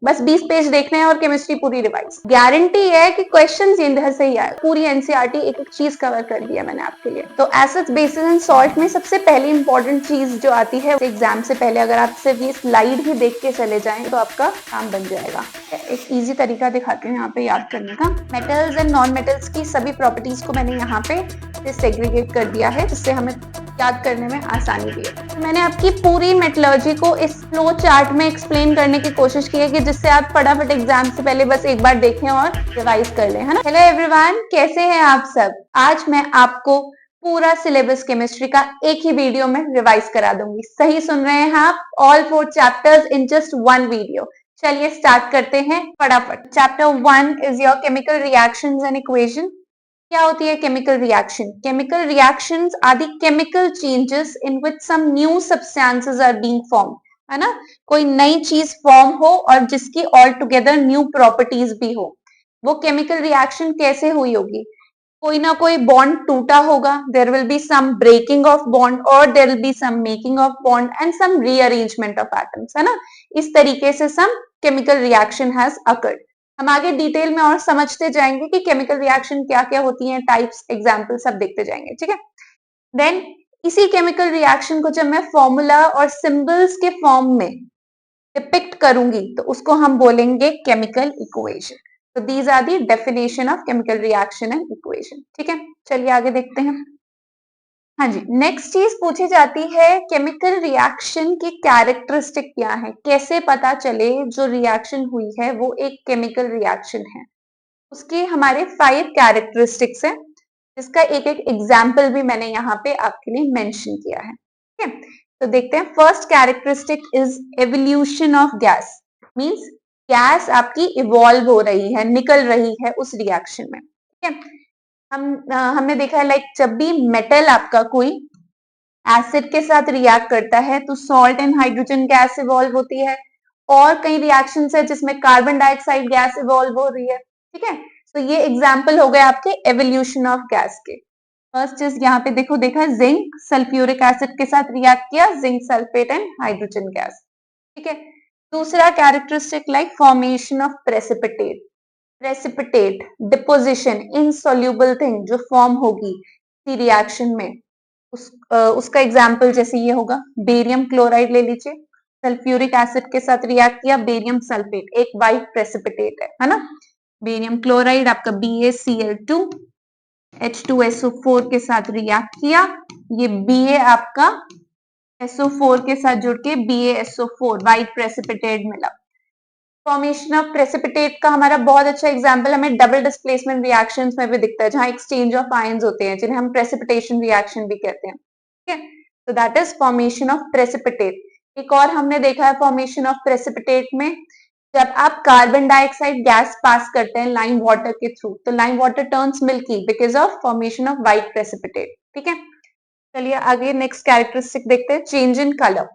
बस 20 पेज देखने हैं और केमिस्ट्री पूरी रिवाइज। गारंटी है कि क्वेश्चंस इधर से ही आए। पूरी एनसीईआरटी एक एक चीज कवर कर दिया मैंने आपके लिए। तो एसिड्स, बेसिस एंड सॉल्ट में सबसे पहली इंपॉर्टेंट चीज जो आती है एग्जाम से पहले, अगर आप सिर्फ ये स्लाइड ही देख के चले जाएं तो आपका काम बन जाएगा। एक इजी तरीका दिखाती हूँ यहाँ पे याद करने का। मेटल्स एंड नॉन मेटल्स की सभी प्रॉपर्टीज को मैंने यहाँ पे सेग्रीगेट कर दिया है, जिससे हमें याद करने में आसानी भी है। तो मैंने आपकी पूरी मेटलर्जी को इस फ्लो चार्ट में एक्सप्लेन करने की कोशिश की है कि जिससे आप फटाफट एग्जाम से पहले बस एक बार देखें और रिवाइज कर लें, है ना। हेलो एवरीवन, कैसे हैं आप सब। आज मैं आपको पूरा सिलेबस केमिस्ट्री का एक ही वीडियो में रिवाइज करा दूंगी। सही सुन रहे हैं आप, all 4 chapters in just 1 video. चलिए स्टार्ट करते हैं फटाफट। Chapter 1 is your chemical reactions and equation. क्या होती है chemical reaction? Chemical reactions are the chemical changes in which some new substances are being form, है ना। कोई नई चीज फॉर्म हो और जिसकी ऑल टुगेदर न्यू प्रॉपर्टीज भी हो, वो केमिकल रिएक्शन कैसे हुई होगी? कोई ना कोई बॉन्ड टूटा होगा, there will be some breaking of bond और there will be some making of bond and some rearrangement of atoms, है ना। इस तरीके से some chemical reaction has occurred. हम आगे डिटेल में और समझते जाएंगे कि केमिकल रिएक्शन क्या क्या होती हैं, टाइप्स, एग्जाम्पल सब देखते जाएंगे, ठीक है। देन इसी केमिकल रिएक्शन को जब मैं फॉर्मूला और सिंबल्स के फॉर्म में डिपिक्ट करूंगी तो उसको हम बोलेंगे केमिकल इक्वेशन। तो these are the definition of chemical reaction and equation, ठीक है। चलिए आगे देखते हैं। हाँ जी, नेक्स्ट चीज पूछी जाती है केमिकल रिएक्शन की कैरेक्टरिस्टिक क्या है, कैसे पता चले जो रिएक्शन हुई है वो एक केमिकल रिएक्शन है। उसके हमारे 5 कैरेक्टरिस्टिक्स हैं, जिसका एक एक एग्जाम्पल भी मैंने यहाँ पे आपके लिए मेंशन किया है, ठीक है। तो देखते हैं। First characteristic is evolution of gas. Means gas आपकी इवॉल्व हो रही है, निकल रही है उस रिएक्शन में, ठीक है। हमने देखा है लाइक जब भी मेटल आपका कोई एसिड के साथ रिएक्ट करता है तो salt and hydrogen gas evolve होती है, और कई रिएक्शंस है जिसमें कार्बन डाइऑक्साइड गैस इवॉल्व हो रही है, ठीक है। तो ये एग्जाम्पल हो गए आपके एवोल्यूशन ऑफ गैस के। फर्स्ट चीज यहाँ पे देखो, देखा है जिंक सल्फ्यूरिक एसिड के साथ रिएक्ट किया, zinc sulphate and hydrogen gas, ठीक है। दूसरा characteristic like formation of precipitate. Precipitate deposition, insoluble thing जो फॉर्म होगी इसी रिएक्शन में, उसका एग्जाम्पल जैसे ये होगा, बेरियम क्लोराइड ले लीजिए, सल्फ्यूरिक एसिड के साथ रिएक्ट किया, बेरियम सल्फेट, एक वाइट प्रेसिपिटेट है ना। बेरियम क्लोराइड आपका BaCl2 H2SO4 के साथ रिएक्ट किया, ये Ba आपका SO4 के साथ जुड़ के BaSO4 वाइट प्रेसिपिटेट मिला। फॉर्मेशन ऑफ प्रेसिपिटेट का हमारा बहुत अच्छा एग्जांपल हमें डबल डिस्प्लेसमेंट रिएक्शंस में भी दिखता है, जहां एक्सचेंज ऑफ आयंस होते हैं, जिन्हें हम प्रेसिपिटेशन रिएक्शन भी कहते हैं, ठीक है। तो that is formation of precipitate. एक और हमने देखा है फॉर्मेशन ऑफ प्रेसिपिटेट में, जब आप कार्बन डाइऑक्साइड गैस पास करते हैं लाइम वाटर के थ्रू, तो lime water turns milky because of formation of white precipitate, ठीक है। चलिए आगे नेक्स्ट कैरेक्टरिस्टिक देखते हैं, change in colour.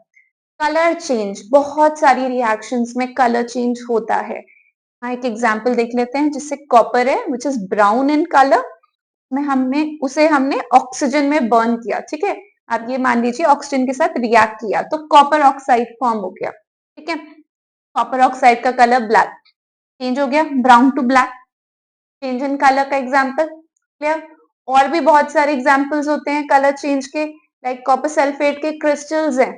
Colour change, बहुत सारी रिएक्शंस में कलर चेंज होता है। हाँ, एक एग्जांपल देख लेते हैं, जिससे कॉपर है which is brown in colour, में हमने ऑक्सीजन में बर्न किया, ठीक है। आप ये मान लीजिए ऑक्सीजन के साथ रिएक्ट किया तो कॉपर ऑक्साइड फॉर्म हो गया, ठीक है। कॉपर ऑक्साइड का कलर ब्लैक चेंज हो गया, brown to black, change in colour का एग्जाम्पल, क्लियर। और भी बहुत सारे एग्जाम्पल्स होते हैं कलर चेंज के, लाइक कॉपर सल्फेट के क्रिस्टल्स हैं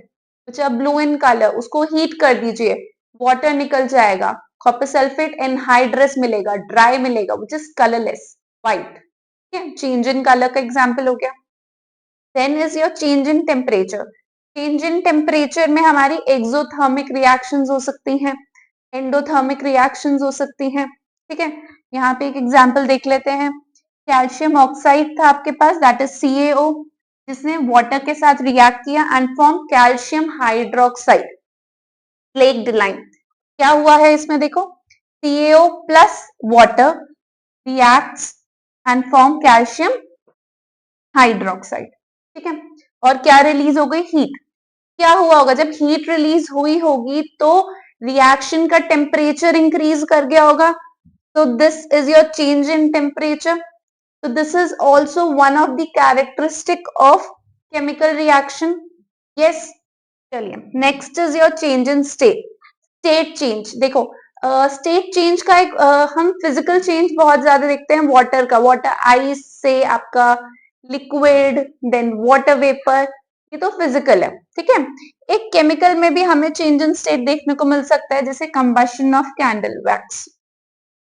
which are blue in color, उसको हीट कर दीजिए, वाटर निकल जाएगा, कॉपर सल्फेट एनहाइड्रस मिलेगा, ड्राई मिलेगा विच इज कलरलेस व्हाइट, ठीक है। चेंज इन कलर का एग्जांपल हो गया। Then is your change in temperature. Change in temperature में हमारी एक्सोथर्मिक रिएक्शंस हो सकती हैं, एंडोथर्मिक रिएक्शंस हो सकती हैं, ठीक है। यहाँ पे एक एग्जांपल देख लेते हैं। कैल्शियम ऑक्साइड था आपके पास, दैट इज CaO, जिसने वाटर के साथ रिएक्ट किया and form calcium hydroxide, flaked lime. क्या हुआ है इसमें देखो, CaO plus water reacts and form calcium hydroxide, ठीक है। और क्या रिलीज हो गई, हीट। क्या हुआ होगा, जब हीट रिलीज हुई होगी तो रिएक्शन का टेम्परेचर इंक्रीज कर गया होगा, तो this is your change in temperature. So this is also one of the characteristic of chemical reaction. Yes. चलिए next is your change in state. State change देखो, स्टेट चेंज का एक हम फिजिकल चेंज बहुत ज्यादा देखते हैं वाटर का, वाटर आइस से आपका लिक्विड, देन वाटर वेपर, ये तो फिजिकल है, ठीक है। एक केमिकल में भी हमें चेंज इन स्टेट देखने को मिल सकता है, जैसे combustion of candle wax.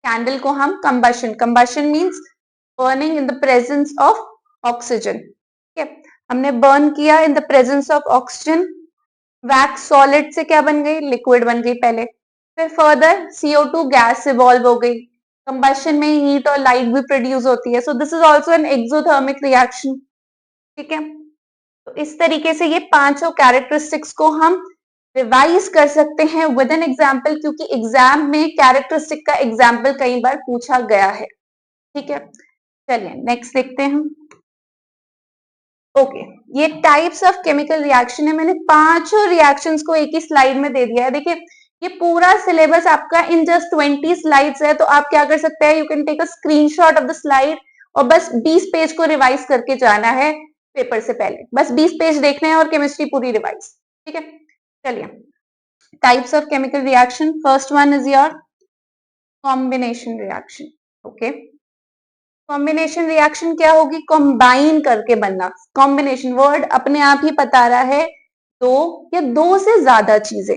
Candle को हम combustion means burning in the presence of oxygen, ठीक है। हमने बर्न किया in the presence of oxygen, wax solid से क्या बन गई, लिक्विड बन गई पहले, फिर फर्दर CO2 गैस इवॉल्व हो गई, कंबशन में हीट और लाइट भी प्रोड्यूस होती है, सो this is also an exothermic reaction, ठीक है। तो इस तरीके से ये पांचों कैरेक्टरिस्टिक्स को हम रिवाइज कर सकते हैं विद एन एग्जाम्पल, क्योंकि एग्जाम में कैरेक्टरिस्टिक का एग्जाम्पल कई बार पूछा गया है, ठीक है। चलिए नेक्स्ट देखते हैं हम। ओके, ये टाइप्स ऑफ केमिकल रिएक्शन है, मैंने पांचों रिएक्शंस को एक ही स्लाइड में दे दिया है। देखिए ये पूरा सिलेबस आपका इन जस्ट 20 स्लाइड्स है, तो आप क्या कर सकते हैं, you can take a screenshot of the slide और बस 20 पेज को रिवाइज करके जाना है पेपर से पहले, बस 20 पेज देखने हैं और केमिस्ट्री पूरी रिवाइज, ठीक है। चलिए, types of chemical reaction, first one is your combination reaction. Okay, combination reaction क्या होगी, कंबाइन करके बनना। कॉम्बिनेशन वर्ड अपने आप ही बता रहा है, दो या दो से ज्यादा चीजें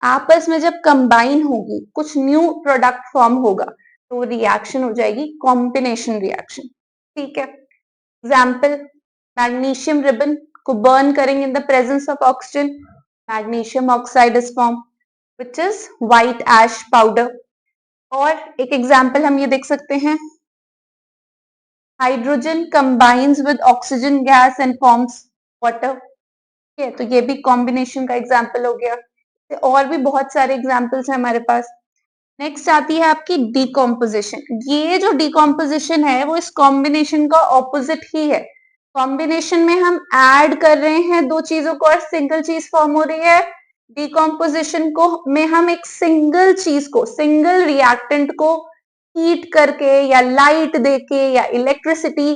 आपस में जब कंबाइन होगी, कुछ न्यू प्रोडक्ट फॉर्म होगा, तो रिएक्शन हो जाएगी कॉम्बिनेशन रिएक्शन, ठीक है। एग्जाम्पल, मैग्नीशियम रिबन को बर्न करेंगे in the presence of oxygen, magnesium oxide is form which is white ash powder. और एक एग्जाम्पल हम ये देख सकते हैं, hydrogen combines with oxygen gas and forms water, ठीक है। तो ये भी कॉम्बिनेशन का एग्जाम्पल हो गया। और भी बहुत सारे एग्जाम्पल्स हैं हमारे पास। नेक्स्ट आती है आपकी डिकम्पोजिशन। ये जो डिकम्पोजिशन है वो इस कॉम्बिनेशन का ऑपोजिट ही है। कॉम्बिनेशन में हम ऐड कर रहे हैं दो चीजों को और सिंगल चीज फॉर्म हो रही है। डिकम्पोजिशन को में हम एक सिंगल चीज को, सिंगल रिएक्टेंट को हीट करके या लाइट देके या इलेक्ट्रिसिटी,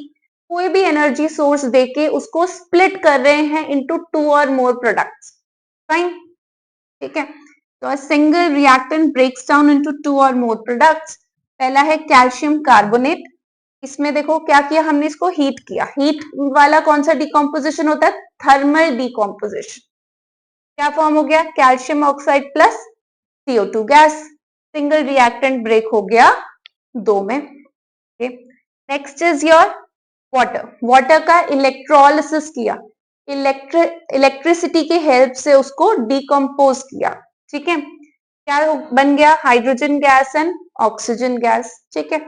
कोई भी एनर्जी सोर्स देके उसको स्प्लिट कर रहे हैं इनटू टू और मोर प्रोडक्ट्स, फाइन, ठीक है। तो a single reactant breaks down into two or more products। पहला है कैल्शियम कार्बोनेट, इसमें देखो क्या किया हमने, इसको हीट किया। हीट वाला कौन सा डिकम्पोजिशन होता है, थर्मल डिकम्पोजिशन। क्या फॉर्म हो गया, calcium oxide plus CO2 gas, single reactant break हो गया दो में। Next is your water. Water का इलेक्ट्रोलिसिस किया, इलेक्ट्रिसिटी के हेल्प से उसको डिकम्पोज किया, ठीक है। क्या बन गया, hydrogen gas and oxygen gas, ठीक है।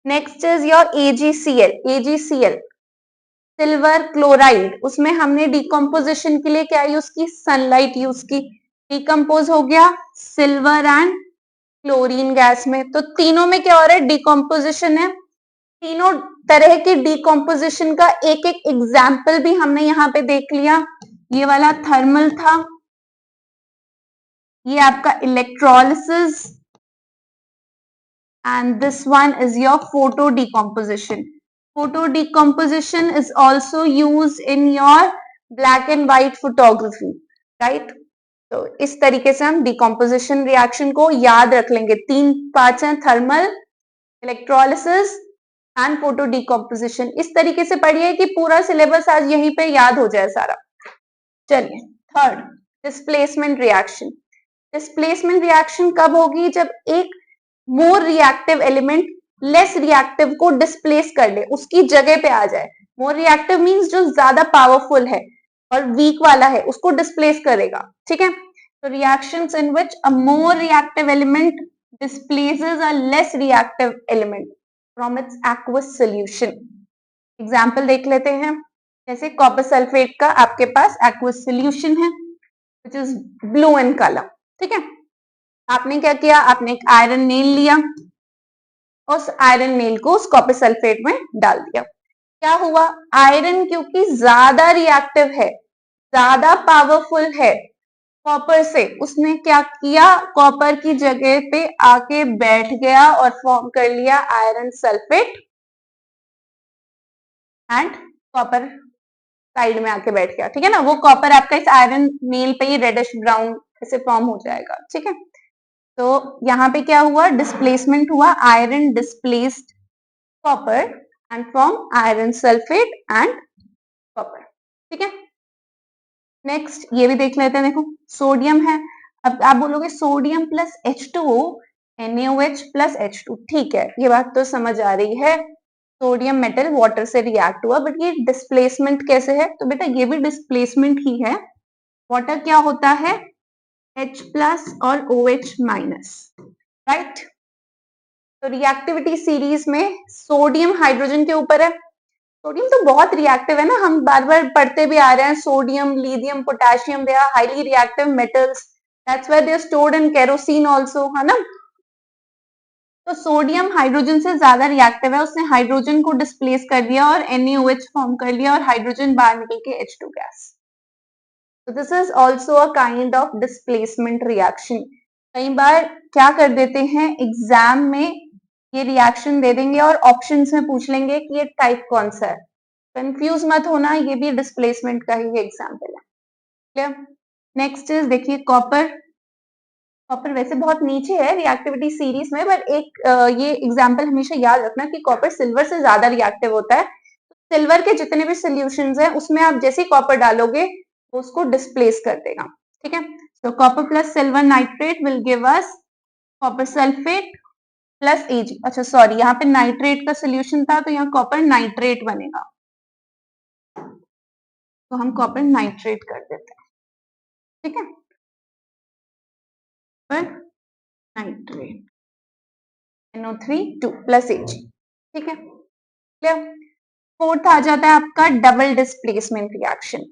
Next is your AgCl। AgCl silver chloride, उसमें हमने डिकम्पोजिशन के लिए क्या यूज की, सनलाइट यूज की, डिकम्पोज हो गया सिल्वर एंड क्लोरीन गैस में। तो तीनों में क्या हो रहा है, डिकम्पोजिशन है। तीनों तरह की डिकम्पोजिशन का एक एक एग्जाम्पल भी हमने यहाँ पे देख लिया। ये वाला थर्मल था, ये आपका electrolysis, and this one is your photo decomposition. Photo decomposition is also used in your black and white photography, right? तो इस तरीके से हम डिकम्पोजिशन रिएक्शन को याद रख लेंगे। तीन पार्ट्स हैं, thermal, electrolysis and photo decomposition. इस तरीके से पढ़िए कि पूरा सिलेबस आज यहीं पे याद हो जाए सारा। चलिए, third, displacement reaction. Displacement reaction कब होगी, जब एक more reactive element less reactive को डिस्प्लेस कर ले, उसकी जगह पे आ जाए। मोर रिएक्टिव मींस जो ज्यादा पावरफुल है और वीक वाला है उसको डिस्प्लेस करेगा, ठीक है। तो reactions in which a more reactive element displaces a less reactive element from its aqueous solution. Example देख लेते हैं, जैसे कॉपर सल्फेट का आपके पास एक्वस सॉल्यूशन है which is blue in colour, ठीक है। आपने क्या किया, आपने एक आयरन नेल लिया और उस आयरन नेल को उस कॉपर सल्फेट में डाल दिया। क्या हुआ, आयरन क्योंकि ज्यादा रिएक्टिव है, ज्यादा पावरफुल है कॉपर से, उसने क्या किया, कॉपर की जगह पे आके बैठ गया और फॉर्म कर लिया iron sulphate, and copper side में आके बैठ गया, ठीक है ना। वो कॉपर आपका इस आयरन नेल पे ही रेडिश ब्राउन ऐसे फॉर्म हो जाएगा, ठीक है। तो यहाँ पे क्या हुआ, डिस्प्लेसमेंट हुआ, iron displaced copper and form iron sulphate and copper. ठीक है, नेक्स्ट ये भी देख लेते हैं। देखो सोडियम है, अब आप बोलोगे sodium plus H2O NaOH plus H2, ठीक है, ये बात तो समझ आ रही है, सोडियम मेटल वाटर से रिएक्ट हुआ, बट ये डिस्प्लेसमेंट कैसे है, तो बेटा ये भी डिस्प्लेसमेंट ही है। वाटर क्या होता है, H प्लस और OH माइनस, राइट। तो रिएक्टिविटी सीरीज में सोडियम हाइड्रोजन के ऊपर है। सोडियम तो बहुत रिएक्टिव है ना, हम बार बार पढ़ते भी आ रहे हैं, sodium, lithium, potassium, they are highly reactive metals, that's why they are stored in kerosene also, है ना। तो सोडियम हाइड्रोजन से ज्यादा रिएक्टिव है, उसने हाइड्रोजन को डिस्प्लेस कर दिया और NaOH फॉर्म कर लिया और हाइड्रोजन बाहर निकल के H2 gas. So this is also a kind of displacement reaction. कई बार क्या कर देते हैं एग्जाम में, ये रिएक्शन दे देंगे और ऑप्शंस में पूछ लेंगे कि ये टाइप कौन सा है, कंफ्यूज मत होना, ये भी डिस्प्लेसमेंट का ही एग्जाम्पल है। क्लियर। नेक्स्ट इज देखिए कॉपर। कॉपर वैसे बहुत नीचे है रिएक्टिविटी सीरीज में, पर एक ये एग्जाम्पल हमेशा याद रखना कि कॉपर सिल्वर से ज्यादा रिएक्टिव होता है। सिल्वर के जितने भी सोल्यूशंस हैं उसमें आप जैसे ही कॉपर डालोगे वो उसको डिस्प्लेस कर देगा। ठीक है, तो copper plus silver nitrate will give us copper sulphate plus Ag। अच्छा सॉरी, यहाँ पे नाइट्रेट का सोल्यूशन था तो यहाँ कॉपर नाइट्रेट बनेगा, तो हम कॉपर नाइट्रेट कर देते हैं। ठीक है, पर नाइट्रेट NO3 2 प्लस Ag। ठीक है, क्लियर। फोर्थ आ जाता है आपका double displacement reaction.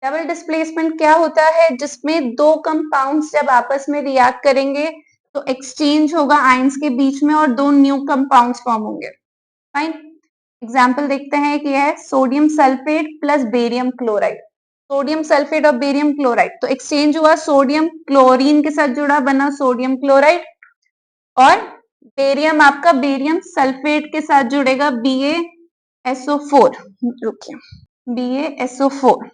Double displacement क्या होता है, जिसमें दो कंपाउंड्स जब आपस में रिएक्ट करेंगे तो एक्सचेंज होगा आयंस के बीच में और दो न्यू कंपाउंड्स फॉर्म होंगे। फाइन, एग्जाम्पल देखते हैं कि है sodium sulphate plus barium chloride. Sodium sulphate और बेरियम क्लोराइड, तो एक्सचेंज हुआ, सोडियम क्लोरीन के साथ जुड़ा, बना सोडियम क्लोराइड, और बेरियम आपका बेरियम सल्फेट के साथ जुड़ेगा BaSO4, रुकिए, BaSO4।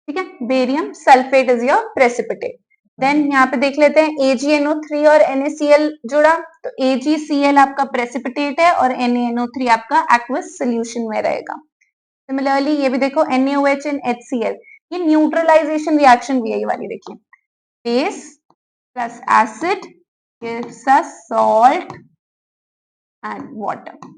ठीक है, barium sulphate is your precipitate. Then यहाँ पे देख लेते हैं AgNO3 और NaCl जुड़ा, तो AgCl आपका प्रेसिपिटेट है और NaNO3 आपका एक्वस सोल्यूशन में रहेगा। सिमिलरली ये भी देखो NaOH एंड HCl, ये न्यूट्रलाइजेशन रिएक्शन भी है, ये वाली देखिए, base plus acid gives us salt and water.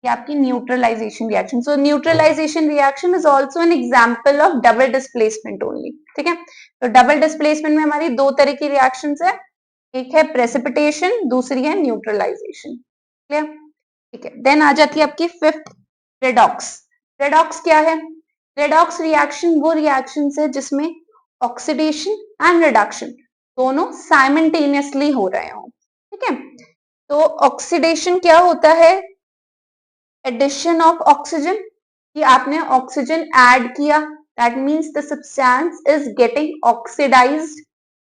ये आपकी neutralization reaction. So neutralization reaction is also an example of double displacement only. ठीक है, तो डबल डिस्प्लेसमेंट में हमारी दो तरह की रिएक्शंस है, एक है प्रेसिपिटेशन, दूसरी है न्यूट्रलाइजेशन। क्लियर। ठीक है, देन आ जाती है आपकी फिफ्थ, रेडॉक्स। रेडॉक्स क्या है, रेडॉक्स रिएक्शन वो रिएक्शन है जिसमें ऑक्सीडेशन एंड रिडक्शन दोनों साइमल्टेनियसली हो रहे हो। ठीक है, तो ऑक्सीडेशन क्या होता है, एडिशन ऑफ ऑक्सीजन, कि आपने ऑक्सीजन ऐड किया, that means the substance is getting oxidized.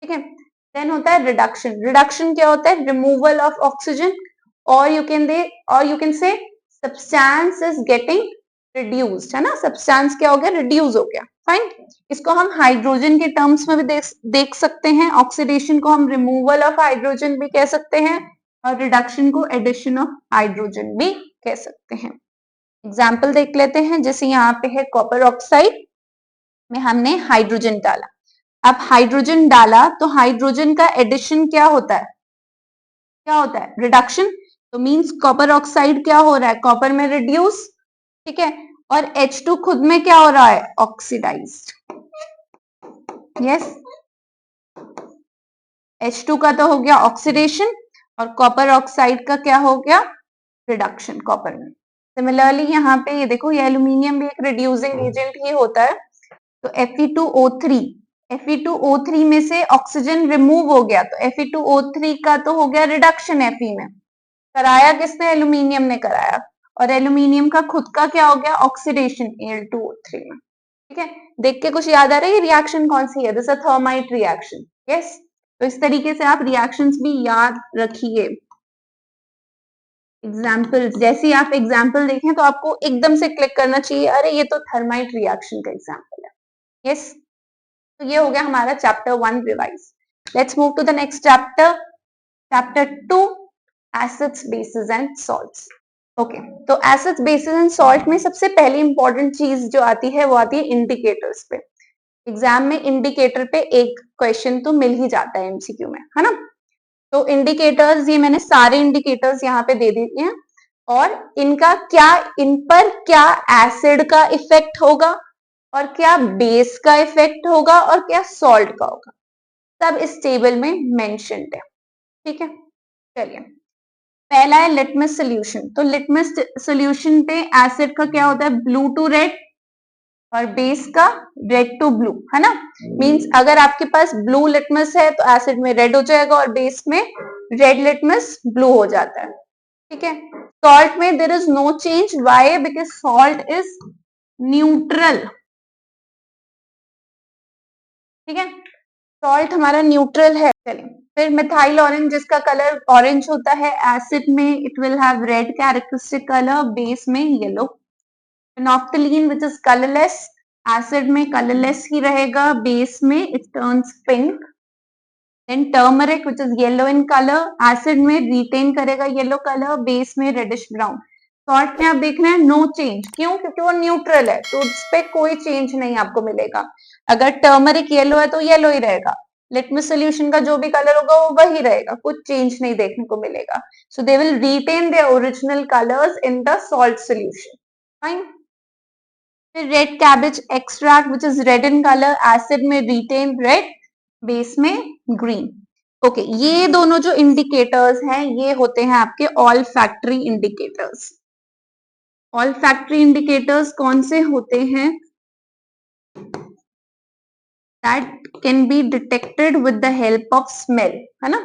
ठीक है, देन होता है रिडक्शन। रिडक्शन क्या होता है, रिमूवल ऑफ ऑक्सीजन, और यू कैन से सब्सटेंस इज गेटिंग रिड्यूस्ड, है ना, सब्सटेंस क्या हो गया, रिड्यूस हो गया। फाइन, इसको हम हाइड्रोजन के टर्म्स में भी देख सकते हैं, ऑक्सीडेशन को हम रिमूवल ऑफ हाइड्रोजन भी कह सकते हैं और रिडक्शन को एडिशन ऑफ हाइड्रोजन भी कह सकते हैं। एग्जाम्पल देख लेते हैं, जैसे यहाँ पे है कॉपर ऑक्साइड में हमने हाइड्रोजन डाला, अब हाइड्रोजन डाला तो हाइड्रोजन का एडिशन क्या होता है, रिडक्शन। तो मींस कॉपर ऑक्साइड क्या हो रहा है, कॉपर में रिड्यूस। ठीक है, और H2 खुद में क्या हो रहा है, ऑक्सीडाइज्ड। यस, H2 का तो हो गया ऑक्सीडेशन और कॉपर ऑक्साइड का क्या हो गया, रिडक्शन कॉपर में। सिमिलरली यहाँ पे ये देखो, ये एल्यूमिनियम भी एक रिड्यूसिंग एजेंट ही होता है, तो Fe2O3 में से ऑक्सीजन रिमूव हो गया, तो Fe2O3 का तो हो गया रिडक्शन, Fe में कराया किसने, एल्यूमिनियम ने कराया, और एल्यूमिनियम का खुद का क्या हो गया, ऑक्सीडेशन, Al2O3 में। ठीक है, देख के कुछ याद आ रहा है, ये रिएक्शन कौन सी है, this is thermite reaction. Yes, तो इस तरीके से आप रिएक्शंस भी याद रखिए। एग्जाम्पल्स, जैसे आप एग्जाम्पल देखें तो आपको एकदम से क्लिक करना चाहिए, अरे ये तो थर्माइट रिएक्शन का एग्जाम्पल है। यस, तो ये हो गया हमारा chapter 1 revise. Let's move to the next chapter, chapter 2 acids bases and salts. Okay, तो एसिड्स बेसिस एंड सॉल्ट में सबसे पहली इंपॉर्टेंट चीज जो आती है वो आती है इंडिकेटर्स पे। एग्जाम में इंडिकेटर पे एक क्वेश्चन तो मिल ही जाता है एमसीक्यू में, है ना। तो इंडिकेटर्स, ये मैंने सारे इंडिकेटर्स यहाँ पे दे दिए हैं और इनका क्या, इन पर क्या एसिड का इफेक्ट होगा और क्या बेस का इफेक्ट होगा और क्या सॉल्ट का होगा, सब इस टेबल में मेंशन्ड है। ठीक है, चलिए पहला है लिटमस सोल्यूशन। तो लिटमस सोल्यूशन पे एसिड का क्या होता है, ब्लू टू रेड और बेस का रेड टू ब्लू, है ना। मींस अगर आपके पास ब्लू लिटमस है तो एसिड में रेड हो जाएगा और बेस में रेड लिटमस ब्लू हो जाता है। ठीक है, सॉल्ट में there is no change, why, because salt is neutral. ठीक है, सॉल्ट हमारा न्यूट्रल है। चलिए फिर मिथाइल ऑरेंज, जिसका कलर ऑरेंज होता है, एसिड में it will have red characteristic colour, base में yellow. Phenolphthalein which is colourless, acid में कलरलेस ही रहेगा, बेस में it turns pink. Then turmeric which is yellow in colour, acid में रिटेन करेगा येलो कलर, बेस में reddish brown. Salt में आप देख रहे हैं नो चेंज, क्यों, क्योंकि वो न्यूट्रल है तो उस पर कोई चेंज नहीं आपको मिलेगा। अगर टर्मरिक येलो है तो येलो ही रहेगा, लिटमस सोल्यूशन का जो भी कलर होगा वो वही रहेगा, कुछ चेंज नहीं देखने को मिलेगा। So they will retain their original colours in the salt solution. Fine. फिर red cabbage extract which is red in colour, acid में रिटेन रेड, बेस में ग्रीन। ओके, ये दोनों जो इंडिकेटर्स हैं ये होते हैं आपके olfactory indicators. Olfactory indicators कौन से होते हैं, that can be detected with the help of smell, है ना।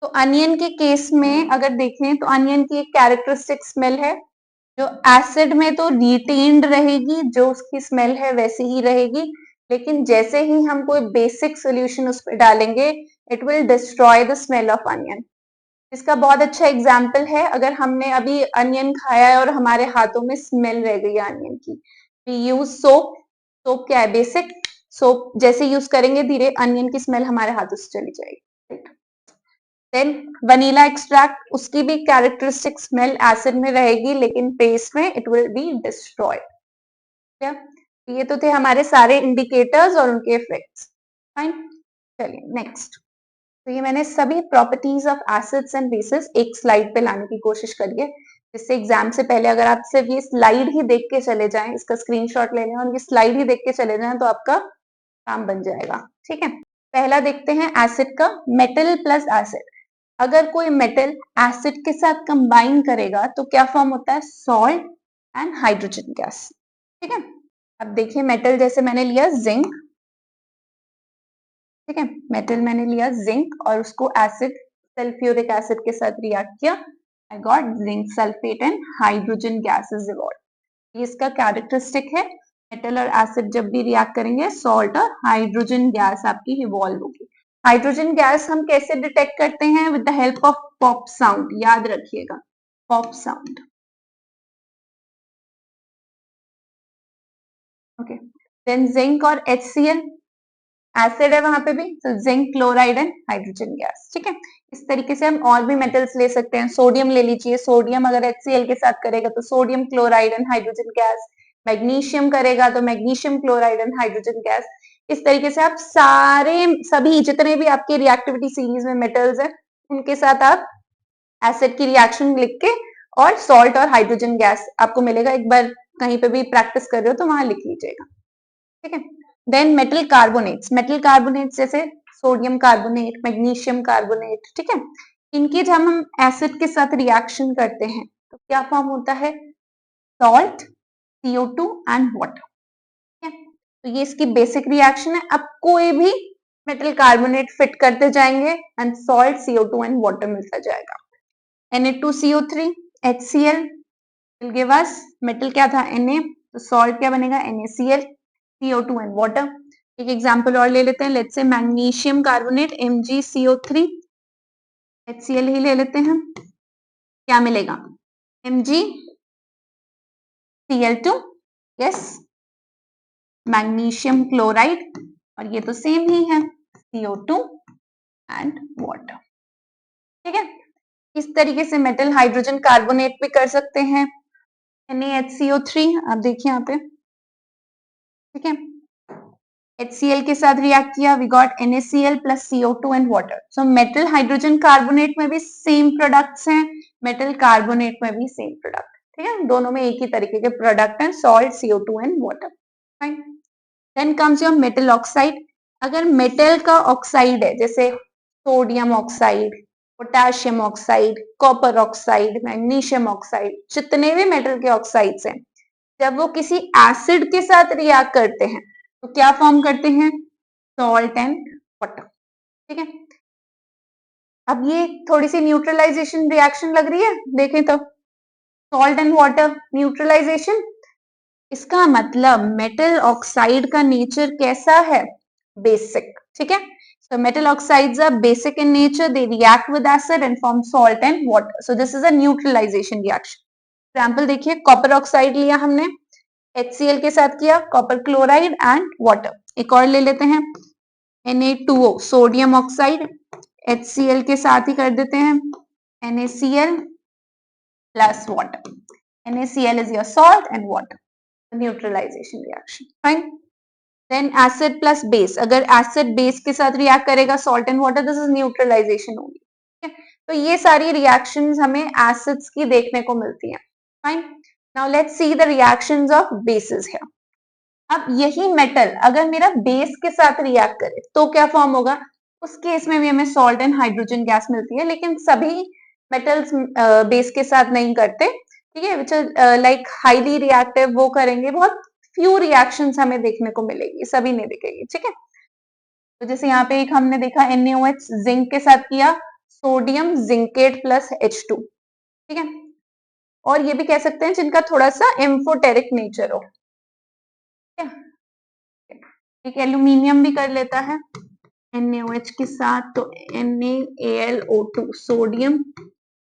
तो अनियन के केस में अगर देखें तो अनियन की एक कैरेक्टरिस्टिक स्मेल है जो एसिड में तो रिटेन्ड रहेगी, जो उसकी स्मेल है वैसी ही रहेगी, लेकिन जैसे ही हम कोई बेसिक सोल्यूशन उस पर डालेंगे it will destroy the smell of onion. इसका बहुत अच्छा एग्जाम्पल है, अगर हमने अभी अनियन खाया है और हमारे हाथों में स्मेल रह गई है अनियन की, वी यूज सोप। सोप क्या है, बेसिक। सोप जैसे यूज करेंगे धीरे अनियन की स्मेल हमारे हाथों से चली जाएगी। देन वनीला एक्सट्रैक्ट, उसकी भी कैरेक्टरिस्टिक स्मेल एसिड में रहेगी लेकिन बेस में इट विल बी डिस्ट्रॉयड। ये तो थे हमारे सारे इंडिकेटर्स और उनके इफेक्ट्स। फाइन, चलिए नेक्स्ट। तो ये मैंने सभी properties of acids and bases एक स्लाइड पे लाने की कोशिश करी है, जिससे एग्जाम से पहले अगर आप सिर्फ ये स्लाइड ही देख के चले जाएं, इसका स्क्रीनशॉट ले लें और ये स्लाइड ही देख के चले जाएं तो आपका काम बन जाएगा। ठीक है, पहला देखते हैं एसिड का, मेटल प्लस एसिड। अगर कोई मेटल एसिड के साथ कंबाइन करेगा तो क्या फॉर्म होता है, सॉल्ट एंड हाइड्रोजन गैस। ठीक है, अब देखिए मेटल जैसे मैंने लिया जिंक, ठीक है, मेटल मैंने लिया जिंक और उसको एसिड सल्फ्यूरिक एसिड के साथ रिएक्ट किया, I got zinc sulphate and hydrogen gas is evolve. ये इसका कैरेक्टरिस्टिक है, मेटल और एसिड जब भी रिएक्ट करेंगे सॉल्ट और हाइड्रोजन गैस आपकी इवॉल्व होगी। हाइड्रोजन गैस हम कैसे डिटेक्ट करते हैं, with the help of pop sound, याद रखिएगा pop sound. Okay, then zinc और HCl, एसिड है वहां पे भी, तो zinc chloride and hydrogen gas. ठीक है, इस तरीके से हम और भी मेटल्स ले सकते हैं, सोडियम ले लीजिए, सोडियम अगर HCl के साथ करेगा तो sodium chloride and hydrogen gas, magnesium करेगा तो magnesium chloride and hydrogen gas. इस तरीके से आप सारे सभी जितने भी आपके रिएक्टिविटी सीरीज में मेटल्स है उनके साथ आप एसिड की रिएक्शन लिख के और सॉल्ट और हाइड्रोजन गैस आपको मिलेगा, एक बार कहीं पे भी प्रैक्टिस कर रहे हो तो वहां लिख लीजिएगा। ठीक है, then metal carbonates, metal carbonates जैसे सोडियम कार्बोनेट, मैग्नीशियम कार्बोनेट, ठीक है, इनकी जब हम एसिड के साथ रिएक्शन करते हैं तो क्या फॉर्म होता है, सॉल्ट, CO2 एंड वाटर। ठीक है, तो ये इसकी बेसिक रिएक्शन है। अब कोई भी मेटल कार्बोनेट फिट करते जाएंगे and salt, CO2 and water मिलता जाएगा। Na2CO3, HCl will give us, metal क्या था Na, तो सॉल्ट क्या बनेगा NaCl, CO2 एंड वाटर। एक एग्जांपल और ले लेते हैं, let's say magnesium carbonate MgCO3, HCl ही ले लेते हैं, क्या मिलेगा MgCl2, यस, मैग्नीशियम क्लोराइड और ये तो सेम ही है, CO2 एंड वाटर। ठीक है, इस तरीके से मेटल हाइड्रोजन कार्बोनेट भी कर सकते हैं, NaHCO3 आप देखिए यहाँ पे। ठीक है, HCl के साथ रिएक्ट किया, we got NaCl plus CO2 and water. So metal hydrogen carbonate में भी सेम प्रोडक्ट्स हैं, मेटल कार्बोनेट में भी सेम प्रोडक्ट। ठीक है, दोनों में एक ही तरीके के प्रोडक्ट हैं, salt, CO2 and water. Fine, then comes your metal oxide. अगर मेटल का ऑक्साइड है, जैसे sodium oxide, potassium oxide, copper oxide, magnesium oxide, जितने भी मेटल के ऑक्साइड्स हैं, जब वो किसी एसिड के साथ रिएक्ट करते हैं तो क्या फॉर्म करते हैं, सॉल्ट एंड वाटर। ठीक है, अब ये थोड़ी सी न्यूट्रलाइजेशन रिएक्शन लग रही है, देखें तो सॉल्ट एंड वाटर न्यूट्रलाइजेशन, इसका मतलब मेटल ऑक्साइड का नेचर कैसा है, बेसिक। ठीक है, so metal oxides are basic in nature, they react with acid and form salt and water, so this is a neutralization reaction। Example देखिए, copper oxide लिया हमने, HCl के साथ किया, कॉपर क्लोराइड एंड वाटर। एक और ले लेते हैं, Na2O सोडियम ऑक्साइड, HCl के साथ ही कर देते हैं, NaCl plus water. NaCl is your salt and water, neutralization reaction। fine, then acid plus base, अगर एसिड बेस के साथ रिएक्ट करेगा, salt and water, this is neutralization होगी। ठीक है, तो ये सारी रिएक्शंस हमें एसिड्स की देखने को मिलती हैं। Fine, now let's see the reactions of basis here. अब यही मेटल अगर मेरा बेस के साथ रिएक्ट करे तो क्या फॉर्म होगा, उस केस में भी हमें सॉल्ट एंड हाइड्रोजन गैस मिलती है, लेकिन सभी मेटल्स बेस के साथ नहीं करते। ठीक है, विच लाइक हाईली रिएक्टिव वो करेंगे, बहुत फ्यू रिएक्शंस हमें देखने को मिलेगी, सभी नहीं दिखेगी। ठीक है, तो जैसे यहाँ पे एक हमने देखा NaOH जिंक के साथ किया, सोडियम जिंकेट प्लस H2। ठीक है, और ये भी कह सकते हैं जिनका थोड़ा सा एम्फोटेरिक नेचर हो। ठीक है, एक एल्यूमिनियम भी कर लेता है NaOH के साथ, तो NaAlO2 sodium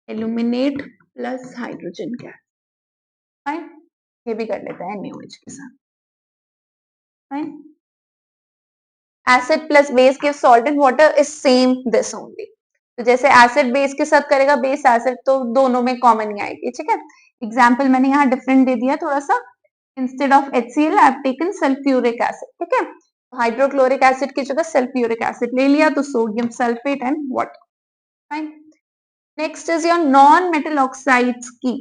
aluminate plus hydrogen gas. Fine, ये भी कर लेता है NaOH के साथ। Fine, acid plus base give salt and water is same this only. तो जैसे एसिड बेस के साथ करेगा, बेस एसिड, तो दोनों में कॉमन ही आएगी। ठीक है, एग्जाम्पल मैंने यहाँ डिफरेंट दे दिया थोड़ा सा, instead of HCl I have taken sulphuric acid. ठीक है, हाइड्रोक्लोरिक एसिड की जगह सल्फ्यूरिक एसिड ले लिया, तो sodium sulphate and water. Fine, next is your non metal oxides की,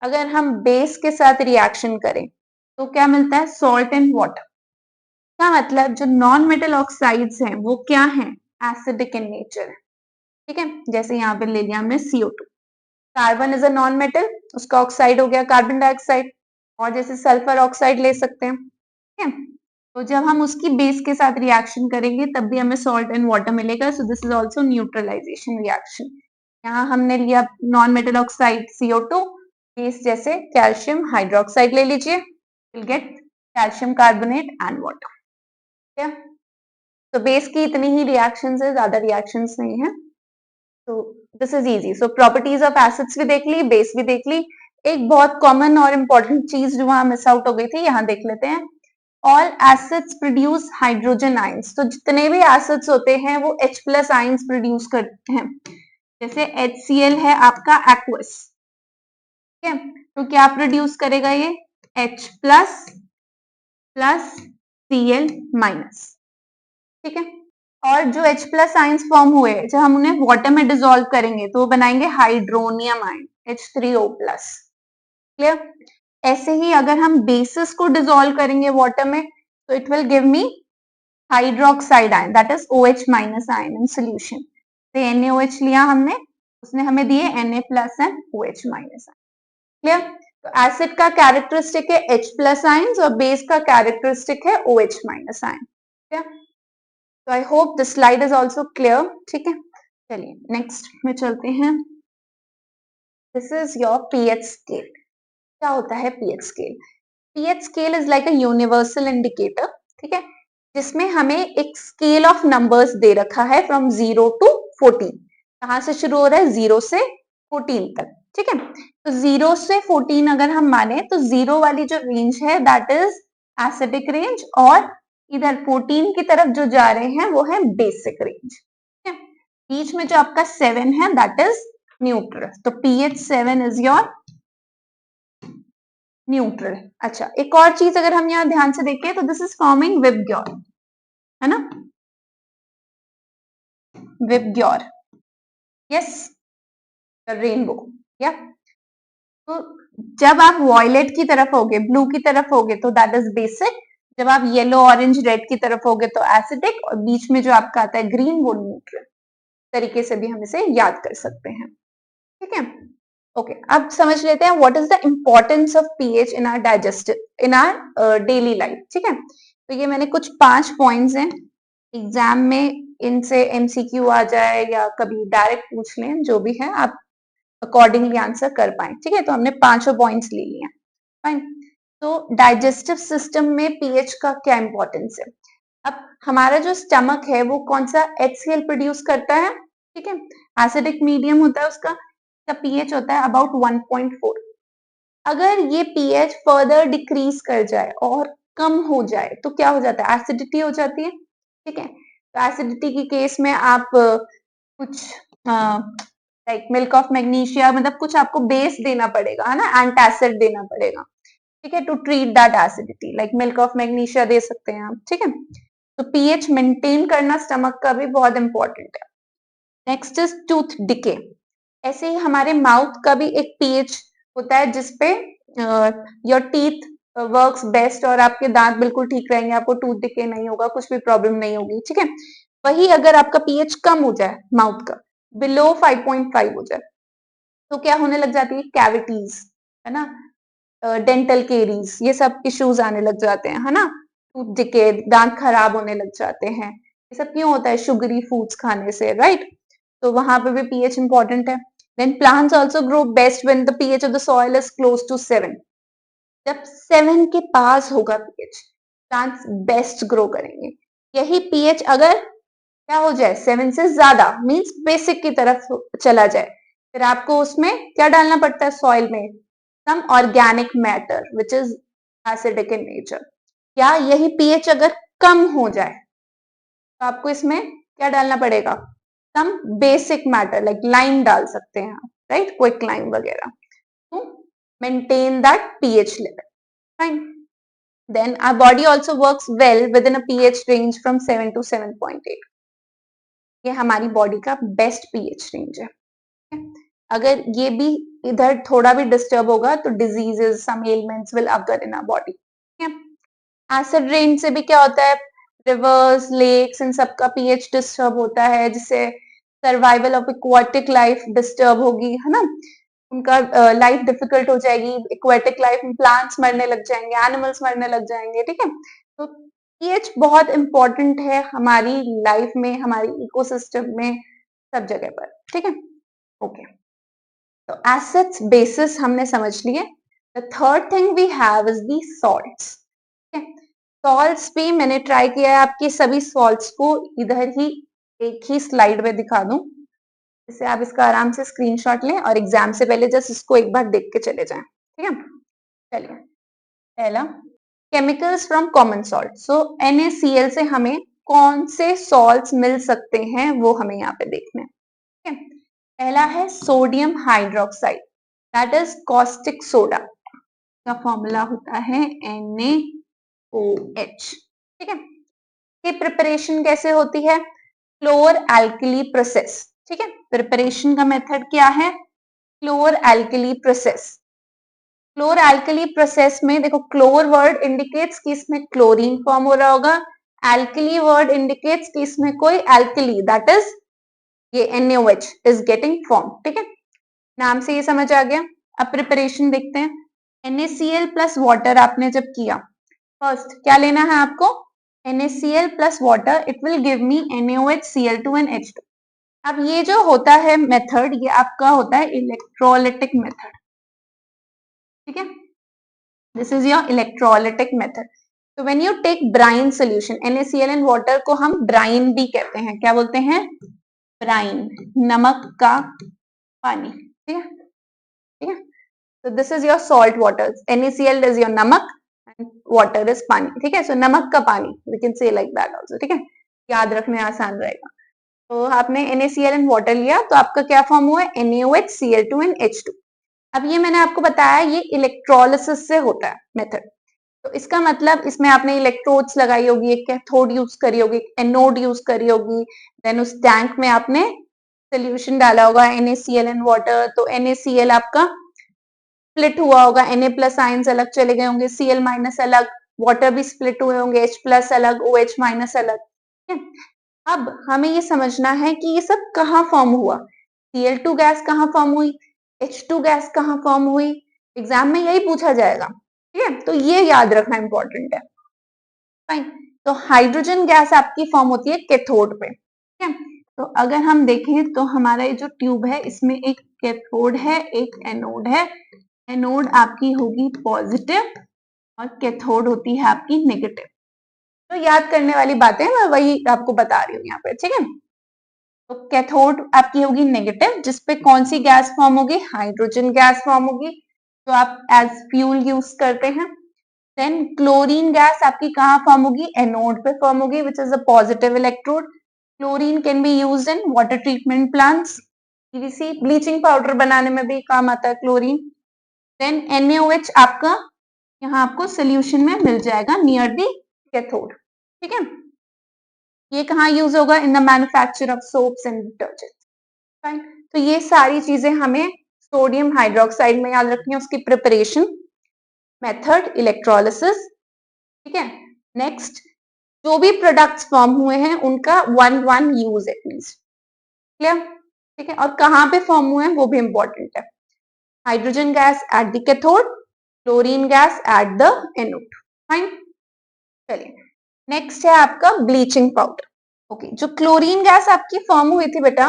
अगर हम बेस के साथ रिएक्शन करें तो क्या मिलता है, सॉल्ट एंड वाटर। का मतलब जो नॉन मेटल ऑक्साइड्स हैं वो क्या हैं, एसिडिक इन नेचर है। ठीक है, जैसे यहाँ पे ले लिया हमने CO2, carbon is a non metal, उसका ऑक्साइड हो गया कार्बन डाइऑक्साइड, और जैसे सल्फर ऑक्साइड ले सकते हैं। ठीक है, तो जब हम उसकी बेस के साथ रिएक्शन करेंगे तब भी हमें सॉल्ट एंड वाटर मिलेगा, so this is also neutralization reaction. यहाँ हमने लिया non metal oxide CO2, base जैसे कैल्शियम हाइड्रोक्साइड ले लीजिए, will get calcium carbonate and water. तो बेस की इतनी ही रिएक्शंस है, ज्यादा रिएक्शंस नहीं है, तो this is easy. So properties of acids भी देख ली, बेस भी देख ली। एक बहुत कॉमन और इंपॉर्टेंट चीज जो वहां मिस आउट हो गई थी, यहाँ देख लेते हैं, all acids produce hydrogen ions. तो जितने भी एसिड्स होते हैं वो H+ आयंस प्रोड्यूस करते हैं, जैसे HCl है आपका एक्वस। ठीक है, तो क्या प्रोड्यूस करेगा ये, H+ प्लस Cl माइनस। ठीक है, और जो H+ आयंस फॉर्म हुए, जब हम उन्हें वाटर में डिसॉल्व करेंगे तो वो बनाएंगे हाइड्रोनियम आयन H3O+। क्लियर, ऐसे ही अगर हम बेसिस को डिसॉल्व करेंगे वाटर में तो it will give me hydroxide ion, that is OH- ion in solution. तो NaOH लिया हमने, उसने हमें दिए Na+ and OH- ion. Clear, तो एसिड का कैरेक्टरिस्टिक है H+ आयंस और बेस का कैरेक्टरिस्टिक है OH- आयन। क्लियर, तो I hope this slide is also clear. ठीक है, चलिए नेक्स्ट में चलते हैं। This is your pH scale. क्या होता है pH scale? pH scale is like a universal indicator. ठीक है, जिसमें हमें एक स्केल ऑफ नंबर्स दे रखा है फ्रॉम 0 to 14। कहां से शुरू हो रहा है, 0 से 14 तक। ठीक है, तो 0 से 14 अगर हम माने तो 0 वाली जो रेंज है दैट इज एसिडिक रेंज, और इधर 14 की तरफ जो जा रहे हैं वो है बेसिक रेंज। बीच में जो आपका 7 है दैट इज न्यूट्रल। तो pH 7 इज योर न्यूट्रल। अच्छा, एक और चीज अगर हम यहाँ ध्यान से देखें तो दिस इज फॉर्मिंग विबग्योर, है ना, विबग्योर, यस, रेनबो, या। तो जब आप वॉयलेट की तरफ होगे, ब्लू की तरफ होगे तो दैट इज बेसिक, जब आप येलो ऑरेंज रेड की तरफ होगे तो एसिडिक, और बीच में जो आपका आता है ग्रीन वो न्यूट्रल तरीके से भी हम इसे याद कर सकते हैं। ठीक है, ओके, अब समझ लेते हैं what is the importance of pH in our digestive in our daily life. ठीक है, तो ये मैंने कुछ 5 पॉइंट्स हैं, एग्जाम में इनसे एमसीक्यू आ जाए या कभी डायरेक्ट पूछ लें, जो भी है आप अकॉर्डिंगली आंसर कर पाए। ठीक है, तो हमने 5 पॉइंट्स ले लिए। फाइन, तो डाइजेस्टिव सिस्टम में पीएच का क्या इंपॉर्टेंस है। अब हमारा जो स्टमक है वो कौन सा HCl प्रोड्यूस करता है। ठीक है, एसिडिक मीडियम होता है उसका पीएच होता है अबाउट 1.4। अगर ये पीएच फर्दर डिक्रीज कर जाए और कम हो जाए तो क्या हो जाता है, एसिडिटी हो जाती है। ठीक है, तो एसिडिटी की केस में आप कुछ लाइक मिल्क ऑफ मैग्नीशिया, मतलब कुछ आपको बेस देना पड़ेगा, है ना, एंटासिड देना पड़ेगा। ठीक है, to treat that acidity, like milk of magnesia दे सकते हैं आप। ठीक है, तो पीएच मेंटेन करना स्टमक का भी बहुत इंपॉर्टेंट है। Next is tooth decay. ऐसे ही हमारे माउथ का भी एक पीएच होता है जिसपे योर टीथ वर्क्स बेस्ट और आपके दांत बिल्कुल ठीक रहेंगे, आपको टूथ डिके नहीं होगा, कुछ भी प्रॉब्लम नहीं होगी। ठीक है, वही अगर आपका पीएच कम हो जाए, माउथ का बिलो 5.5 हो जाए, तो क्या होने लग जाती है, कैविटीज, है ना, डेंटल केरीज, ये सब इश्यूज आने लग जाते हैं, है ना, टूथ डिके, दांत खराब होने लग जाते हैं। ये सब क्यों होता है, शुगरी फूड्स खाने से, राइट। तो वहां पे भी पीएच इंपॉर्टेंट है। Then plants also grow best when the pH of the soil is close to 7। जब 7 के पास होगा पीएच, प्लांट्स बेस्ट ग्रो करेंगे। यही पीएच अगर क्या हो जाए, 7 से ज्यादा, मींस बेसिक की तरफ चला जाए, फिर आपको उसमें क्या डालना पड़ता है, सॉइल में some organic matter which is acidic in nature. या यही पीएच अगर कम हो जाए तो आपको इसमें क्या डालना पड़ेगा, some basic matter like lime डाल सकते हैं आप, राइट, क्विक लाइम वगैरह, to maintain that pH level. Fine, then our body also works well within a pH range from 7 to 7.8। ये हमारी बॉडी का बेस्ट पीएच रेंज है। अगर ये भी इधर थोड़ा भी डिस्टर्ब होगा तो diseases, some elements will occur in our body. Acid rain से भी क्या होता है, रिवर्स, लेक्स, इन सब का पीएच डिस्टर्ब होता है, जिससे survival of aquatic life disturb होगी, है ना, उनका लाइफ डिफिकल्ट हो जाएगी, एक्वाटिक लाइफ में प्लांट्स मरने लग जाएंगे, एनिमल्स मरने लग जाएंगे। ठीक है, तो पीएच बहुत इंपॉर्टेंट है हमारी लाइफ में, हमारी इकोसिस्टम में, सब जगह पर। ठीक है, ओके, तो एसिड्स, बेसिस हमने समझ लिए। The third thing we have is the salts. Salts भी मैंने ट्राई किया है आपकी सभी सॉल्ट्स को इधर ही एक ही स्लाइड में दिखा दूं, जिससे आप इसका आराम से स्क्रीनशॉट लें और एग्जाम से पहले जस्ट इसको एक बार देख के चले जाएं। ठीक है, चलिए, पहला chemicals from common salt. So NaCl से हमें कौन से सॉल्ट्स मिल सकते हैं वो हमें यहाँ पे देखना है। ठीक है, पहला है sodium hydroxide, that is caustic soda, का फॉर्मूला होता है NaOH। ठीक है, ये प्रिपरेशन कैसे होती है, क्लोर एल्कली प्रोसेस। ठीक है, प्रिपरेशन का मेथड क्या है, क्लोर एल्कली प्रोसेस। क्लोर एल्कली प्रोसेस में देखो, क्लोर वर्ड इंडिकेट्स कि इसमें क्लोरीन फॉर्म हो रहा होगा, एल्कली वर्ड इंडिकेट्स कि इसमें कोई एल्कली, दैट इज ये NaOH इज गेटिंग फॉर्म। ठीक है, नाम से ये समझ आ गया। अब प्रिपरेशन देखते हैं। NaCl प्लस वाटर आपने जब किया, फर्स्ट क्या लेना है आपको, NaCl plus water, it will give me NaOHCl2 and H2। अब ये जो होता है मेथड, ये आपका होता है इलेक्ट्रोलिटिक मेथड। ठीक है, this is your electrolytic method. तो when you take brine solution, NaCl and water को हम ब्राइन भी कहते हैं, क्या बोलते हैं, ब्राइन, नमक का पानी। ठीक है, ठीक है, so this is your salt water, NaCl is your namak water is पानी, ठीक है। सो नमक का पानी, we can say like that also, ठीक है, याद रखने आसान रहेगा। तो आपने NaCl एंड वाटर लिया तो आपका क्या फॉर्म हुआ है, NaOH Cl2 एंड H2। अब ये मैंने आपको बताया ये इलेक्ट्रोलिसिस से होता है मेथड। तो इसका मतलब इसमें आपने इलेक्ट्रोड्स लगाई होगी, एक कैथोड यूज करी होगी, एनोड यूज करी होगी, देन उस टैंक में आपने सोल्यूशन डाला होगा NaCl एंड वाटर। तो NaCl आपका स्प्लिट हुआ होगा, Na प्लस आयंस अलग चले गए होंगे, Cl माइनस अलग, वाटर भी स्प्लिट हुए होंगे, H प्लस अलग, OH माइनस अलग, ठीक है। अब हमें ये समझना है कि ये सब कहाँ फॉर्म हुआ, Cl2 गैस कहाँ फॉर्म हुई, H2 गैस कहाँ फॉर्म हुई, एग्जाम में यही पूछा जाएगा, ठीक है। तो ये याद रखना इंपॉर्टेंट है, फाइन। तो हाइड्रोजन गैस आपकी फॉर्म होती है कैथोड पे, ठीक है। तो अगर हम देखें तो हमारा ये जो ट्यूब है इसमें एक कैथोड है, एक एनोड है। एनोड आपकी होगी पॉजिटिव और कैथोड होती है आपकी नेगेटिव। तो याद करने वाली बातें मैं वही आपको बता रही हूँ यहाँ पे, ठीक है। तो कैथोड आपकी होगी नेगेटिव, जिसपे कौन सी गैस फॉर्म होगी, हाइड्रोजन गैस फॉर्म होगी, जो आप एज फ्यूल यूज करते हैं। देन क्लोरीन गैस आपकी कहाँ फॉर्म होगी, एनोड पे फॉर्म होगी, which is a positive electrode. Chlorine can be used in water treatment plants, PVC, bleaching powder बनाने में भी काम आता है क्लोरीन। देन NaOH आपका यहाँ आपको सोल्यूशन में मिल जाएगा नियर दी कैथोड, ठीक है। ये कहाँ यूज होगा, in the manufacture of soaps and detergent, fine. तो ये सारी चीजें हमें सोडियम हाइड्रोक्साइड में याद रखनी है, उसकी प्रिपरेशन मेथड, इलेक्ट्रोलिसिस, ठीक है। नेक्स्ट, जो भी प्रोडक्ट्स फॉर्म हुए हैं उनका वन यूज एटलीस्ट, क्लियर, ठीक है। और कहाँ पे फॉर्म हुए हैं वो भी इंपॉर्टेंट है, hydrogen gas at the cathode, chlorine gas at the anode, fine. चलिए नेक्स्ट है आपका ब्लीचिंग पाउडर। ओके, जो क्लोरीन गैस आपकी फॉर्म हुई थी बेटा,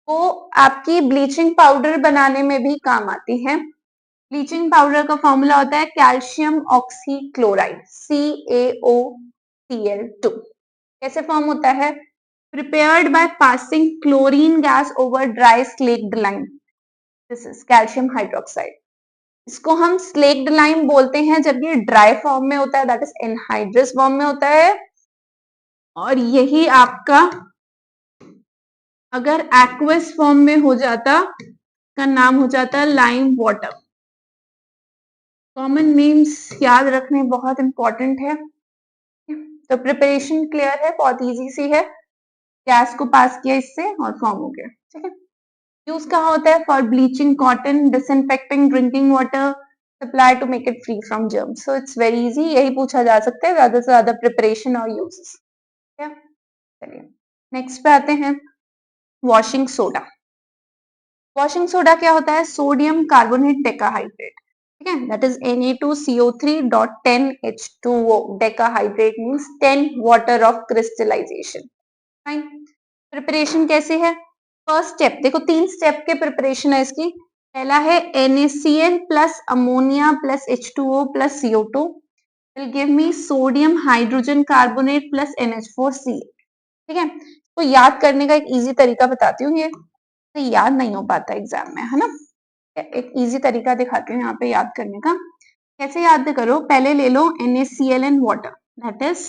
वो आपकी ब्लीचिंग पाउडर बनाने में भी काम आती है। ब्लीचिंग पाउडर का फॉर्मूला होता है कैल्शियम ऑक्सीक्लोराइड, CaOCl2। कैसे फॉर्म होता है, prepared by passing chlorine gas over dry slaked lime, this is calcium hydroxide. इसको हम स्लेक्ड लाइम बोलते हैं जब ये ड्राई फॉर्म में होता है, दैट इज एनहाइड्रस फॉर्म में होता है। और यही आपका अगर एक्वस फॉर्म में हो जाता का नाम हो जाता लाइम वाटर। कॉमन नेम्स याद रखने बहुत इंपॉर्टेंट है। तो प्रिपरेशन क्लियर है, बहुत इजी सी है, गैस को पास किया इससे और फॉर्म हो गया, ठीक है। यूज कहाँ होता है, for bleaching cotton, disinfecting drinking water, supply to make it free from germs. So it's very easy, यही पूछा जा सकता है ज्यादा से ज्यादा प्रिपरेशन और यूजेस, ठीक है। चलिए नेक्स्ट पे आते हैं, वॉशिंग सोडा। वॉशिंग सोडा क्या होता है, सोडियम कार्बोनेट डेकाहाइड्रेट, ठीक है, that is Na2CO3.10H2O, decahydrate means 10 water of crystallization, fine. Preparation कैसे है, फर्स्ट स्टेप देखो, 3 स्टेप के प्रिपरेशन है इसकी। पहला है NaCl plus ammonia plus H2O plus CO2 will give me sodium hydrogen carbonate plus NH4Cl, ठीक है। तो याद करने का एक इजी तरीका बताती हूँ, ये तो याद नहीं हो पाता एग्जाम में, है ना। एक इजी तरीका दिखाती हूँ यहाँ पे याद करने का। कैसे याद करो, पहले ले लो NaCl and water, that is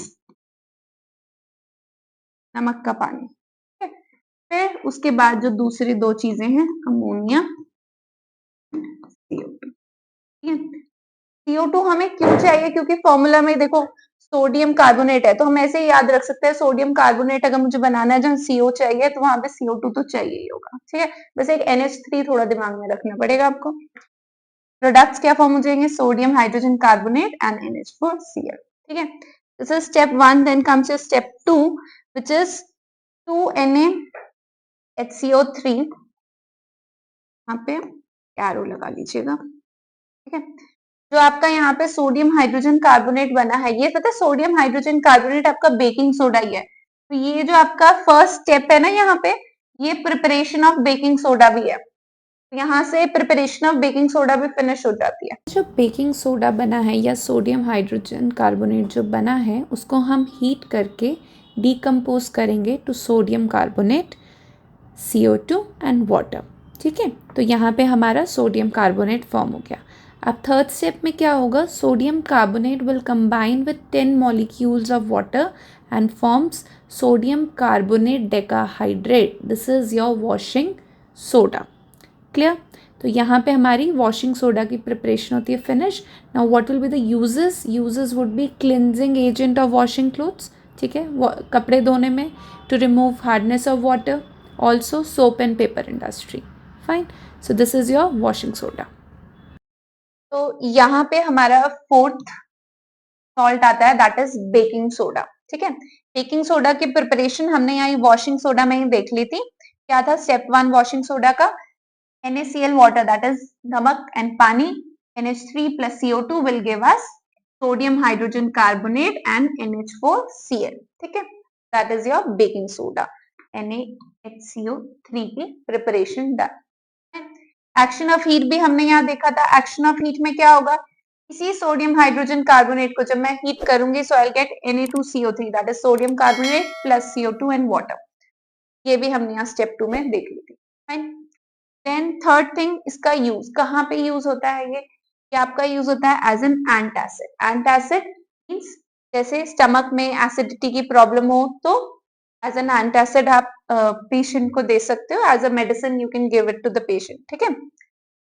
नमक का पानी, ठीक है। फिर उसके बाद जो दूसरी दो चीजें हैं, अमोनिया, CO2, ठीक है। CO2 हमें क्यों चाहिए, क्योंकि फॉर्मूला में देखो सोडियम कार्बोनेट है, तो हम ऐसे ही याद रख सकते हैं सोडियम कार्बोनेट अगर मुझे बनाना है जहाँ CO चाहिए तो वहां पे CO2 तो चाहिए ही होगा, ठीक है। बस एक NH3 थोड़ा दिमाग में रखना पड़ेगा आपको। प्रोडक्ट्स क्या फॉर्म हो जाएंगे, sodium hydrogen carbonate and NH4Cl, ठीक है। This is step 1। Then comes your step 2 which is 2NaHCO3, यहाँ पे एरो लगा लीजिएगा, ठीक है। जो आपका यहाँ पे सोडियम हाइड्रोजन कार्बोनेट बना है, ये पता है सोडियम हाइड्रोजन कार्बोनेट आपका बेकिंग सोडा ही है। तो ये जो आपका फर्स्ट स्टेप है ना यहाँ पे, ये प्रिपरेशन ऑफ बेकिंग सोडा भी है। यहाँ से प्रिपरेशन ऑफ बेकिंग सोडा भी फिनिश हो जाती है। जो बेकिंग सोडा बना है या सोडियम हाइड्रोजन कार्बोनेट जो बना है उसको हम हीट करके डिकम्पोज करेंगे to sodium carbonate, CO2 and water, ठीक है। तो यहाँ पे हमारा सोडियम कार्बोनेट फॉर्म हो गया। अब थर्ड स्टेप में क्या होगा, sodium carbonate will combine with 10 molecules of water and forms sodium carbonate decahydrate, this is your washing soda. Clear? तो यहाँ पे हमारी वॉशिंग सोडा की प्रिपरेशन होती है finish. Now what will be the uses, uses would be cleansing agent of washing clothes, ठीक है, कपड़े धोने में, to remove hardness of water, also soap and paper industry. Fine, so this is your washing soda. तो यहाँ पे हमारा fourth salt आता है, दैट इज बेकिंग सोडा। ठीक है, बेकिंग सोडा की प्रिपरेशन हमने यहाँ वॉशिंग सोडा में ही देख ली थी। क्या था स्टेप 1 वॉशिंग सोडा का, NaCl water, that is नमक and पानी, NH3 plus CO2 will give us sodium hydrogen carbonate and NH4Cl। ठीक है, that is your baking soda, NaHCO3 की preparation done. Action of heat भी हमने यहाँ देखा था। एक्शन ऑफ हीट में क्या होगा, इसी सोडियम हाइड्रोजन कार्बोनेट को जब मैं हीट करूंगी, so I get Na2CO3, that is sodium carbonate plus CO2 and water. ये भी हमने यहाँ स्टेप 2 में देख ली थी। फाइन, देन थर्ड थिंग, इसका यूज कहाँ पे यूज होता है, ये आपका यूज होता है as an antacid. Antacid means जैसे स्टमक में एसिडिटी की प्रॉब्लम हो तो एज एन एंटासिड आप पेशेंट को दे सकते हो, as a medicine you can give it to the patient. ठीक है,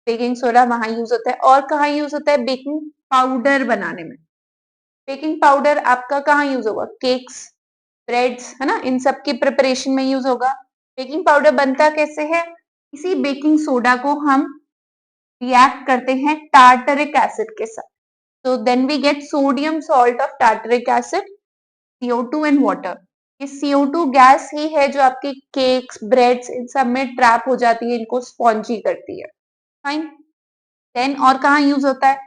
बेकिंग सोडा वहां यूज होता है। और कहाँ यूज होता है, बेकिंग पाउडर बनाने में। बेकिंग पाउडर आपका कहाँ यूज होगा, केक्स, ब्रेड्स, है ना, इन सब की प्रिपरेशन में यूज होगा। बेकिंग पाउडर बनता कैसे है, इसी बेकिंग सोडा को हम रिएक्ट करते हैं टार्टरिक एसिड के साथ, तो then we get sodium salt of tartaric acid, CO2 and water. ये CO2 गैस ही है जो आपके केक्स, ब्रेड्स, इन सब में ट्रैप हो जाती है, इनको स्पॉन्जी करती है। फाइन, देन और कहाँ यूज होता है,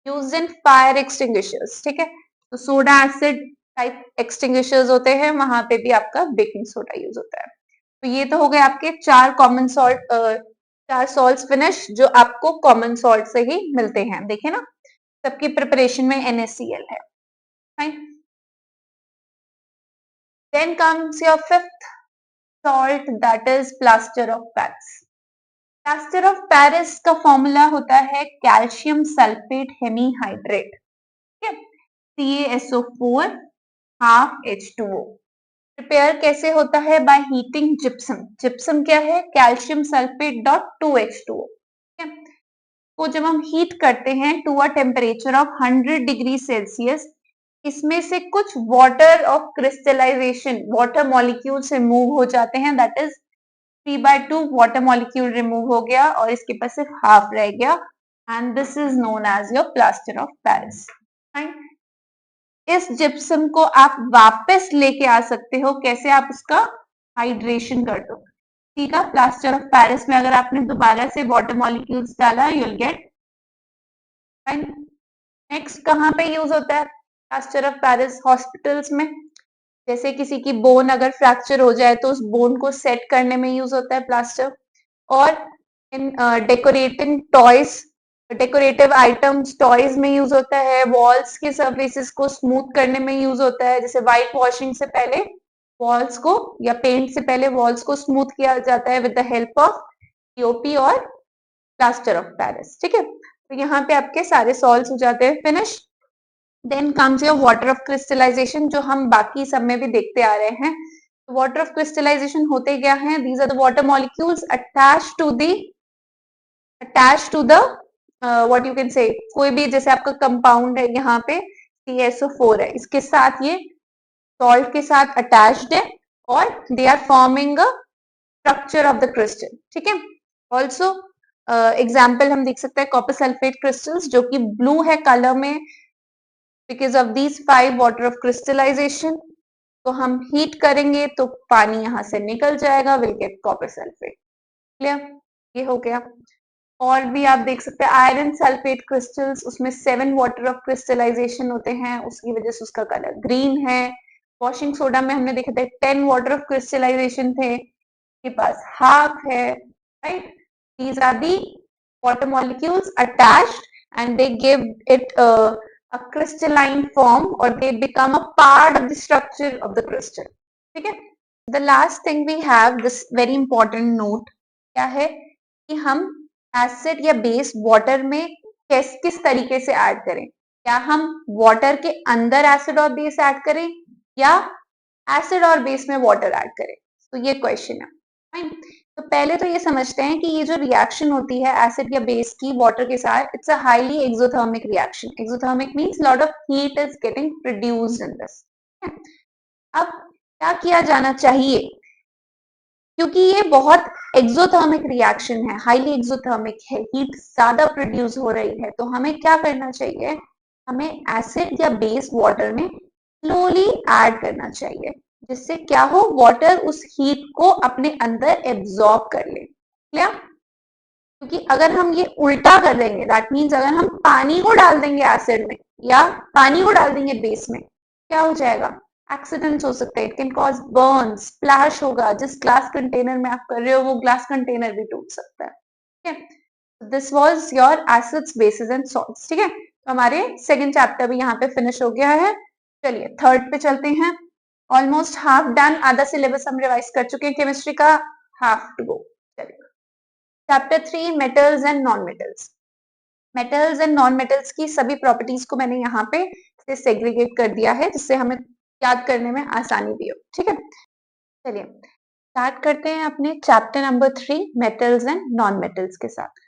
यूज इन फायर एक्सटिंग्विशर्स। ठीक है, तो सोडा एसिड टाइप एक्सटिंग्विशर्स होते हैं, वहां पे भी आपका बेकिंग सोडा यूज होता है। तो ये तो हो गए आपके 4 कॉमन सॉल्ट, 4 सॉल्ट्स फिनिश जो आपको कॉमन सॉल्ट से ही मिलते हैं। देखे ना, सबकी प्रिपरेशन में NaCl है। Fine, then comes your fifth salt, that is plaster of Paris. Plaster of Paris का फॉर्मूला होता है कैल्शियम सल्फेट हेमीहाइड्रेट। ठीक है, CaSO4 हाफ H2O। प्रिपेयर कैसे होता है, बाय हीटिंग जिप्सम। जिप्सम क्या है, कैल्शियम सल्फेट डॉट 2H2O। ठीक है, को जब हम हीट करते हैं to a temperature of 100 degree Celsius, इसमें से कुछ water of crystallization, water molecules remove हो जाते हैं, that is 3/2 water molecule remove हो गया और इसके पास सिर्फ हाफ रह गया, and this is known as your plaster of Paris. इस जिप्सम को आप वापस लेके आ सकते हो, कैसे, आप उसका हाइड्रेशन कर दो। ठीक है, प्लास्टर ऑफ पेरिस में अगर आपने दोबारा से वाटर मॉलिक्यूल्स डाला, यू विल गेट। नेक्स्ट कहाँ पे यूज होता है प्लास्टर ऑफ पेरिस, हॉस्पिटल्स में। जैसे किसी की बोन अगर फ्रैक्चर हो जाए तो उस बोन को सेट करने में यूज होता है प्लास्टर। और in decorating toys, decorative items, toys में यूज होता है। वॉल्स की सर्फेसिस को स्मूथ करने में यूज होता है, जैसे व्हाइट वॉशिंग से पहले वॉल्स को, या पेंट से पहले वॉल्स को स्मूथ किया जाता है with the help of POP और प्लास्टर ऑफ पेरिस। ठीक है, तो यहाँ पे आपके सारे सॉल्व्स हो जाते हैं finish. Then comes your water of crystallization, जो हम बाकी सब में भी देखते आ रहे हैं। वाटर ऑफ क्रिस्टलाइजेशन होते क्या है, these are the water molecules attach to the what you can say, कोई भी जैसे आपका कंपाउंड है यहाँ पे CaSO4 है, इसके साथ ये सॉल्ट के साथ अटैच्ड है और they are forming a structure of the crystal. ठीक है, ऑल्सो एग्जाम्पल हम देख सकते हैं कॉपर सल्फेट क्रिस्टल्स, जो कि ब्लू है कलर में, because of these 5 water of crystallization. तो हम हीट करेंगे तो पानी यहाँ से निकल जाएगा, will get copper sulphate. Clear, ये हो गया। और भी आप देख सकते हैं आयरन सल्फेट क्रिस्टल्स, उसमें 7 वाटर ऑफ क्रिस्टलाइजेशन होते हैं, उसकी वजह से उसका कलर ग्रीन है। वॉशिंग सोडा में हमने देखा था 10 वाटर ऑफ क्रिस्टलाइजेशन थे, के पास हाफ है, right. These are the water molecules attached and they give it a crystalline form, or they become a part of the structure of the crystal. ठीक है, the last thing we have this very important note क्या है कि हम acid या base water में किस तरीके से ऐड करें, क्या हम वाटर के अंदर एसिड और बेस ऐड करें या एसिड और बेस में वाटर ऐड करें, तो ये क्वेश्चन है। फाइन, तो पहले तो ये समझते हैं कि ये जो रिएक्शन होती है एसिड या बेस की वाटर के साथ, it's a highly exothermic reaction. Exothermic means lot of heat is getting produced in this. अब क्या किया जाना चाहिए, क्योंकि ये बहुत एक्सोथर्मिक रिएक्शन है, हाईली एक्सोथर्मिक है, हीट ज्यादा प्रोड्यूस हो रही है, तो हमें क्या करना चाहिए, हमें एसिड या बेस वाटर में स्लोली ऐड करना चाहिए, जिससे क्या हो, वाटर उस हीट को अपने अंदर एब्जॉर्ब कर ले। क्लियर? क्योंकि अगर हम ये उल्टा कर देंगे, दैट मीन्स अगर हम पानी को डाल देंगे एसिड में या पानी को डाल देंगे बेस में, क्या हो जाएगा, एक्सीडेंट्स हो सकते हैं, it can cause burn, splash होगा, जिस ग्लास कंटेनर में आप कर रहे हो वो ग्लास कंटेनर भी टूट सकता है। ठीक है, this was your acids, bases and salts. ठीक है, तो हमारे सेकंड चैप्टर भी यहाँ पे फिनिश हो गया है। चलिए थर्ड पे चलते हैं। ऑलमोस्ट हाफ डन, आधा सिलेबस हम रिवाइज कर चुके हैं केमिस्ट्री का, हाफ टू गो। चलिए chapter 3, metals and non metals. Metals and non metals की सभी प्रॉपर्टीज को मैंने यहाँ पे से सेग्रीगेट कर दिया है, जिससे हमें याद करने में आसानी भी हो। ठीक है, चलिए स्टार्ट करते हैं अपने chapter number 3, metals and non metals के साथ।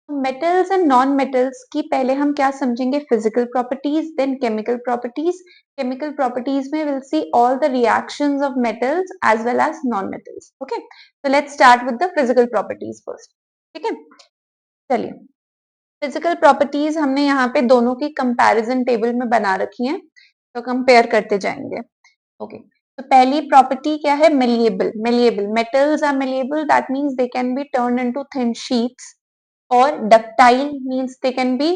मेटल्स एंड नॉन मेटल्स की पहले हम क्या समझेंगे, physical properties, then chemical properties. Chemical properties में will see all the reactions of metals as well as non metals. Okay, so let's start with the physical properties first। ठीक है, चलिए physical properties हमने यहाँ पे दोनों की कंपैरिजन टेबल में बना रखी है, तो कंपेयर करते जाएंगे। ओके, तो पहली प्रॉपर्टी क्या है, malleable. Malleable, metals are malleable, that means they can be turn into thin sheets, और ductile means they can be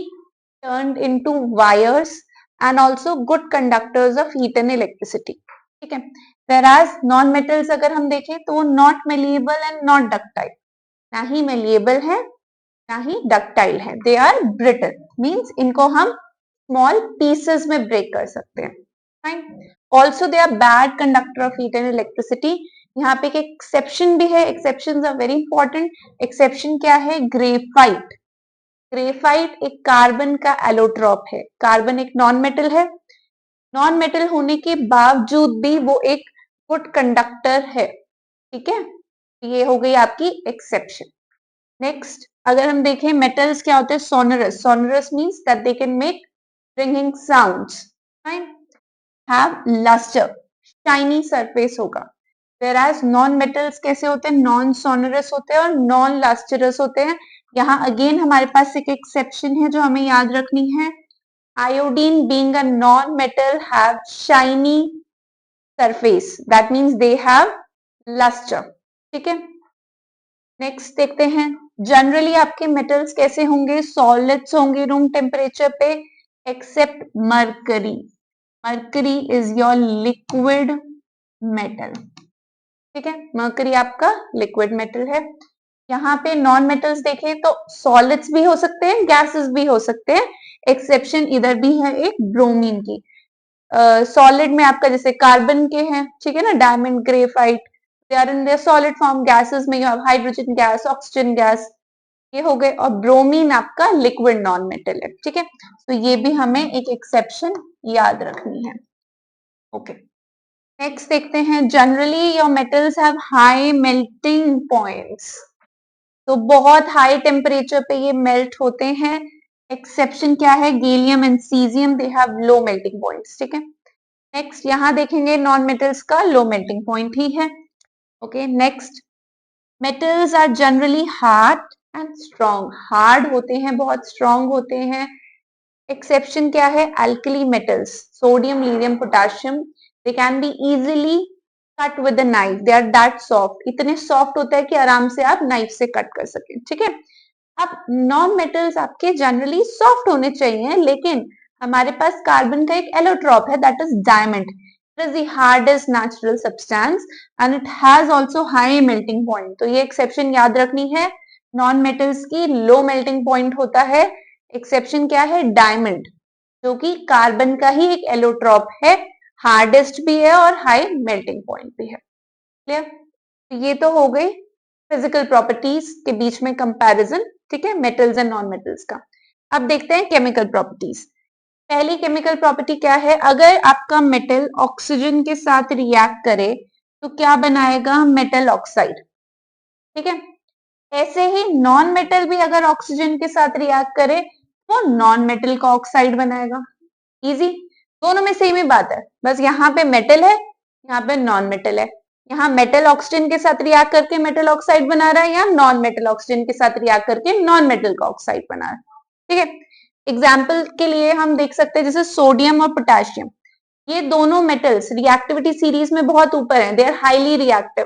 turned into wires and also good conductors of heat and electricity। ठीक है, whereas non metals अगर हम देखें तो not malleable and not ductile, ना ही malleable है ना ही ductile है, they are brittle, means इनको हम small pieces में break कर सकते हैं। Fine, also they are bad conductor of heat and electricity। यहाँ पे एक एक्सेप्शन भी है, exception are very important. Exception क्या है, ग्रेफाइट। ग्रेफाइट एक कार्बन का एलोट्रॉप है, कार्बन एक नॉन मेटल है, नॉन मेटल होने के बावजूद भी वो एक गुड कंडक्टर है। ठीक है, ये हो गई आपकी एक्सेप्शन। नेक्स्ट अगर हम देखें मेटल्स क्या होते हैं, sonorous. Sonorous means that they can make ringing sounds. Fine, have lustre, shiny surface होगा। whereas नॉन मेटल्स कैसे होते हैं, नॉन सोनरस होते हैं और नॉन लस्टरस होते हैं। यहाँ अगेन हमारे पास एक एक्सेप्शन है जो हमें याद रखनी है, iodine being a non metal have shiny surface, that means they have lustre. ठीक है, नेक्स्ट देखते हैं, जनरली आपके मेटल्स कैसे होंगे, सॉलिड्स होंगे रूम टेम्परेचर पे, except mercury. Mercury is your liquid metal. ठीक है, मरकरी आपका लिक्विड मेटल है। यहाँ पे नॉन मेटल्स देखें तो सॉलिड्स भी हो सकते हैं, गैसेस भी हो सकते हैं, एक्सेप्शन इधर भी है एक ब्रोमीन की। सॉलिड में आपका जैसे कार्बन के हैं, ठीक है ना, diamond, graphite, they are in their solid form. Gases में you have hydrogen gas, oxygen gas, ये हो गए, और ब्रोमीन आपका लिक्विड नॉन मेटल है। ठीक है, तो ये भी हमें एक एक्सेप्शन याद रखनी है। ओके, नेक्स्ट देखते हैं, generally your metals have high melting points, तो बहुत हाई टेम्परेचर पे ये मेल्ट होते हैं। एक्सेप्शन क्या है, gallium and caesium, they have low melting points. ठीक है, नेक्स्ट यहाँ देखेंगे नॉन मेटल्स का लो मेल्टिंग पॉइंट ही है। Okay, next metals are generally hard and strong, hard होते हैं, बहुत स्ट्रॉन्ग होते हैं। एक्सेप्शन क्या है, alkali metals, sodium, lithium, potassium, they can be easily cut with the knife, they are that soft, इतने सॉफ्ट होता है कि आराम से आप नाइफ से कट कर सकें। ठीक है, अब नॉन मेटल्स आपके जनरली सॉफ्ट होने चाहिए, लेकिन हमारे पास कार्बन का एक एलोट्रॉप है, that is diamond. It is the hardest natural substance and it has also high melting point, तो ये एक्सेप्शन याद रखनी है। नॉन मेटल्स की लो मेल्टिंग पॉइंट होता है, एक्सेप्शन क्या है, डायमंड, जो कि कार्बन का ही एक एलोट्रॉप है, हार्डेस्ट भी है और हाई मेल्टिंग पॉइंट भी है। क्लियर, ये तो हो गई फिजिकल प्रॉपर्टीज के बीच में कंपैरिजन। ठीक है, मेटल्स एंड नॉन मेटल्स का। अब देखते हैं केमिकल प्रॉपर्टीज। पहली केमिकल प्रॉपर्टी क्या है, अगर आपका मेटल ऑक्सीजन के साथ रिएक्ट करे तो क्या बनाएगा, मेटल ऑक्साइड। ठीक है, ऐसे ही नॉन मेटल भी अगर ऑक्सीजन के साथ रिएक्ट करे तो नॉन मेटल का ऑक्साइड बनाएगा। इजी, दोनों में सेम ही बात है, बस यहाँ पे मेटल है, यहाँ पे नॉन मेटल है। यहाँ मेटल ऑक्सीजन के साथ रिएक्ट करके मेटल ऑक्साइड बना रहा है, या नॉन मेटल ऑक्सीजन के साथ रिएक्ट करके नॉन मेटल का ऑक्साइड बना रहा है। ठीक है, एग्जाम्पल के लिए हम देख सकते हैं जैसे सोडियम और पोटेशियम, ये दोनों मेटल्स रिएक्टिविटी सीरीज में बहुत ऊपर हैं, दे आर हाईली रिएक्टिव।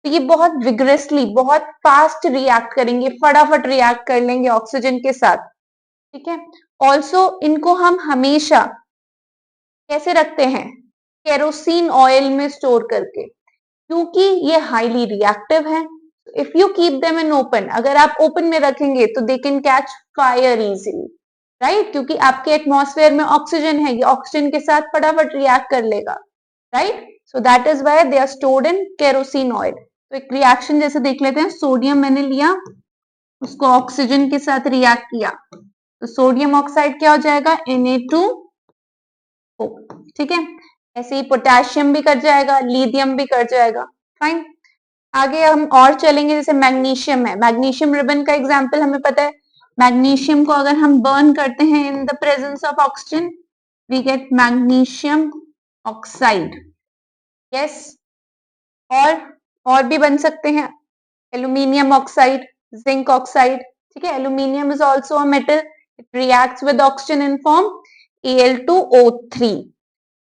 तो ये बहुत विग्रेसली, बहुत फास्ट रिएक्ट करेंगे, फटाफट रिएक्ट कर लेंगे ऑक्सीजन के साथ। ठीक है, ऑल्सो इनको हम हमेशा कैसे रखते हैं, केरोसिन ऑयल में स्टोर करके, क्योंकि ये हाईली रिएक्टिव है। If you keep them in open, अगर आप ओपन में रखेंगे तो they can catch fire easily, right, क्योंकि आपके एटमॉस्फेयर में ऑक्सीजन है, ये ऑक्सीजन के साथ फटाफट रिएक्ट कर लेगा, right. So that is why they are stored in kerosene oil. तो एक रिएक्शन जैसे देख लेते हैं, सोडियम मैंने लिया, उसको ऑक्सीजन के साथ रिएक्ट किया, तो सोडियम ऑक्साइड क्या हो जाएगा, Na2O। ठीक है, ऐसे ही पोटेशियम भी कर जाएगा, लिथियम भी कर जाएगा। फाइन, आगे हम और चलेंगे, जैसे मैग्नीशियम है, मैग्नीशियम रिबन का एग्जांपल हमें पता है। मैग्नीशियम को अगर हम बर्न करते हैं in the presence of oxygen, we get magnesium oxide. Yes, और भी बन सकते हैं, एल्यूमिनियम ऑक्साइड, जिंक ऑक्साइड। ठीक है, aluminium is also a metal, it reacts with oxygen in form Al2O3।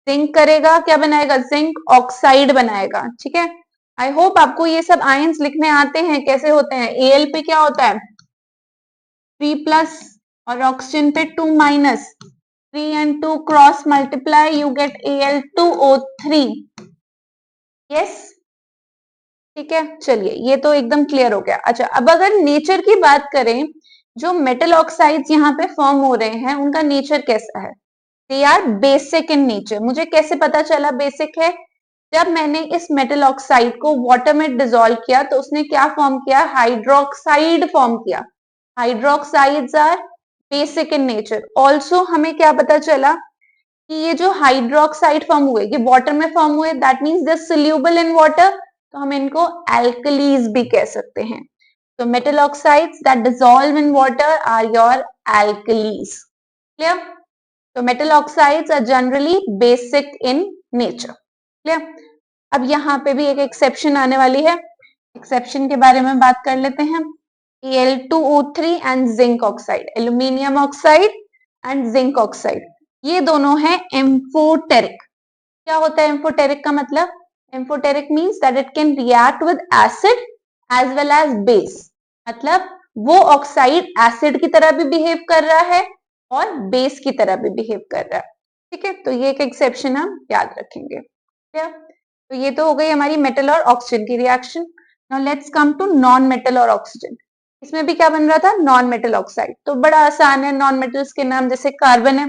Zinc करेगा, क्या बनाएगा, जिंक ऑक्साइड बनाएगा। ठीक है, आई होप आपको ये सब आयंस लिखने आते हैं, कैसे होते हैं। Al पे क्या होता है, 3+ और ऑक्सीजन पे 2-, 3 and 2 cross multiply, you get Al2O3। Yes, ठीक है, चलिए ये तो एकदम क्लियर हो गया। अच्छा, अब अगर नेचर की बात करें, जो मेटल ऑक्साइड्स यहाँ पे फॉर्म हो रहे हैं उनका नेचर कैसा है, they are basic in nature. मुझे कैसे पता चला बेसिक है, जब मैंने इस मेटल ऑक्साइड को वाटर में डिसॉल्व किया तो उसने क्या फॉर्म किया, हाइड्रोक्साइड फॉर्म किया। Hydroxides are basic in nature. Also हमें क्या पता चला कि ये जो हाइड्रोक्साइड फॉर्म हुए, ये वाटर में फॉर्म हुए, that means they soluble in water, तो हम इनको एल्कलीज भी कह सकते हैं। तो metal oxides that dissolve in water are your alkalis. Clear, तो metal oxides are generally basic in nature. Clear, अब यहाँ पे भी एक एक्सेप्शन आने वाली है, एक्सेप्शन के बारे में बात कर लेते हैं। Al2O3 and zinc oxide, aluminium oxide and zinc oxide, ये दोनों है एम्फोटेरिक। क्या होता है एम्फोटेरिक का मतलब, amphoteric means that it can react with acid as well as base. मतलब वो ऑक्साइड एसिड की तरह भी बिहेव कर रहा है और बेस की तरह भी बिहेव कर रहा है। ठीक है, तो ये एक एक्सेप्शन हम याद रखेंगे। क्या, तो ये तो हो गई हमारी मेटल और ऑक्सीजन की reaction. Now let's come to non metal और ऑक्सीजन। इसमें भी क्या बन रहा था, नॉन मेटल ऑक्साइड। तो बड़ा आसान है, नॉन मेटल्स के नाम जैसे कार्बन है,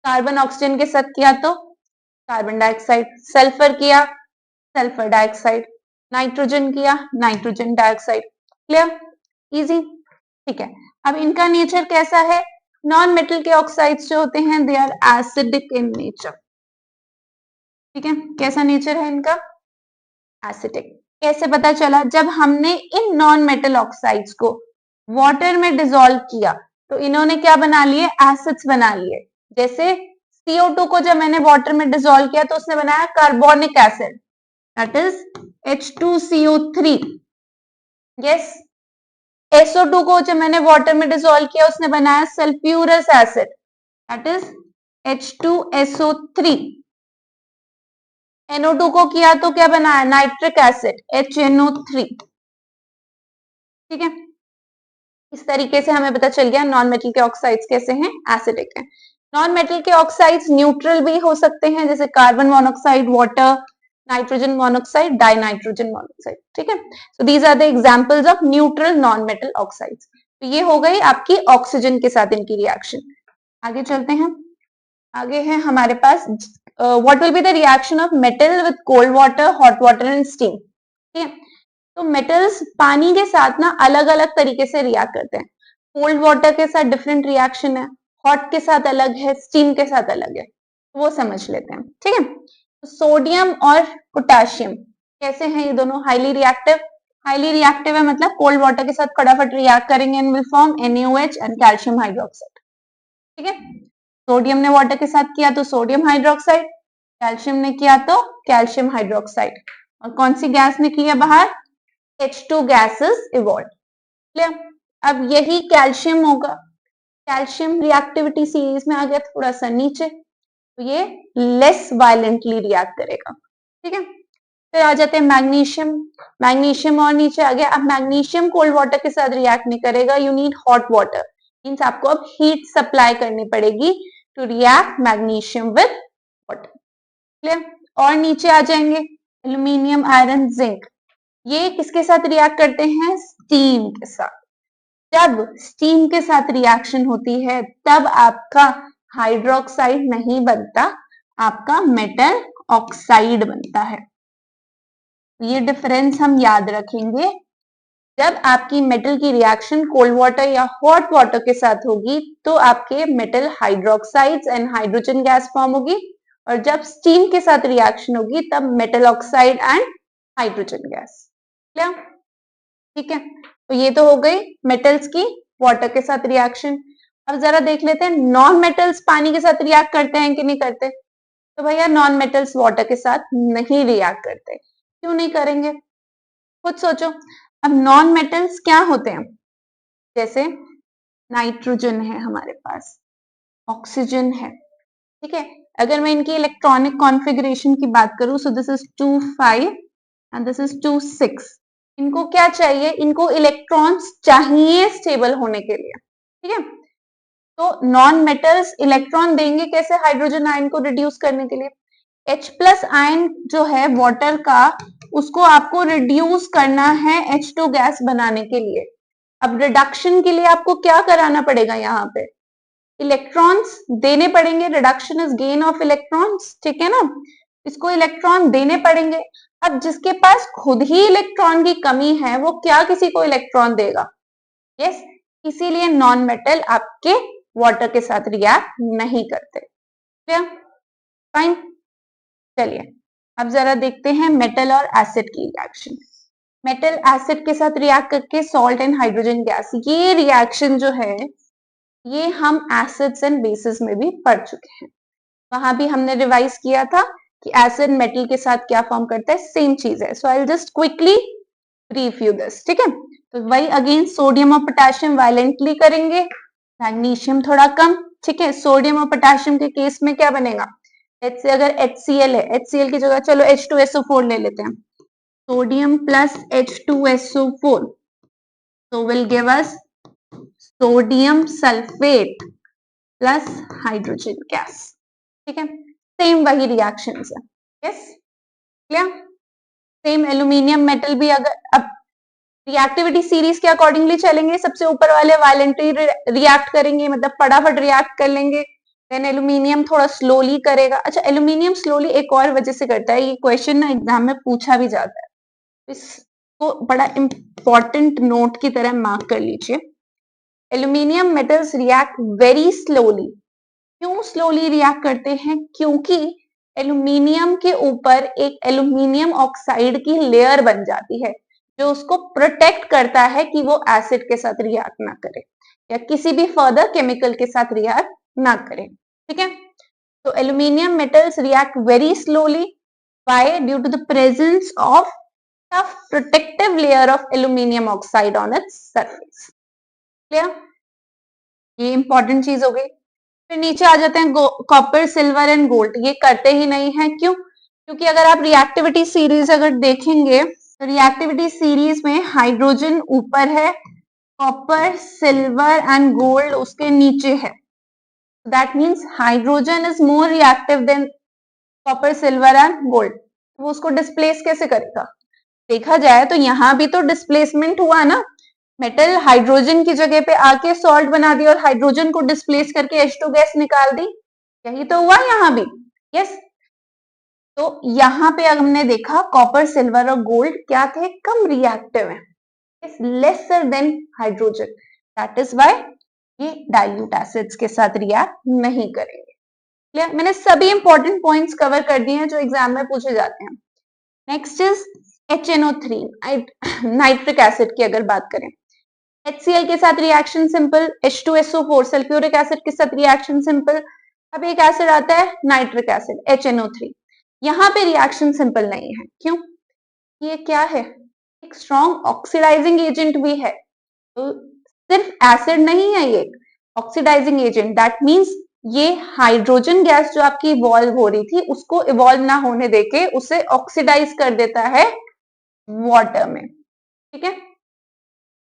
कार्बन ऑक्सीजन के साथ किया तो कार्बन डाइऑक्साइड, सल्फर किया सल्फर डाइऑक्साइड, नाइट्रोजन किया नाइट्रोजन डाइऑक्साइड। Clear, easy. ठीक है, अब इनका नेचर कैसा है, नॉन मेटल के ऑक्साइड्स जो होते हैं they are acidic in nature. ठीक है, कैसा नेचर है इनका, एसिडिक। कैसे पता चला, जब हमने इन नॉन मेटल ऑक्साइड्स को वाटर में डिसॉल्व किया तो इन्होंने क्या बना लिए, एसिड्स बना लिए। जैसे CO2 को जब मैंने वाटर में डिसॉल्व किया तो उसने बनाया carbonic acid, that is H2CO3। Yes, SO2 को जब मैंने वाटर में डिसॉल्व किया उसने बनाया sulphurous acid, that is H2SO3। NO2 को किया तो क्या बनाया, नाइट्रिक एसिड, HNO3। ठीक है, इस तरीके से हमें पता चल गया नॉन मेटल के ऑक्साइड्स कैसे हैं, एसिडिक हैं। नॉन मेटल के ऑक्साइड्स न्यूट्रल भी हो सकते हैं, जैसे carbon monoxide water, nitrogen monoxide dinitrogen monoxide. ठीक है, so these are the examples of neutral non metal oxides. तो ये हो गई आपकी ऑक्सीजन के साथ इनकी रिएक्शन। आगे चलते हैं, आगे है हमारे पास what will be the reaction of metal with cold water, hot water and steam. ठीक है, तो मेटल्स पानी के साथ ना अलग अलग तरीके से रिएक्ट करते हैं। कोल्ड वाटर के साथ डिफरेंट रिएक्शन है, हॉट के साथ अलग है, स्टीम के साथ अलग है, वो समझ लेते हैं। ठीक है, तो सोडियम और पोटेशियम कैसे हैं ये दोनों? Highly reactive. हाईली रिएक्टिव है मतलब कोल्ड वाटर के साथ फटाफट रिएक्ट करेंगे and will form NaOH and calcium hydroxide. ठीक है, सोडियम ने वाटर के साथ किया तो सोडियम हाइड्रोक्साइड, कैल्शियम ने किया तो कैल्शियम हाइड्रोक्साइड, और कौन सी गैस निकली है बाहर? H2 gases evolve. क्लियर? अब यही कैल्शियम होगा, कैल्शियम रिएक्टिविटी सीरीज में आ गया थोड़ा सा नीचे, तो ये लेस वायलेंटली रिएक्ट करेगा। ठीक है, फिर आ जाते हैं मैग्नीशियम। मैग्नीशियम और नीचे आ गया। अब मैग्नीशियम कोल्ड वाटर के साथ रिएक्ट नहीं करेगा, you need hot water, means आपको अब हीट सप्लाई करनी पड़ेगी to react magnesium with water. Clear? और नीचे आ जाएंगे एल्यूमिनियम, आयरन, जिंक। ये किसके साथ रिएक्ट करते हैं? स्टीम के साथ। जब स्टीम के साथ रिएक्शन होती है तब आपका हाइड्रोक्साइड नहीं बनता, आपका मेटल ऑक्साइड बनता है। ये डिफरेंस हम याद रखेंगे। जब आपकी मेटल की रिएक्शन कोल्ड वाटर या हॉट वाटर के साथ होगी तो आपके metal hydroxides and hydrogen gas form होगी, और जब स्टीम के साथ रिएक्शन होगी तब metal oxide and hydrogen gas. Clear? ठीक है, तो ये तो हो गई मेटल्स की वाटर के साथ रिएक्शन। अब जरा देख लेते हैं नॉन मेटल्स पानी के साथ रिएक्ट करते हैं कि नहीं करते। तो भैया नॉन मेटल्स वाटर के साथ नहीं रिएक्ट करते। क्यों नहीं करेंगे? खुद सोचो। अब नॉन मेटल्स क्या होते हैं? जैसे नाइट्रोजन है हमारे पास, ऑक्सीजन है। ठीक है, अगर मैं इनकी इलेक्ट्रॉनिक कॉन्फ़िगरेशन की बात करूं, सो this is 2 5 and this is 2 6। इनको क्या चाहिए? इनको इलेक्ट्रॉन्स चाहिए स्टेबल होने के लिए। ठीक है, तो नॉन मेटल्स इलेक्ट्रॉन देंगे कैसे हाइड्रोजन आयन को रिड्यूस करने के लिए? H+ आयन जो है वाटर का, उसको आपको रिड्यूस करना है H2 गैस बनाने के लिए। अब रिडक्शन के लिए आपको क्या कराना पड़ेगा? यहाँ पे इलेक्ट्रॉन्स देने पड़ेंगे। Reduction is gain of electrons. ठीक है ना, इसको इलेक्ट्रॉन देने पड़ेंगे। अब जिसके पास खुद ही इलेक्ट्रॉन की कमी है वो क्या किसी को इलेक्ट्रॉन देगा? यस, इसीलिए नॉन मेटल आपके वाटर के साथ रिएक्ट नहीं करते। क्लियर? फाइन। चलिए अब जरा देखते हैं मेटल और एसिड की रिएक्शन। मेटल एसिड के साथ रिएक्ट करके सॉल्ट एंड हाइड्रोजन गैस, ये रिएक्शन जो है ये हम एसिड्स एंड बेसिस में भी पढ़ चुके हैं। वहां भी हमने रिवाइज किया था कि एसिड मेटल के साथ क्या फॉर्म करता है, सेम चीज है। So I will just quickly brief you this. ठीक है, तो वही अगेन सोडियम और पोटेशियम वायलेंटली करेंगे, मैग्नीशियम थोड़ा कम। ठीक है, सोडियम और पोटेशियम के केस में क्या बनेगा? लेट्स से अगर HCl है, HCl की जगह चलो H2SO4 ले लेते हैं। Sodium plus H2SO4 so will give us sodium sulphate plus hydrogen gas. ठीक है, सेम वही रिएक्शन है। Yes, clear? Same aluminium metal भी अगर अब रिएक्टिविटी सीरीज के अकॉर्डिंगली चलेंगे, सबसे ऊपर वाले वायलेंटली रिएक्ट करेंगे, मतलब फटाफट रिएक्ट कर लेंगे। देन एल्यूमिनियम थोड़ा स्लोली करेगा। अच्छा, एल्यूमिनियम स्लोली एक और वजह से करता है, ये क्वेश्चन ना एग्जाम में पूछा भी जाता है, इसको बड़ा इंपॉर्टेंट नोट की तरह मार्क कर लीजिए। Aluminium metals react very slowly. क्यों स्लोली रिएक्ट करते हैं? क्योंकि एल्यूमिनियम के ऊपर एक एल्यूमिनियम ऑक्साइड की लेयर बन जाती है जो उसको प्रोटेक्ट करता है कि वो एसिड के साथ रिएक्ट ना करे या किसी भी फर्दर केमिकल के साथ रिएक्ट ना करे। ठीक है, तो aluminium metals react very slowly. Why? Due to the presence of tough protective layer of aluminium oxide on its surface. Clear? ये इंपॉर्टेंट चीज हो गई। फिर नीचे आ जाते हैं कॉपर, सिल्वर एंड गोल्ड। ये करते ही नहीं है, क्यों? क्योंकि अगर आप रिएक्टिविटी सीरीज अगर देखेंगे तो रिएक्टिविटी सीरीज में हाइड्रोजन ऊपर है, कॉपर, सिल्वर एंड गोल्ड उसके नीचे है। That means hydrogen is more reactive than copper, silver and gold. वो उसको डिस्प्लेस कैसे करेगा? देखा जाए तो यहाँ भी तो डिस्प्लेसमेंट हुआ ना, मेटल हाइड्रोजन की जगह पे आके सॉल्ट बना दिया और हाइड्रोजन को डिस्प्लेस करके H2 गैस निकाल दी। यही तो हुआ यहाँ भी। यस, तो यहाँ पे हमने देखा कॉपर, सिल्वर और गोल्ड क्या थे? कम रिएक्टिव है, lesser than hydrogen. That is why ये डाइल्यूट एसिड्स के साथ रिएक्ट नहीं करेंगे। क्लियर? मैंने सभी इंपॉर्टेंट पॉइंट्स कवर कर दिए हैं जो एग्जाम में पूछे जाते हैं। Next is HNO3 nitric acid की अगर बात करें, HCl के साथ reaction simple, H2SO4 sulphuric acid के साथ रिएक्शन सिंपल। अब एक एसिड आता है नाइट्रिक एसिड HNO3, यहाँ पे रिएक्शन सिंपल नहीं है। क्यों? ये क्या है? एक स्ट्रॉन्ग ऑक्सीडाइजिंग एजेंट भी है। तो सिर्फ एसिड नहीं है, ये ऑक्सीडाइजिंग एजेंट, दैट मीन्स ये हाइड्रोजन गैस जो आपकी इवॉल्व हो रही थी उसको इवॉल्व ना होने देके उसे ऑक्सीडाइज कर देता है वाटर में। ठीक है,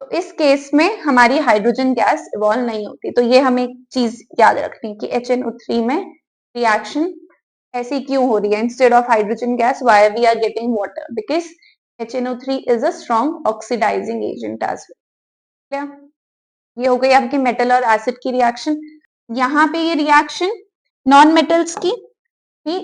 तो इस केस में हमारी हाइड्रोजन गैस इवॉल्व नहीं होती। तो ये हमें एक चीज याद रखनी कि HNO3 में रिएक्शन ऐसी क्यों हो रही है, instead of hydrogen gas why we are getting water, because HNO3 is a strong oxidising agent as well. ये हो गई आपकी मेटल और एसिड की रिएक्शन। यहाँ पे ये रिएक्शन नॉन मेटल्स की भी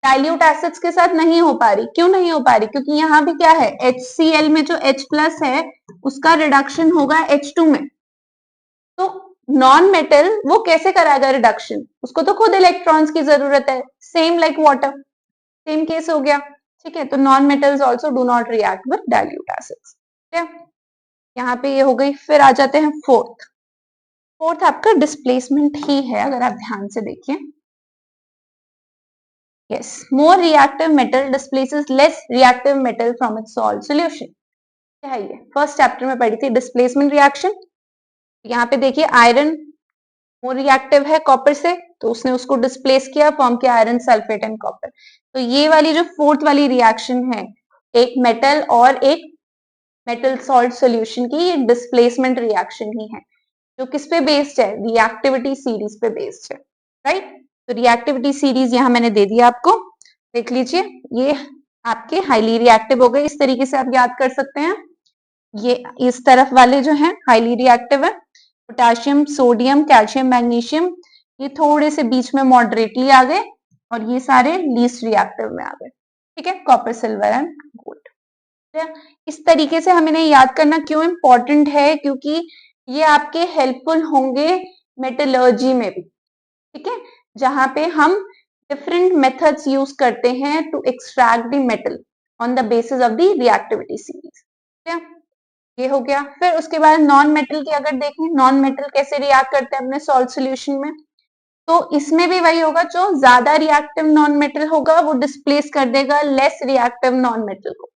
डाइल्यूट एसिड्स के साथ नहीं हो पा रही। क्यों नहीं हो पा रही? क्योंकि यहाँ पे क्या है, HCl में जो H प्लस है उसका रिडक्शन होगा H2 में। तो नॉन मेटल वो कैसे कराएगा रिडक्शन? उसको तो खुद इलेक्ट्रॉन्स की जरूरत है, same like water, same case हो गया। ठीक है, तो non metals also do not react with dilute acids. ठीक है, यहाँ पे ये हो गई। फिर आ जाते हैं फोर्थ आपका डिस्प्लेसमेंट ही है, अगर आप ध्यान से देखिए। Yes, more reactive metal displaces less reactive metal from its salt solution. क्या है ये? फर्स्ट चैप्टर में पढ़ी थी डिस्प्लेसमेंट रिएक्शन। यहाँ पे देखिए आयरन मोर रिएक्टिव है कॉपर से, तो उसने उसको डिस्प्लेस किया, फॉर्म किया आयरन सल्फेट एंड कॉपर। तो ये वाली जो फोर्थ वाली रिएक्शन है, एक मेटल और एक मेटल सॉल्ट सोल्यूशन की, ये डिस्प्लेसमेंट रिएक्शन ही है, जो किस पे बेस्ड है? रिएक्टिविटी सीरीज पे बेस्ड है, राइट? तो रिएक्टिविटी सीरीज यहाँ मैंने दे दिया आपको, देख लीजिए। ये आपके हाईली रिएक्टिव हो गए, इस तरीके से आप याद कर सकते हैं। ये इस तरफ वाले जो हैं हाईली रिएक्टिव है, पोटेशियम, सोडियम, कैल्शियम, मैग्नीशियम, ये थोड़े से बीच में मॉडरेटली आ गए, और ये सारे लीस्ट रिएक्टिव में आ गए। ठीक है, कॉपर, सिल्वर एंड गोल्ड। इस तरीके से हमें याद करना क्यों इंपॉर्टेंट है? क्योंकि ये आपके हेल्पफुल होंगे मेटलर्जी में भी। ठीक है, जहां पे हम डिफरेंट मेथड्स यूज करते हैं to extract the metal on the basis of the reactivity series. ठीक है, ये हो गया। फिर उसके बाद नॉन मेटल की अगर देखें, नॉन मेटल कैसे रिएक्ट करते हैं अपने सॉल्ट सोल्यूशन में, तो इसमें भी वही होगा, जो ज्यादा रिएक्टिव नॉन मेटल होगा वो डिस्प्लेस कर देगा लेस रिएक्टिव नॉन मेटल को।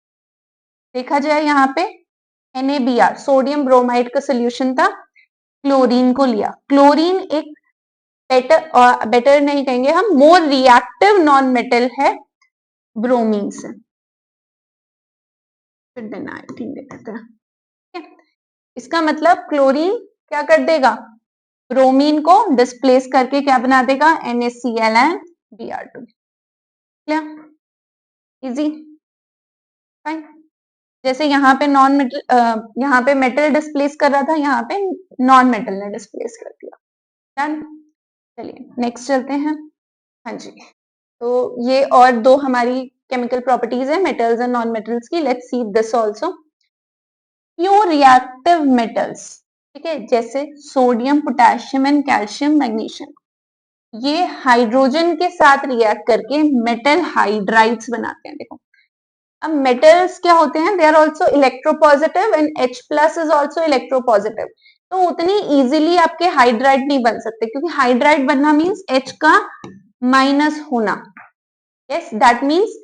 देखा जाए यहाँ पे NaBr सोडियम ब्रोमाइड का सोल्यूशन था, क्लोरीन को लिया। क्लोरीन एक बेटर नहीं कहेंगे हम, मोर रिएक्टिव नॉन मेटल है ब्रोमीन से। इसका मतलब क्लोरीन क्या कर देगा? ब्रोमीन को डिस्प्लेस करके क्या बना देगा? NaCl and Br2। Clear? Easy, fine. जैसे यहाँ पे नॉन मेटल, यहाँ पे मेटल डिस्प्लेस कर रहा था, यहाँ पे नॉन मेटल ने डिस्प्लेस कर दिया। डन। चलिए नेक्स्ट चलते हैं। हाँ जी, तो ये और दो हमारी केमिकल प्रॉपर्टीज है मेटल्स एंड नॉन मेटल्स की। Let's see this also. Pure reactive metals, ठीक है, जैसे sodium, potassium and calcium, magnesium, ये हाइड्रोजन के साथ रिएक्ट करके मेटल हाइड्राइड्स बनाते हैं। देखो, अब मेटल्स क्या होते हैं? They are also electropositive and H plus is also electropositive. तो उतनी इजीली आपके हाइड्राइड नहीं बन सकते, क्योंकि हाइड्राइड बनना मीन्स H का माइनस होना। Yes, that means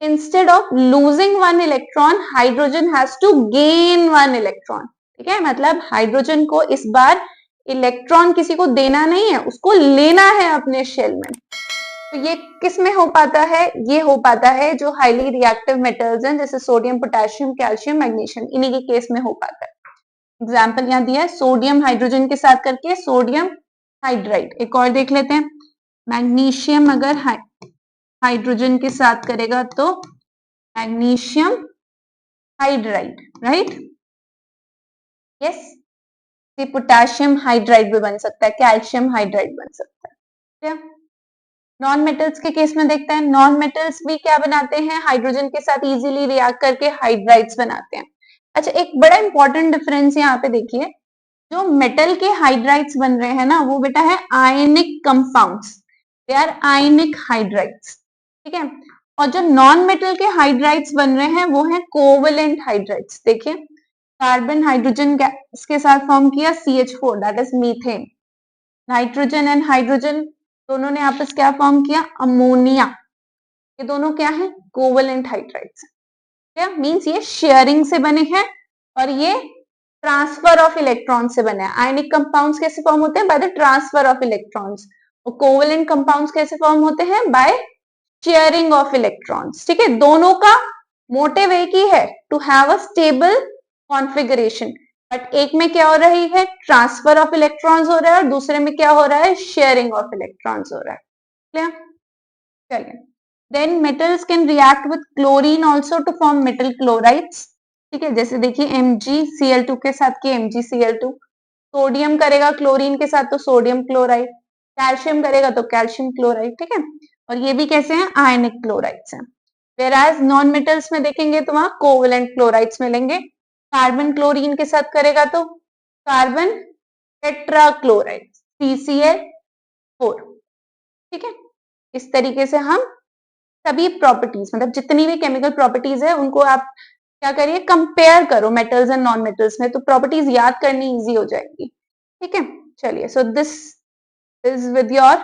instead of losing one electron, hydrogen has to gain one electron. ठीक है, मतलब हाइड्रोजन को इस बार इलेक्ट्रॉन किसी को देना नहीं है, उसको लेना है अपने शेल में। तो ये किस में हो पाता है? ये हो पाता है जो हाईली रिएक्टिव मेटल्स हैं, जैसे सोडियम, पोटेशियम, कैल्शियम, मैग्नीशियम, इन्हीं के केस में हो पाता है। एग्जाम्पल यहाँ दिया है, सोडियम हाइड्रोजन के साथ करके सोडियम हाइड्राइड। एक और देख लेते हैं, मैग्नीशियम अगर हाइड्रोजन के साथ करेगा तो magnesium hydride, right? Yes, potassium hydride भी बन सकता है, कैल्शियम हाइड्राइड बन सकता है। नॉन मेटल्स के केस में देखते हैं, नॉन मेटल्स भी क्या बनाते हैं? हाइड्रोजन के साथ इजीली रिएक्ट करके हाइड्राइड्स बनाते हैं। अच्छा, एक बड़ा इंपॉर्टेंट डिफरेंस यहाँ पे देखिए, जो मेटल के हाइड्राइड्स बन रहे हैं ना वो बेटा है ionic compounds, they are ionic hydrides, ठीक है। और जो नॉन मेटल के हाइड्राइड्स बन रहे हैं वो है कोवेलेंट हाइड्राइड्स। देखिए कार्बन हाइड्रोजन गैस के साथ फॉर्म किया CH4 that is methane, nitrogen and hydrogen दोनों ने आपस क्या फॉर्म किया अमोनिया, ये दोनों क्या है कोवेलेंट हाइड्राइड्स। क्या मींस ये शेयरिंग से बने हैं और ये ट्रांसफर ऑफ इलेक्ट्रॉन से बने हैं। आयनिक कंपाउंड्स कैसे फॉर्म होते हैं by the transfer of electrons, और कोवेलेंट कंपाउंड्स कैसे फॉर्म होते हैं बाय शेयरिंग ऑफ इलेक्ट्रॉन्स, ठीक है। दोनों का मोटिव एक ही है to have a stable configuration, but एक में क्या हो रही है ट्रांसफर ऑफ इलेक्ट्रॉन्स हो रहा है और दूसरे में क्या हो रहा है शेयरिंग ऑफ इलेक्ट्रॉन्स हो रहा है। क्लियर, चलिए। Then metals can react with chlorine also to form metal chlorides, ठीक है। जैसे देखिए MgCl2 के साथ के MgCl2, सोडियम करेगा क्लोरीन के साथ तो सोडियम क्लोराइड, कैल्शियम करेगा तो कैल्शियम क्लोराइड, ठीक है। और ये भी कैसे हैं आयनिक क्लोराइड्स हैं। वेराज नॉन मेटल्स में देखेंगे तो वहां कोवेलेंट क्लोराइड्स मिलेंगे, कार्बन क्लोरीन के साथ करेगा तो कार्बन टेट्रा क्लोराइड CCl4, ठीक है। इस तरीके से हम सभी प्रॉपर्टीज मतलब जितनी भी केमिकल प्रॉपर्टीज है उनको आप क्या करिए कंपेयर करो मेटल्स एंड नॉन मेटल्स में, तो प्रॉपर्टीज याद करनी इजी हो जाएगी, ठीक है। चलिए सो this is with your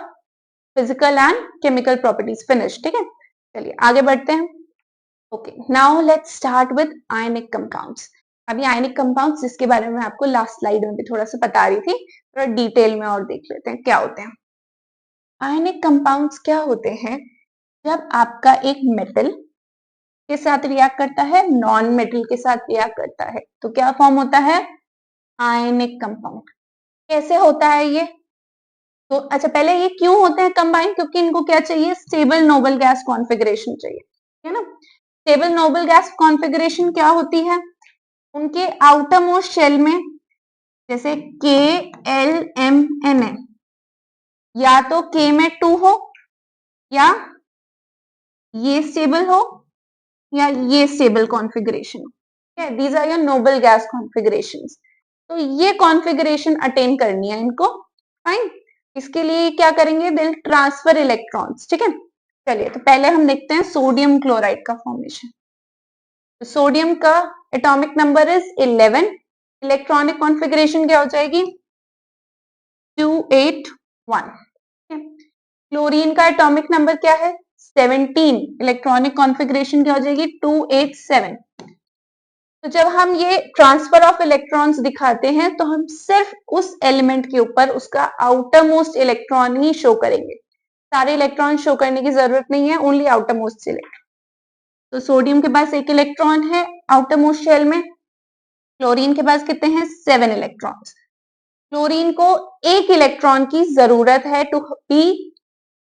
physical and chemical properties finish, ठीक है। चलिए आगे बढ़ते हैं। Okay now let's start with ionic compounds. अभी आयनिक कंपाउंड्स जिसके बारे में आपको लास्ट स्लाइड में भी थोड़ा सा बता रही थी, थोड़ा डिटेल में और देख लेते हैं क्या होते हैं। आयनिक कंपाउंड्स क्या होते हैं, जब आपका एक मेटल के साथ रिएक्ट करता है नॉन मेटल के साथ रिएक्ट करता है तो क्या फॉर्म होता है आयनिक कंपाउंड। कैसे होता है ये, तो अच्छा पहले ये क्यों होते हैं कंबाइन, क्योंकि इनको क्या चाहिए स्टेबल नोबल गैस कॉन्फ़िगरेशन चाहिए, है ना। स्टेबल नोबल गैस कॉन्फ़िगरेशन क्या होती है, उनके आउटर मोस्ट शेल में जैसे KLMNN या तो K में 2 हो या ये स्टेबल हो या ये स्टेबल कॉन्फ़िगरेशन, ठीक है। These are your noble gas configurations, तो ये कॉन्फ़िगरेशन अटेन करनी है इनको, फाइन। इसके लिए क्या करेंगे दिल ट्रांसफर इलेक्ट्रॉन्स, ठीक है। चलिए तो पहले हम देखते हैं सोडियम क्लोराइड का फॉर्मेशन। तो सोडियम का atomic number is 11, electronic configuration क्या हो जाएगी 281, क्लोरीन का एटॉमिक नंबर क्या है 17, इलेक्ट्रॉनिक कॉन्फ़िगरेशन क्या हो जाएगी 287। तो जब हम ये ट्रांसफर ऑफ इलेक्ट्रॉन्स दिखाते हैं तो हम सिर्फ उस एलिमेंट के ऊपर उसका आउटर मोस्ट इलेक्ट्रॉन ही शो करेंगे, सारे इलेक्ट्रॉन शो करने की जरूरत नहीं है, ओनली आउटर मोस्ट इलेक्ट्रॉन। तो सोडियम के पास 1 इलेक्ट्रॉन है आउटर मोस्ट शेल में, क्लोरीन के पास कितने हैं 7 इलेक्ट्रॉन्स। क्लोरीन को 1 इलेक्ट्रॉन की जरूरत है टू बी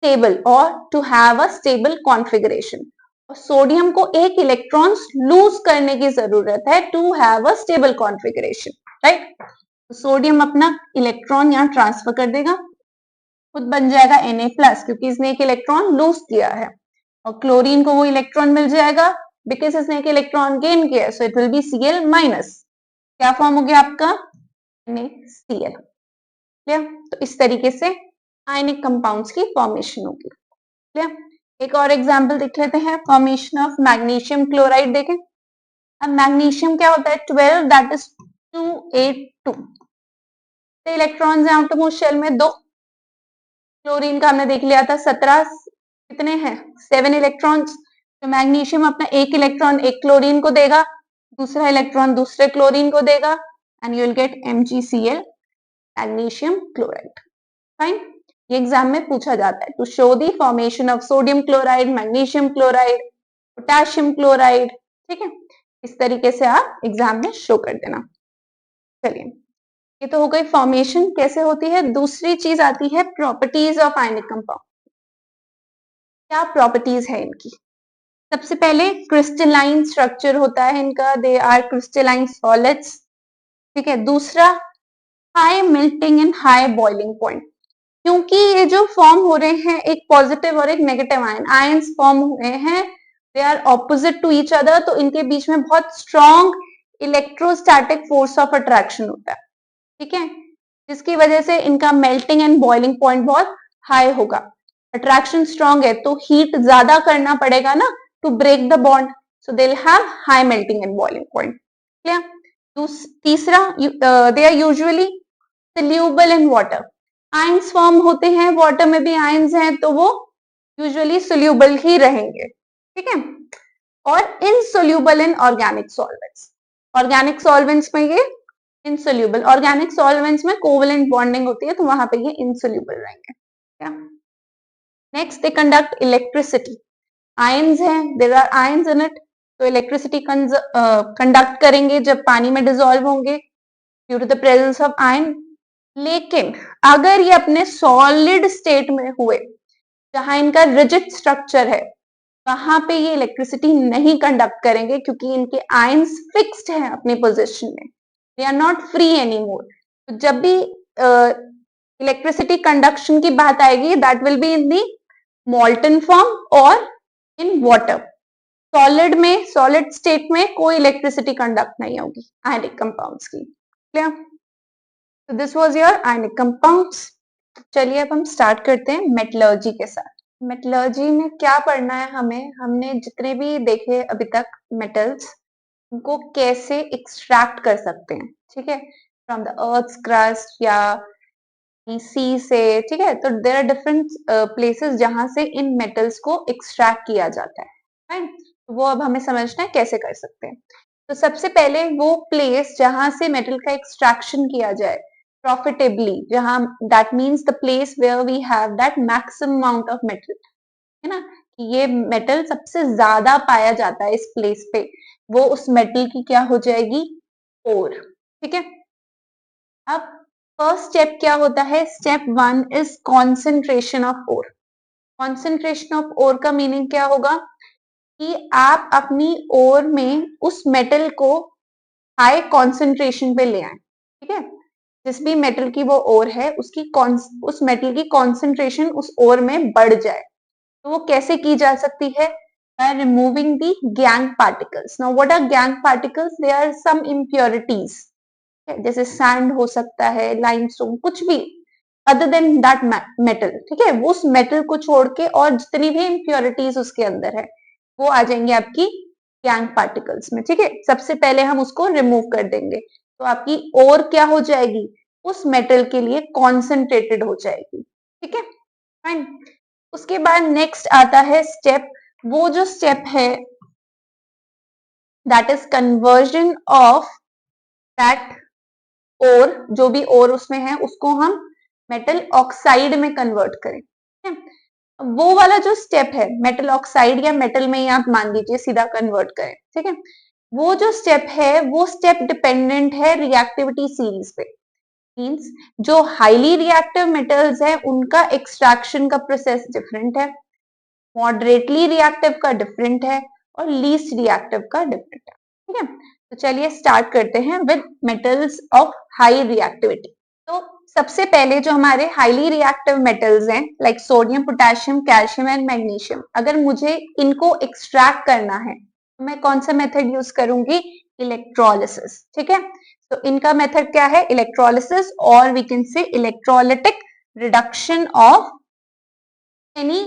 स्टेबल और to have a stable configuration, और सोडियम को 1 इलेक्ट्रॉन लूज करने की जरूरत है to have a stable configuration, right. तो सोडियम अपना इलेक्ट्रॉन यहाँ ट्रांसफर कर देगा, खुद बन जाएगा Na+ क्योंकि इसने 1 इलेक्ट्रॉन लूज किया है, और क्लोरीन को वो इलेक्ट्रॉन मिल जाएगा बिकॉज इसने 1 इलेक्ट्रॉन गेन किया है, so it will be Cl-। क्या फॉर्म हो गया आपका NaCl, क्लियर। तो इस तरीके से आयनिक कंपाउंड्स की फॉर्मेशन होगी, क्लियर। एक और एग्जांपल देख लेते हैं, फॉर्मेशन ऑफ मैग्नीशियम क्लोराइड देखें। अब मैग्नीशियम क्या होता है 12 दैट इज 282, तो इलेक्ट्रॉन्स हैं आउटर मोस्ट शेल में 2, क्लोरीन का हमने देख लिया था 17, कितने हैं 7 इलेक्ट्रॉन्स। तो मैग्नीशियम अपना 1 इलेक्ट्रॉन एक क्लोरीन को देगा, दूसरा इलेक्ट्रॉन दूसरे क्लोरीन को देगा, and you will get MgCl magnesium chloride, fine. ये एग्जाम में पूछा जाता है to show the formation of sodium chloride, magnesium chloride, potassium chloride, ठीक है। इस तरीके से आप एग्जाम में शो कर देना। चलिए ये तो हो गई फॉर्मेशन कैसे होती है, दूसरी चीज आती है प्रॉपर्टीज ऑफ आयनिक कंपाउंड। क्या प्रॉपर्टीज है इनकी, सबसे पहले क्रिस्टलाइन स्ट्रक्चर होता है इनका, दे आर क्रिस्टलाइन सॉलिड्स, ठीक है। दूसरा high melting and high boiling point, क्योंकि ये जो फॉर्म हो रहे हैं एक पॉजिटिव और एक नेगेटिव आयंस फॉर्म हुए हैं, they are opposite to each other, तो इनके बीच में बहुत strong electrostatic force of attraction होता है, ठीक है, जिसकी वजह से इनका मेल्टिंग एंड बॉइलिंग पॉइंट बहुत हाई होगा। अट्रैक्शन स्ट्रॉन्ग है तो हीट ज्यादा करना पड़ेगा ना to break the bond, so they will have high melting and boiling point. Clear. तीसरा, they are usually soluble in water. Ions form होते हैं वाटर में भी, आयंस हैं तो वो यूजुअली सोल्यूबल ही रहेंगे। ठीक है, और insoluble in organic solvents. Organic solvents में ये इनसोल्यूबल, ऑर्गेनिक सॉल्वेंट्स में कोवेलेंट बॉन्डिंग होती है तो वहां पे ये इनसोल्यूबल रहेंगे। Next, they conduct electricity. Ions हैं, there are ions in it, तो इलेक्ट्रिसिटी कंडक्ट करेंगे जब पानी में डिसॉल्व होंगे due to the presence of ion. लेकिन अगर ये अपने सॉलिड स्टेट में हुए जहां इनका रिजिड स्ट्रक्चर है, वहां पे ये इलेक्ट्रिसिटी नहीं कंडक्ट करेंगे क्योंकि इनके आयंस फिक्स्ड हैं अपनी पोजीशन में, they are not free any more. तो जब भी इलेक्ट्रिसिटी कंडक्शन की बात आएगी, that will be in the molten form और इन वाटर। सॉलिड में, सॉलिड स्टेट में कोई इलेक्ट्रिसिटी कंडक्ट नहीं होगी आयनिक कंपाउंड्स की। क्लियर। तो this was your ionic compounds. चलिए अब हम स्टार्ट करते हैं मेटलर्जी के साथ। मेटलर्जी में क्या पढ़ना है हमें, हमने जितने भी देखे अभी तक मेटल्स, उनको कैसे एक्सट्रैक्ट कर सकते हैं, ठीक है, फ्रॉम द अर्थ क्रस्ट या सी से। ठीक है, तो देर आर डिफरेंट प्लेसेस जहां से इन मेटल्स को एक्सट्रैक्ट किया जाता है, राइट। वो अब हमें समझना है कैसे कर सकते हैं। तो सबसे पहले वो प्लेस जहां से मेटल का एक्सट्रैक्शन किया जाए प्रॉफिटेबली, जहां that means the place where we have that maximum amount of metal, है ना, कि ये मेटल सबसे ज्यादा पाया जाता है इस प्लेस पे, वो उस मेटल की क्या हो जाएगी, ओर। ठीक है, अब फर्स्ट स्टेप क्या होता है, step 1 is concentration of ore. Concentration of ore का मीनिंग क्या होगा कि आप अपनी ओर में उस मेटल को हाई कॉन्सेंट्रेशन पे ले आए। ठीक है, जिस भी मेटल की वो ओर है उसकी उस मेटल की कॉन्सेंट्रेशन उस ओर में बढ़ जाए। तो वो कैसे की जा सकती है, by removing the gangue particles. Now what are gangue particles, they are some impurities, जैसे सैंड हो सकता है, लाइमस्टोन, कुछ भी अदर देन दैट मेटल। ठीक है, वो उस मेटल को छोड़ के और जितनी भी इम्प्योरिटीज उसके अंदर है वो आ जाएंगे आपकी गैंग पार्टिकल्स में। ठीक है, सबसे पहले हम उसको रिमूव कर देंगे तो आपकी ओर क्या हो जाएगी, उस मेटल के लिए कॉन्सेंट्रेटेड हो जाएगी। ठीक है, फाइन। उसके बाद नेक्स्ट आता है स्टेप, वो जो स्टेप है that is conversion of that ore, जो भी ओर उसमें है उसको हम मेटल ऑक्साइड में कन्वर्ट करें। ठीक है, वो वाला जो स्टेप है मेटल ऑक्साइड या मेटल में ही आप मान लीजिए सीधा कन्वर्ट करें। ठीक है, वो जो स्टेप है वो स्टेप डिपेंडेंट है रिएक्टिविटी सीरीज पे। मींस जो हाईली रिएक्टिव मेटल्स है उनका एक्सट्रैक्शन का प्रोसेस डिफरेंट है, मॉडरेटली रिएक्टिव का डिफरेंट है और लीस्ट रिएक्टिव का डिफरेंट है। ठीक है, तो चलिए स्टार्ट करते हैं with metals of high reactivity. तो सबसे पहले जो हमारे हाईली रिएक्टिव मेटल्स हैं like sodium, potassium, calcium and magnesium, अगर मुझे इनको एक्सट्रैक्ट करना है तो मैं कौन सा मेथड यूज करूंगी, इलेक्ट्रोलिसिस। ठीक है, तो इनका मेथड क्या है, इलेक्ट्रोलिसिस, और we can say electrolytic reduction of any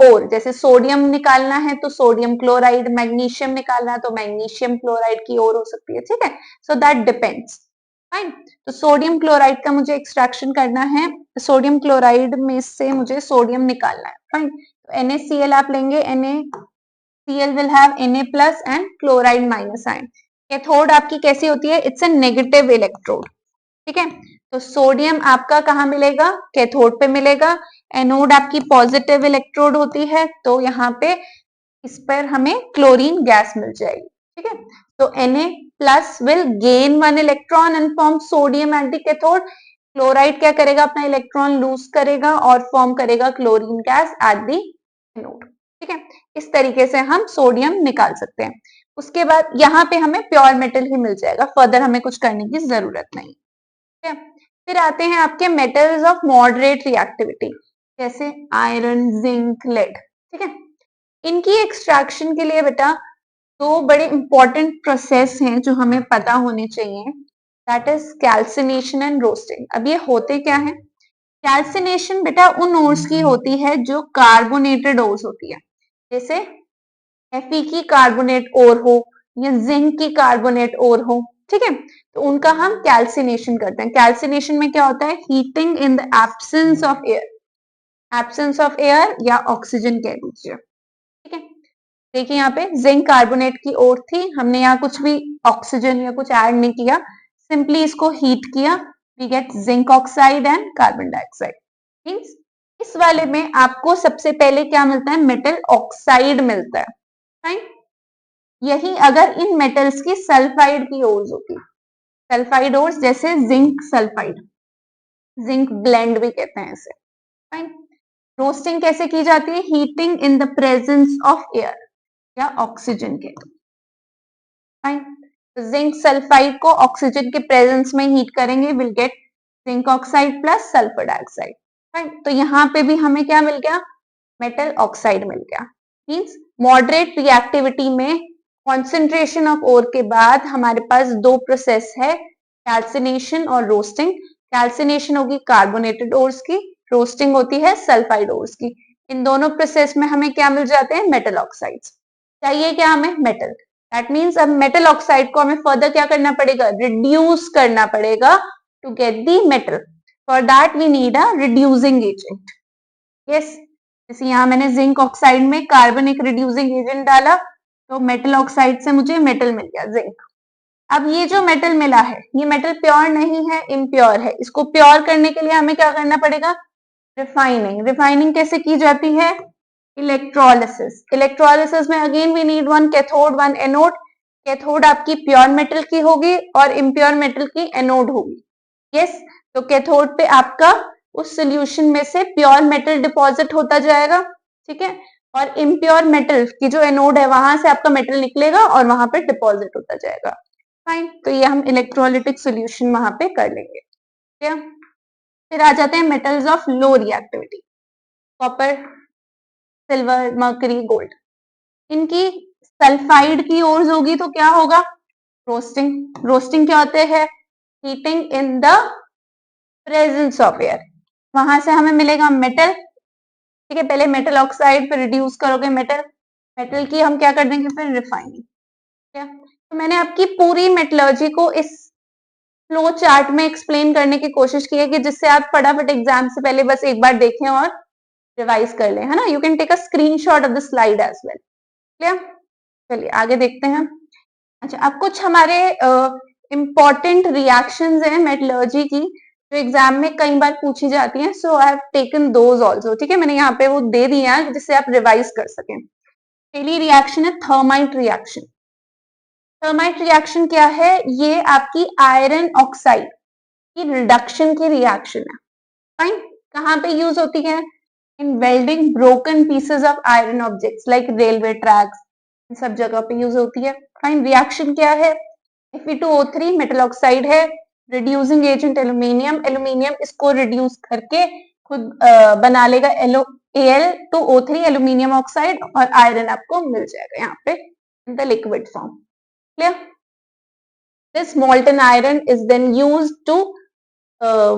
ore. जैसे सोडियम निकालना है तो सोडियम क्लोराइड, मैग्नीशियम निकालना है तो मैग्नीशियम क्लोराइड की ओर हो सकती है। ठीक है, सो दैट डिपेंड्स। फाइन, तो सोडियम क्लोराइड का मुझे एक्सट्रैक्शन करना है, सोडियम क्लोराइड में से मुझे सोडियम निकालना है। फाइन, तो NaCl आप लेंगे, NaCl will have Na plus and chloride minus ion. Cathode आपकी कैसी होती है, इट्स अ नेगेटिव इलेक्ट्रोड। ठीक है, तो सोडियम आपका कहाँ मिलेगा, कैथोड पे मिलेगा। एनोड आपकी पॉजिटिव इलेक्ट्रोड होती है तो यहाँ पे इस पर हमें क्लोरीन गैस मिल जाएगी। ठीक है, तो Na plus will gain 1 electron and form sodium at the cathode. Chloride क्या करेगा, अपना इलेक्ट्रॉन लूज करेगा और फॉर्म करेगा chlorine gas at the anode. ठीक है, इस तरीके से हम सोडियम निकाल सकते हैं। उसके बाद यहाँ पे हमें प्योर मेटल ही मिल जाएगा, फर्दर हमें कुछ करने की जरूरत नहीं। ठीक है, फिर आते हैं आपके मेटल्स ऑफ मॉडरेट रिएक्टिविटी, जैसे आयरन, जिंक, लेड। ठीक है, इनकी एक्सट्रैक्शन के लिए बेटा दो बड़े इंपॉर्टेंट प्रोसेस हैं जो हमें पता होने चाहिए। That is calcination and roasting. अब ये होते क्या है? कैल्सिनेशन बेटा उन ओर्स की होती है जो कार्बोनेटेड ओर्स होती है, जैसे Fe की कार्बोनेट ओर हो या जिंक की कार्बोनेट ओर हो, ठीक है, तो उनका हम कैल्सिनेशन करते हैं। कैल्सिनेशन में क्या होता है? Heating in the absence of air, absence of air या ऑक्सीजन कह दीजिए, ठीक है। देखिए यहाँ पे जिंक कार्बोनेट की ओर थी, हमने यहाँ कुछ भी ऑक्सीजन या कुछ ऐड नहीं किया, सिंपली इसको हीट किया, we get zinc oxide and carbon dioxide. Means इस वाले में आपको सबसे पहले क्या मिलता है? मेटल ऑक्साइड मिलता है, राइट। यही अगर इन मेटल्स की सल्फाइड की ओर्स होती, सल्फाइड ओर्स जैसे जिंक सल्फाइड, जिंक ब्लेंड भी कहते हैं इसे, राइट। रोस्टिंग कैसे की जाती है? Heating in the presence of air या ऑक्सीजन के, राइट। जिंक सल्फाइड को ऑक्सीजन के प्रेजेंस में हीट करेंगे, will get zinc oxide plus sulphur dioxide, right. तो यहाँ पे भी हमें क्या मिल गया? मेटल ऑक्साइड मिल गया। मींस मॉडरेट रिएक्टिविटी में कॉन्सेंट्रेशन ऑफ ओर के बाद हमारे पास दो प्रोसेस है, कैल्सिनेशन और रोस्टिंग। कैल्सिनेशन होगी कार्बोनेटेड ओर्स की, रोस्टिंग होती है सल्फाइड ओर्स की। इन दोनों प्रोसेस में हमें क्या मिल जाते हैं? Metal oxides. चाहिए क्या हमें? मेटल। दैट मीन्स अब मेटल ऑक्साइड को हमें फर्दर क्या करना पड़ेगा? रिड्यूस करना पड़ेगा to get the metal. For that we need a reducing agent. Yes, जैसे यहाँ मैंने जिंक ऑक्साइड में कार्बन एक रिड्यूसिंग एजेंट डाला, तो मेटल ऑक्साइड से मुझे मेटल मिल गया जिंक। अब ये जो मेटल मिला है, ये मेटल प्योर नहीं है, इम्प्योर है। इसको प्योर करने के लिए हमें क्या करना पड़ेगा? रिफाइनिंग। रिफाइनिंग कैसे की जाती है? इलेक्ट्रोलिसिस। इलेक्ट्रोलिसिस में again we need one cathode one anode. Cathode आपकी प्योर मेटल की होगी और इम्प्योर मेटल की एनोड होगी। यस, तो कैथोड पे आपका उस सोल्यूशन में से प्योर मेटल डिपॉजिट होता जाएगा, ठीक है, और इम्प्योर मेटल की जो एनोड है वहां से आपका मेटल निकलेगा और वहां पे डिपॉजिट होता जाएगा। फाइन, तो ये हम इलेक्ट्रोलिटिक सोल्यूशन वहां पे कर लेंगे, ठीक है। फिर आ जाते हैं metals of low reactivity, copper, silver, mercury, gold. इनकी सल्फाइड की ओर्स होगी तो क्या होगा? रोस्टिंग। रोस्टिंग क्या होते हैं? Heating in the presence of air. वहां से हमें मिलेगा मेटल, ठीक है। पहले मेटल ऑक्साइड, फिर रिड्यूस करोगे मेटल, मेटल की हम क्या कर देंगे? फिर रिफाइनिंग, ठीक है। तो मैंने आपकी पूरी मेटलर्जी को इस फ्लो चार्ट में एक्सप्लेन करने की कोशिश की है कि जिससे आप फटाफट एग्जाम से पहले बस एक बार देखें और रिवाइज कर लें, है ना। You can take a screenshot of the slide as well, clear. चलिए आगे देखते हैं। अच्छा, अब कुछ हमारे इम्पॉर्टेंट रिएक्शंस हैं मेटलर्जी की जो एग्जाम में कई बार पूछी जाती हैं, so I have taken those also, ठीक है। मैंने यहाँ पे वो दे दिए हैं जिससे आप रिवाइज कर सकें। पहली रिएक्शन है थर्माइट रिएक्शन। थर्माइट रिएक्शन क्या है? ये आपकी आयरन ऑक्साइड की रिडक्शन की रिएक्शन है, फाइन। कहाँ पे यूज होती है? In welding broken pieces of iron objects like railway tracks, इन सब जगह पे यूज होती है। फाइन, रिएक्शन क्या है? Fe2O3 मेटल ऑक्साइड है, रिड्यूसिंग एजेंट एल्यूमिनियम। एल्यूमिनियम इसको रिड्यूस करके खुद बना लेगा Al2O3 एल्यूमिनियम ऑक्साइड, और आयरन आपको मिल जाएगा यहाँ पे in the liquid form, clear. This molten iron is then used to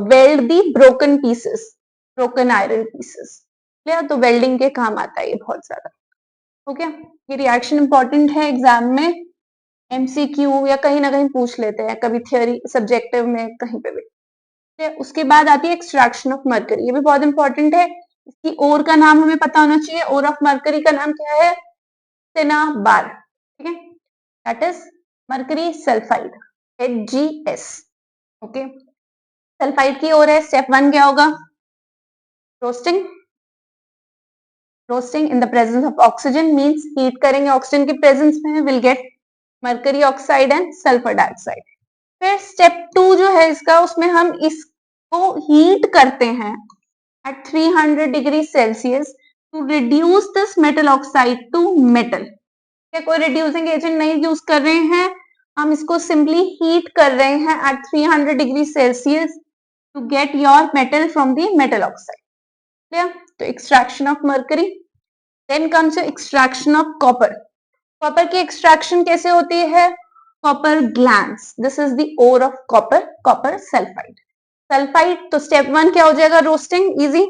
weld the broken pieces, broken iron pieces, clear. तो वेल्डिंग के काम आता है ये बहुत ज्यादा, ओके। ये रिएक्शन इंपॉर्टेंट है एग्जाम में, एमसीक्यू या कहीं ना कहीं पूछ लेते हैं, कभी थियोरी सब्जेक्टिव में कहीं पे भी, ठीक है। उसके बाद आती है एक्सट्रैक्शन ऑफ मरकरी, ये भी बहुत इंपॉर्टेंट है। इसकी ओर का नाम हमें पता होना चाहिए। ओर ऑफ मरकरी का नाम क्या है? सिनाबार, ठीक है, that is mercury sulphide, HgS, okay. Sulphide की ओर है, स्टेप 1 क्या होगा? Roasting. Roasting in the presence of oxygen means heat करेंगे ऑक्सीजन के प्रेजेंस में, will get mercury oxide and sulphur dioxide. फिर स्टेप 2 जो है इसका, उसमें हम इसको हीट करते हैं at 300 degree Celsius to reduce this metal oxide to metal. कोई रिड्यूसिंग एजेंट नहीं यूज कर रहे हैं, हम इसको सिंपली हीट कर रहे हैं at 300 degree Celsius to get your metal from the metal oxide, clear. तो extraction of mercury. Then comes extraction of copper. Copper की एक्सट्रैक्शन कैसे होती है? copper glands. This is the ore of copper, copper sulfide. Sulphide तो step 1 क्या हो जाएगा? Roasting. Easy.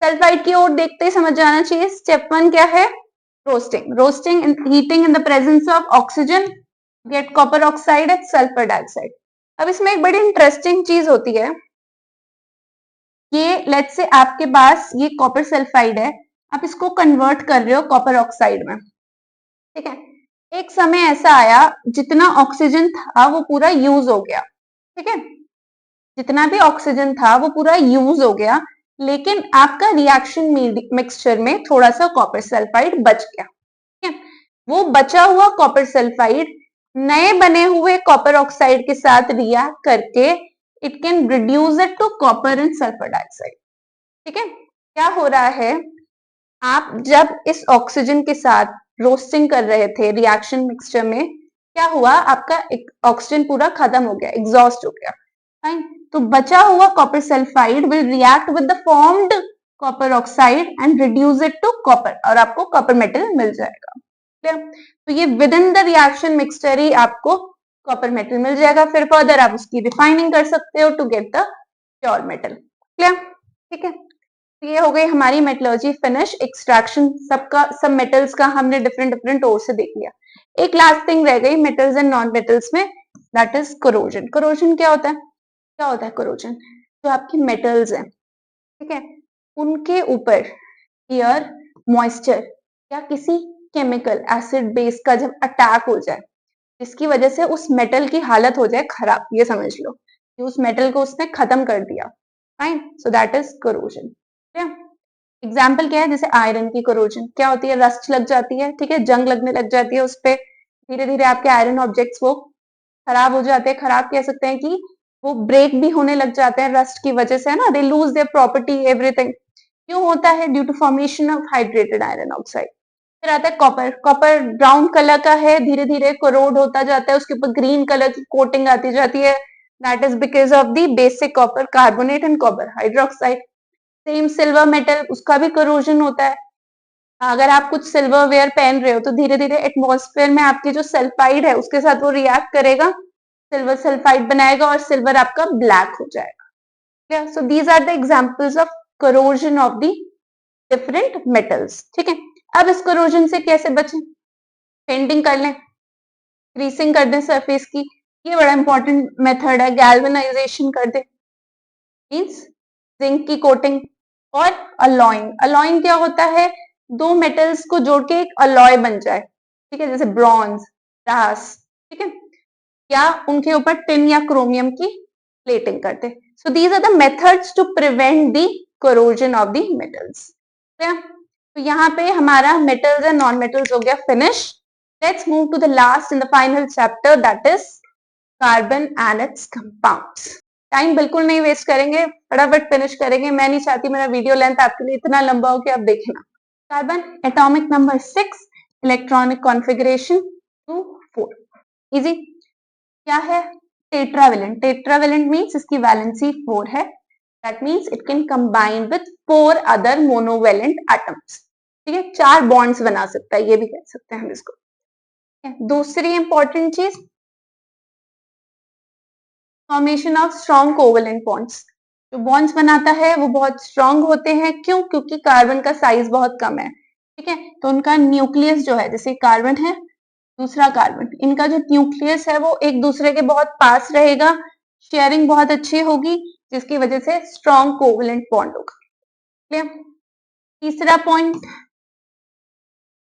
Sulphide की ओर देखते ही समझ जाना चाहिए स्टेप 1 क्या है? Roasting. Roasting and heating in the presence of oxygen get copper oxide and sulfur dioxide. अब इसमें एक बड़ी इंटरेस्टिंग चीज होती है. ये लेट्स से आपके पास ये कॉपर सल्फाइड है, आप इसको कन्वर्ट कर रहे हो कॉपर ऑक्साइड में, ठीक है. एक समय ऐसा आया जितना ऑक्सीजन था वो पूरा यूज हो गया, ठीक है. जितना भी ऑक्सीजन था वो पूरा यूज हो गया, लेकिन आपका रिएक्शन मिक्सचर में थोड़ा सा कॉपर सल्फाइड बच गया, ठीक है. वो बचा हुआ कॉपर सल्फाइड नए बने हुए कॉपर ऑक्साइड के साथ रिएक्ट करके it can reduce it to copper and sulphur dioxide, ठीक है. क्या हो रहा है, आप जब इस ऑक्सीजन के साथ रोस्टिंग कर रहे थे रिएक्शन मिक्सचर में, क्या हुआ, आपका ऑक्सीजन पूरा खत्म हो गया, एग्जॉस्ट हो गया, फाइन. तो बचा हुआ copper sulphide will react with the formed copper oxide and reduce it to copper, और आपको कॉपर मेटल मिल जाएगा. तो ये with in the reaction mixture ही आपको कॉपर मेटल मिल जाएगा. फिर फर्दर आप उसकी रिफाइनिंग कर सकते हो to get the pure metal. Clear? ठीक है. तो ये हो गई हमारी मेटलर्जी फिनिश. एक्सट्रैक्शन सब मेटल्स का हमने डिफरेंट डिफरेंट ओर से देख लिया. एक लास्ट थिंग रह गई मेटल्स एंड नॉन मेटल्स में, दैट इज कोरोजन. कोरोजन क्या होता है? क्या होता है कोरोजन? जो आपकी मेटल्स हैं, ठीक है, उनके ऊपर एयर, मॉइस्चर या किसी केमिकल एसिड बेस का जब अटैक हो जाए, जिसकी वजह से उस मेटल की हालत हो जाए खराब, ये समझ लो कि उस मेटल को उसने खत्म कर दिया, fine. So that is corrosion. Example क्या है? जैसे आयरन की कोरोजन क्या होती है? रस्ट लग जाती है, ठीक है, जंग लगने लग जाती है उस पे, धीरे धीरे आपके आयरन ऑब्जेक्ट्स वो खराब हो जाते हैं. खराब कह सकते हैं कि वो ब्रेक भी होने लग जाते हैं रस्ट की वजह से, है ना. They lose their property, everything. क्यों होता है? Due to formation of hydrated iron oxide. फिर आता है कॉपर. कॉपर ब्राउन कलर का है, धीरे धीरे कोरोड होता जाता है, उसके ऊपर ग्रीन कलर की कोटिंग आती जाती है. That is because of the basic copper carbonate and copper hydroxide. Same silver metal, उसका भी करोजन होता है. अगर आप कुछ सिल्वर वेयर पहन रहे हो तो धीरे धीरे एटमॉस्फेयर में आपकी जो सल्फाइड है उसके साथ वो रिएक्ट करेगा, सिल्वर सल्फाइड बनाएगा और सिल्वर आपका ब्लैक हो जाएगा. So these are the examples of corrosion of the different metals. ठीक है. अब इस करोजन से कैसे बचें? पेंटिंग कर लें, ग्रीसिंग कर दें सरफेस की, ये बड़ा इंपॉर्टेंट मेथड है. गैल्वेनाइजेशन कर दें, मीन्स जिंक की कोटिंग. और अलॉइंग. अलॉइंग क्या होता है? दो मेटल्स को जोड़ के एक अलॉय बन जाए, ठीक है, जैसे ब्रॉन्ज, ब्रास, ठीक है, या उनके ऊपर टिन या क्रोमियम की प्लेटिंग करते. So these are the methods to prevent the corrosion of the metals. तो यहाँ पे हमारा मेटल्स एंड नॉन मेटल्स हो गया finish. Let's move to the last and the final chapter, that is carbon and its compounds. Time बिल्कुल नहीं waste करेंगे, फटाफट फिनिश करेंगे. मैं नहीं चाहती मेरा वीडियो लेंथ आपके लिए इतना लंबा हो कि आप देखना. Carbon atomic number 6, electronic configuration 2 4. Easy. क्या है? टेट्रावेलेंट. टेट्रावेलेंट मीन्स इसकी वैलेंसी 4 है. That means it can combine with 4 other monovalent atoms. ठीक है, 4 बॉन्ड्स बना सकता है, ये भी कह सकते हैं हम इसको. दूसरी इंपॉर्टेंट चीज, formation of strong covalent bonds. जो बॉन्ड्स बनाता है वो बहुत स्ट्रॉन्ग होते हैं. क्यों? क्योंकि कार्बन का साइज बहुत कम है, ठीक है. तो उनका न्यूक्लियस जो है, जैसे कार्बन है, दूसरा कार्बन, इनका जो न्यूक्लियस है वो एक दूसरे के बहुत पास रहेगा, शेयरिंग बहुत अच्छी होगी, जिसकी वजह से स्ट्रॉन्ग कोवेलेंट बॉन्ड होगा. क्लियर? तीसरा point,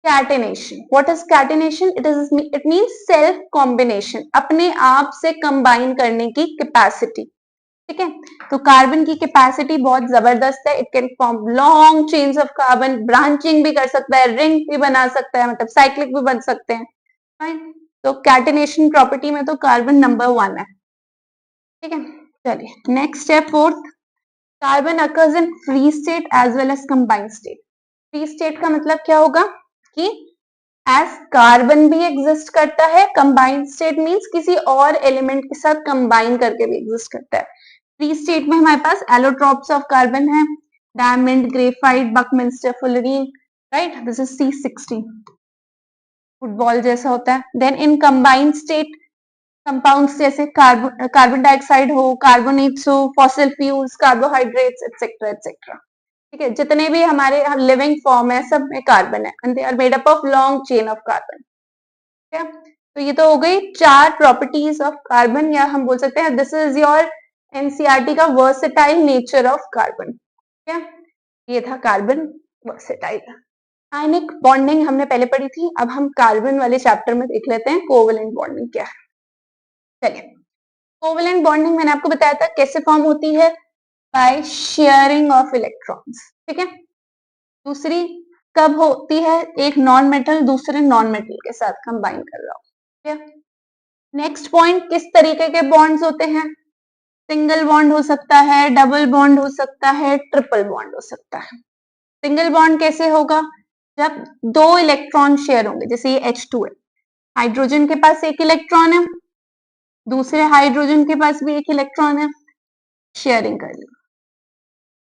catenation. What is catenation? It means self combination, अपने आप से कंबाइन करने की कैपेसिटी. ठीक है. तो कार्बन की कैपेसिटी बहुत जबरदस्त है. It can form long chains of carbon, branching भी कर सकता है, रिंग भी बना सकता है, मतलब साइक्लिक भी बन सकते हैं. फाइन. तो कैटेनेशन प्रॉपर्टी में तो कार्बन नंबर 1 है. ठीक है. चलिए नेक्स्ट है fourth. Carbon occurs in free state as well as combined state. Free state का मतलब क्या होगा कि एज कार्बन भी एग्जिस्ट करता है, कंबाइंड स्टेट मींस किसी और एलिमेंट के साथ कंबाइन करके भी एग्जिस्ट करता है. फ्री स्टेट में हमारे पास एलोट्रॉप्स ऑफ कार्बन है, diamond, graphite, buckminster, fullerene, right. This is C16. Football जैसा होता है। Then in combined state compounds जैसे कार्बन डाइऑक्साइड हो, कार्बोनेट्स हो, fossil fuels, carbohydrates etcetera etcetera. ठीक है, जितने भी हमारे लिविंग फॉर्म है सब में कार्बन है and they are made up of long chain of carbon. ठीक है, तो ये तो हो गई 4 प्रॉपर्टीज ऑफ कार्बन, या हम बोल सकते हैं दिस इज योर एनसीईआरटी का वर्सेटाइल नेचर ऑफ कार्बन। ठीक है, ये था कार्बन वर्सेटाइल। आयनिक बॉन्डिंग हमने पहले पढ़ी थी, अब हम कार्बन वाले चैप्टर में देख लेते हैं कोवेलेंट बॉन्डिंग क्या है। चलिए, कोवेलेंट बॉन्डिंग मैंने आपको बताया था कैसे फॉर्म होती है, बाय शेयरिंग ऑफ इलेक्ट्रॉन्स। ठीक है, दूसरी कब होती है, एक नॉन मेटल दूसरे नॉन मेटल के साथ कंबाइन कर रहा हो। ठीक है, नेक्स्ट पॉइंट, किस तरीके के बॉन्ड्स होते हैं, सिंगल बॉन्ड हो सकता है, डबल बॉन्ड हो सकता है, ट्रिपल बॉन्ड हो सकता है। सिंगल बॉन्ड कैसे होगा, जब 2 इलेक्ट्रॉन शेयर होंगे, जैसे ये H2 है, हाइड्रोजन के पास एक इलेक्ट्रॉन है, दूसरे हाइड्रोजन के पास भी एक इलेक्ट्रॉन है, शेयरिंग कर ली।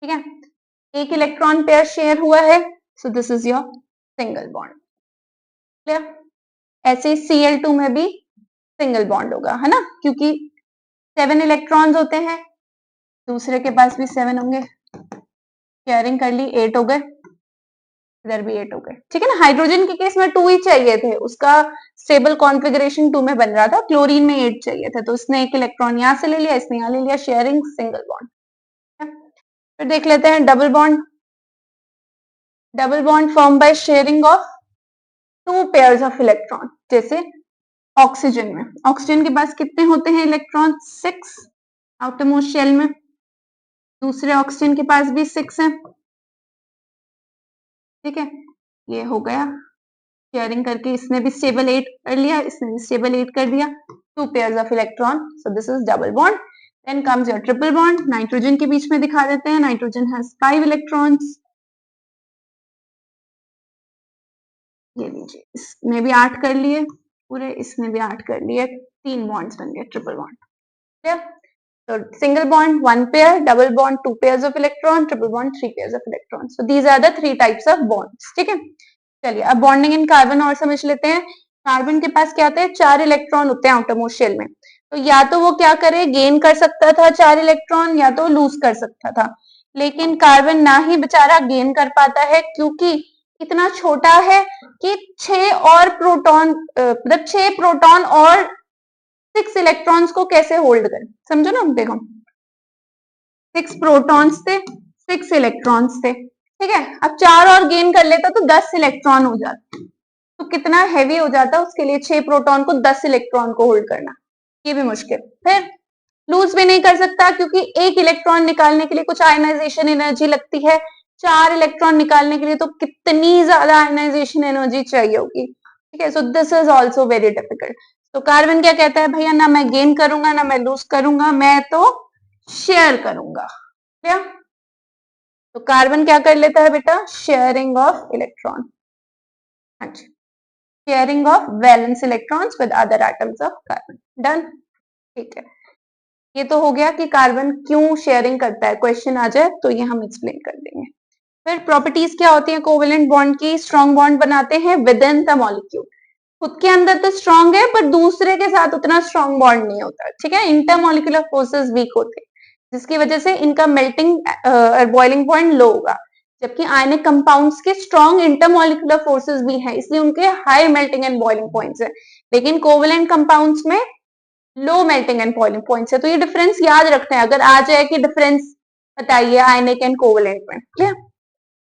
ठीक है, एक इलेक्ट्रॉन पेयर शेयर हुआ है, सो this is your single bond. Clear, ऐसे Cl2 में भी सिंगल बॉन्ड होगा, है ना, क्योंकि 7 इलेक्ट्रॉन्स होते हैं, दूसरे के पास भी 7 होंगे, शेयरिंग कर ली, 8 हो गए, इधर भी 8 हो गए। ठीक है ना, हाइड्रोजन के केस में 2 ही चाहिए थे, उसका स्टेबल कॉन्फ़िगरेशन 2 में बन रहा था, क्लोरीन में 8 चाहिए थे, तो इसने एक इलेक्ट्रॉन यहाँ से ले लिया, इसने यहाँ ले लिया, शेयरिंग सिंगल बॉन्ड। फिर देख लेते हैं double bond. Double bond form by sharing of 2 pairs of electron, जैसे ऑक्सीजन में, ऑक्सीजन के पास कितने होते हैं इलेक्ट्रॉन, 6 आउटरमोस्ट शेल में, दूसरे ऑक्सीजन के पास भी 6 है। ठीक है, ये हो गया, शेयरिंग करके इसने भी स्टेबल 8 कर लिया, इसने भी स्टेबल 8 कर दिया, 2 pairs of electron, so this is double bond. Then comes your triple bond, nitrogen के बीच में दिखा देते हैं, नाइट्रोजन हैज 5 इलेक्ट्रॉन्स, ये लीजिए, इसमें भी 8 कर लिए पूरे, इसमें भी 8 कर लिए, 3 बॉन्ड्स बन गए, triple bond. Clear, so single bond 1 pair, double bond 2 pairs of electron, triple bond 3 pairs of electron, so these are the 3 types of bonds। ठीक है, चलिए अब बॉन्डिंग इन कार्बन और समझ लेते हैं। कार्बन के पास क्या होते हैं, 4 इलेक्ट्रॉन होते हैं आउटरमोस्ट शेल में, तो या तो वो क्या करे, गेन कर सकता था 4 इलेक्ट्रॉन, या तो लूज कर सकता था, लेकिन कार्बन ना ही बेचारा गेन कर पाता है, क्योंकि इतना छोटा है कि 6 और प्रोटॉन, मतलब 6 प्रोटॉन और 6 इलेक्ट्रॉन्स को कैसे होल्ड करें, समझो ना, देखो 6 प्रोटॉन्स थे, 6 इलेक्ट्रॉन्स थे। ठीक है, अब 4 और गेन कर लेता तो 10 इलेक्ट्रॉन हो जाता, तो कितना हैवी हो जाता उसके लिए 6 प्रोटॉन को 10 इलेक्ट्रॉन को होल्ड करना, ये भी मुश्किल। फिर लूज भी नहीं कर सकता, क्योंकि एक इलेक्ट्रॉन निकालने के लिए कुछ आयनाइजेशन एनर्जी लगती है, 4 इलेक्ट्रॉन निकालने के लिए तो कितनी ज्यादा आयनाइजेशन एनर्जी चाहिए होगी। ठीक है, सो this is also very difficult. तो कार्बन क्या कहता है, भैया ना मैं गेन करूंगा ना मैं लूज करूंगा, मैं तो शेयर करूंगा। क्या, तो कार्बन क्या कर लेता है बेटा, शेयरिंग ऑफ इलेक्ट्रॉन, हाँ जी, sharing of valence electrons with other atoms of carbon. Done, ठीक है, ये तो हो गया कि कार्बन क्यों शेयरिंग करता है, क्वेश्चन आ जाए तो ये हम एक्सप्लेन कर देंगे। फिर प्रॉपर्टीज क्या होती है कोवेलेंट बॉन्ड की, स्ट्रॉन्ग बॉन्ड बनाते हैं विद इन द मॉलिक्यूल, खुद के अंदर तो स्ट्रॉन्ग है पर दूसरे के साथ उतना स्ट्रॉन्ग बॉन्ड नहीं होता। ठीक है, इंटरमोलिकुलर फोर्सेस वीक होते हैं, जिसकी वजह से इनका मेल्टिंग बॉइलिंग पॉइंट लो होगा, जबकि आयनिक कंपाउंड्स के स्ट्रॉन्ग इंटरमोलिकुलर फोर्सेस भी हैं, इसलिए उनके high melting and boiling points है, लेकिन कोवेलेंट कंपाउंड्स में low melting and boiling points है। तो ये डिफरेंस याद रखते हैं, अगर आ जाए कि डिफरेंस बताइए आयनिक एंड कोवेलेंट में। Clear,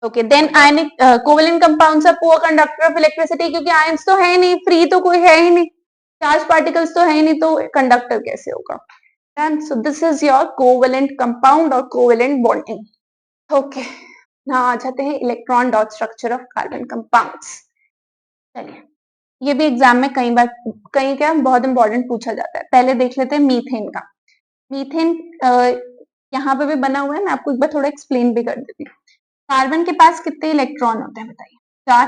okay, then ionic covalent compounds are poor conductor of electricity, क्योंकि आयंस तो है ही नहीं, फ्री तो कोई है ही नहीं, चार्ज पार्टिकल्स तो है ही नहीं, तो कंडक्टर कैसे होगा। And so this is your covalent compound और covalent bonding. Okay, now आ जाते हैं electron dot structure of carbon compounds. चलिए, ये भी एग्जाम में कई बार, कई क्या बहुत इंपॉर्टेंट पूछा जाता है। पहले देख लेते हैं मीथेन का। मीथेन यहाँ पे भी बना हुआ है, मैं आपको एक बार थोड़ा एक्सप्लेन भी कर देती हूँ। कार्बन के पास कितने इलेक्ट्रॉन होते हैं बताइए, 4।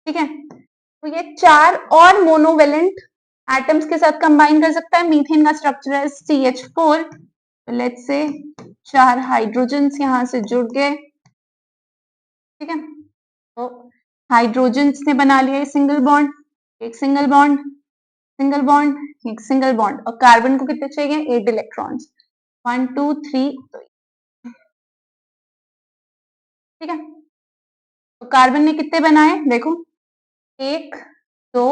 ठीक है, तो ये 4 और मोनोवेलेंट एटम्स के साथ कंबाइन कर सकता है। मीथेन का स्ट्रक्चर है CH4, लेट्स से 4 हाइड्रोजन यहां से जुड़ गए। ठीक है, तो हाइड्रोजन ने बना लिया ये सिंगल बॉन्ड, एक सिंगल बॉन्ड, सिंगल बॉन्ड, एक सिंगल बॉन्ड, और कार्बन को कितने चाहिए 8 इलेक्ट्रॉन्स, 1 2 3, ठीक है। तो कार्बन ने कितने बनाए देखो, 1 2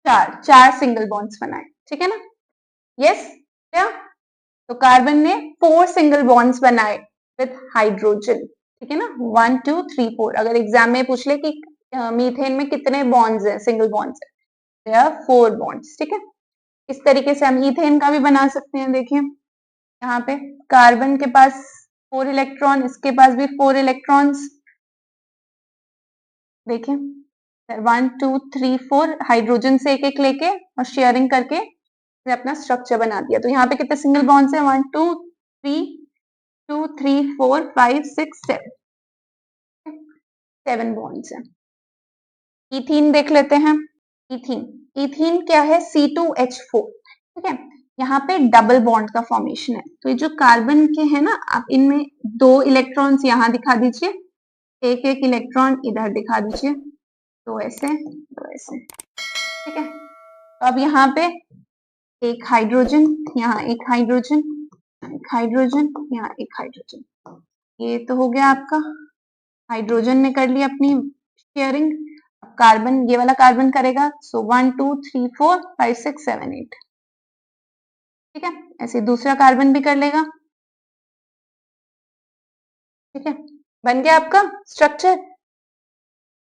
4, 4 सिंगल बॉन्ड्स बनाए, ठीक है ना, यस क्या। तो कार्बन ने 4 सिंगल बॉन्ड्स बनाए विथ हाइड्रोजन, ठीक है ना, 1 2 3 4। अगर एग्जाम में पूछ ले कि मीथेन में कितने बॉन्ड्स हैं, सिंगल बॉन्ड्स है, देयर आर 4 बॉन्ड्स, ठीक है। इस तरीके से हम ईथेन का भी बना सकते हैं। देखिए यहाँ पे कार्बन के पास 4 इलेक्ट्रॉन, इसके पास भी 4 इलेक्ट्रॉन्स, देखिए 1 2 3 4, हाइड्रोजन से एक एक लेके और शेयरिंग करके अपना स्ट्रक्चर बना दिया। तो यहाँ पे कितने सिंगल बॉन्ड्स हैं, 1 2 3 2 3 4 5 6 7, 7 बॉन्ड्स हैं। इथीन देख लेते हैं। इथीन, इथीन क्या है, C2H4, ठीक है। यहाँ पे डबल बॉन्ड का फॉर्मेशन है। तो ये जो कार्बन के हैं ना, आप इनमें 2 इलेक्ट्रॉन्स यहाँ दिखा दीजिए, एक एक इलेक्ट्रॉन इधर दिखा दीजिए, तो ऐसे, ठीक है। तो अब यहाँ पे एक हाइड्रोजन, यहाँ एक हाइड्रोजन, एक हाइड्रोजन, यहाँ एक हाइड्रोजन, ये तो हो गया आपका। हाइड्रोजन ने कर ली अपनी शेयरिंग, अब कार्बन, ये वाला कार्बन करेगा, सो 1 2 3 4 5 6 7 8, ठीक है। ऐसे दूसरा कार्बन भी कर लेगा, ठीक है। बन गया आपका स्ट्रक्चर,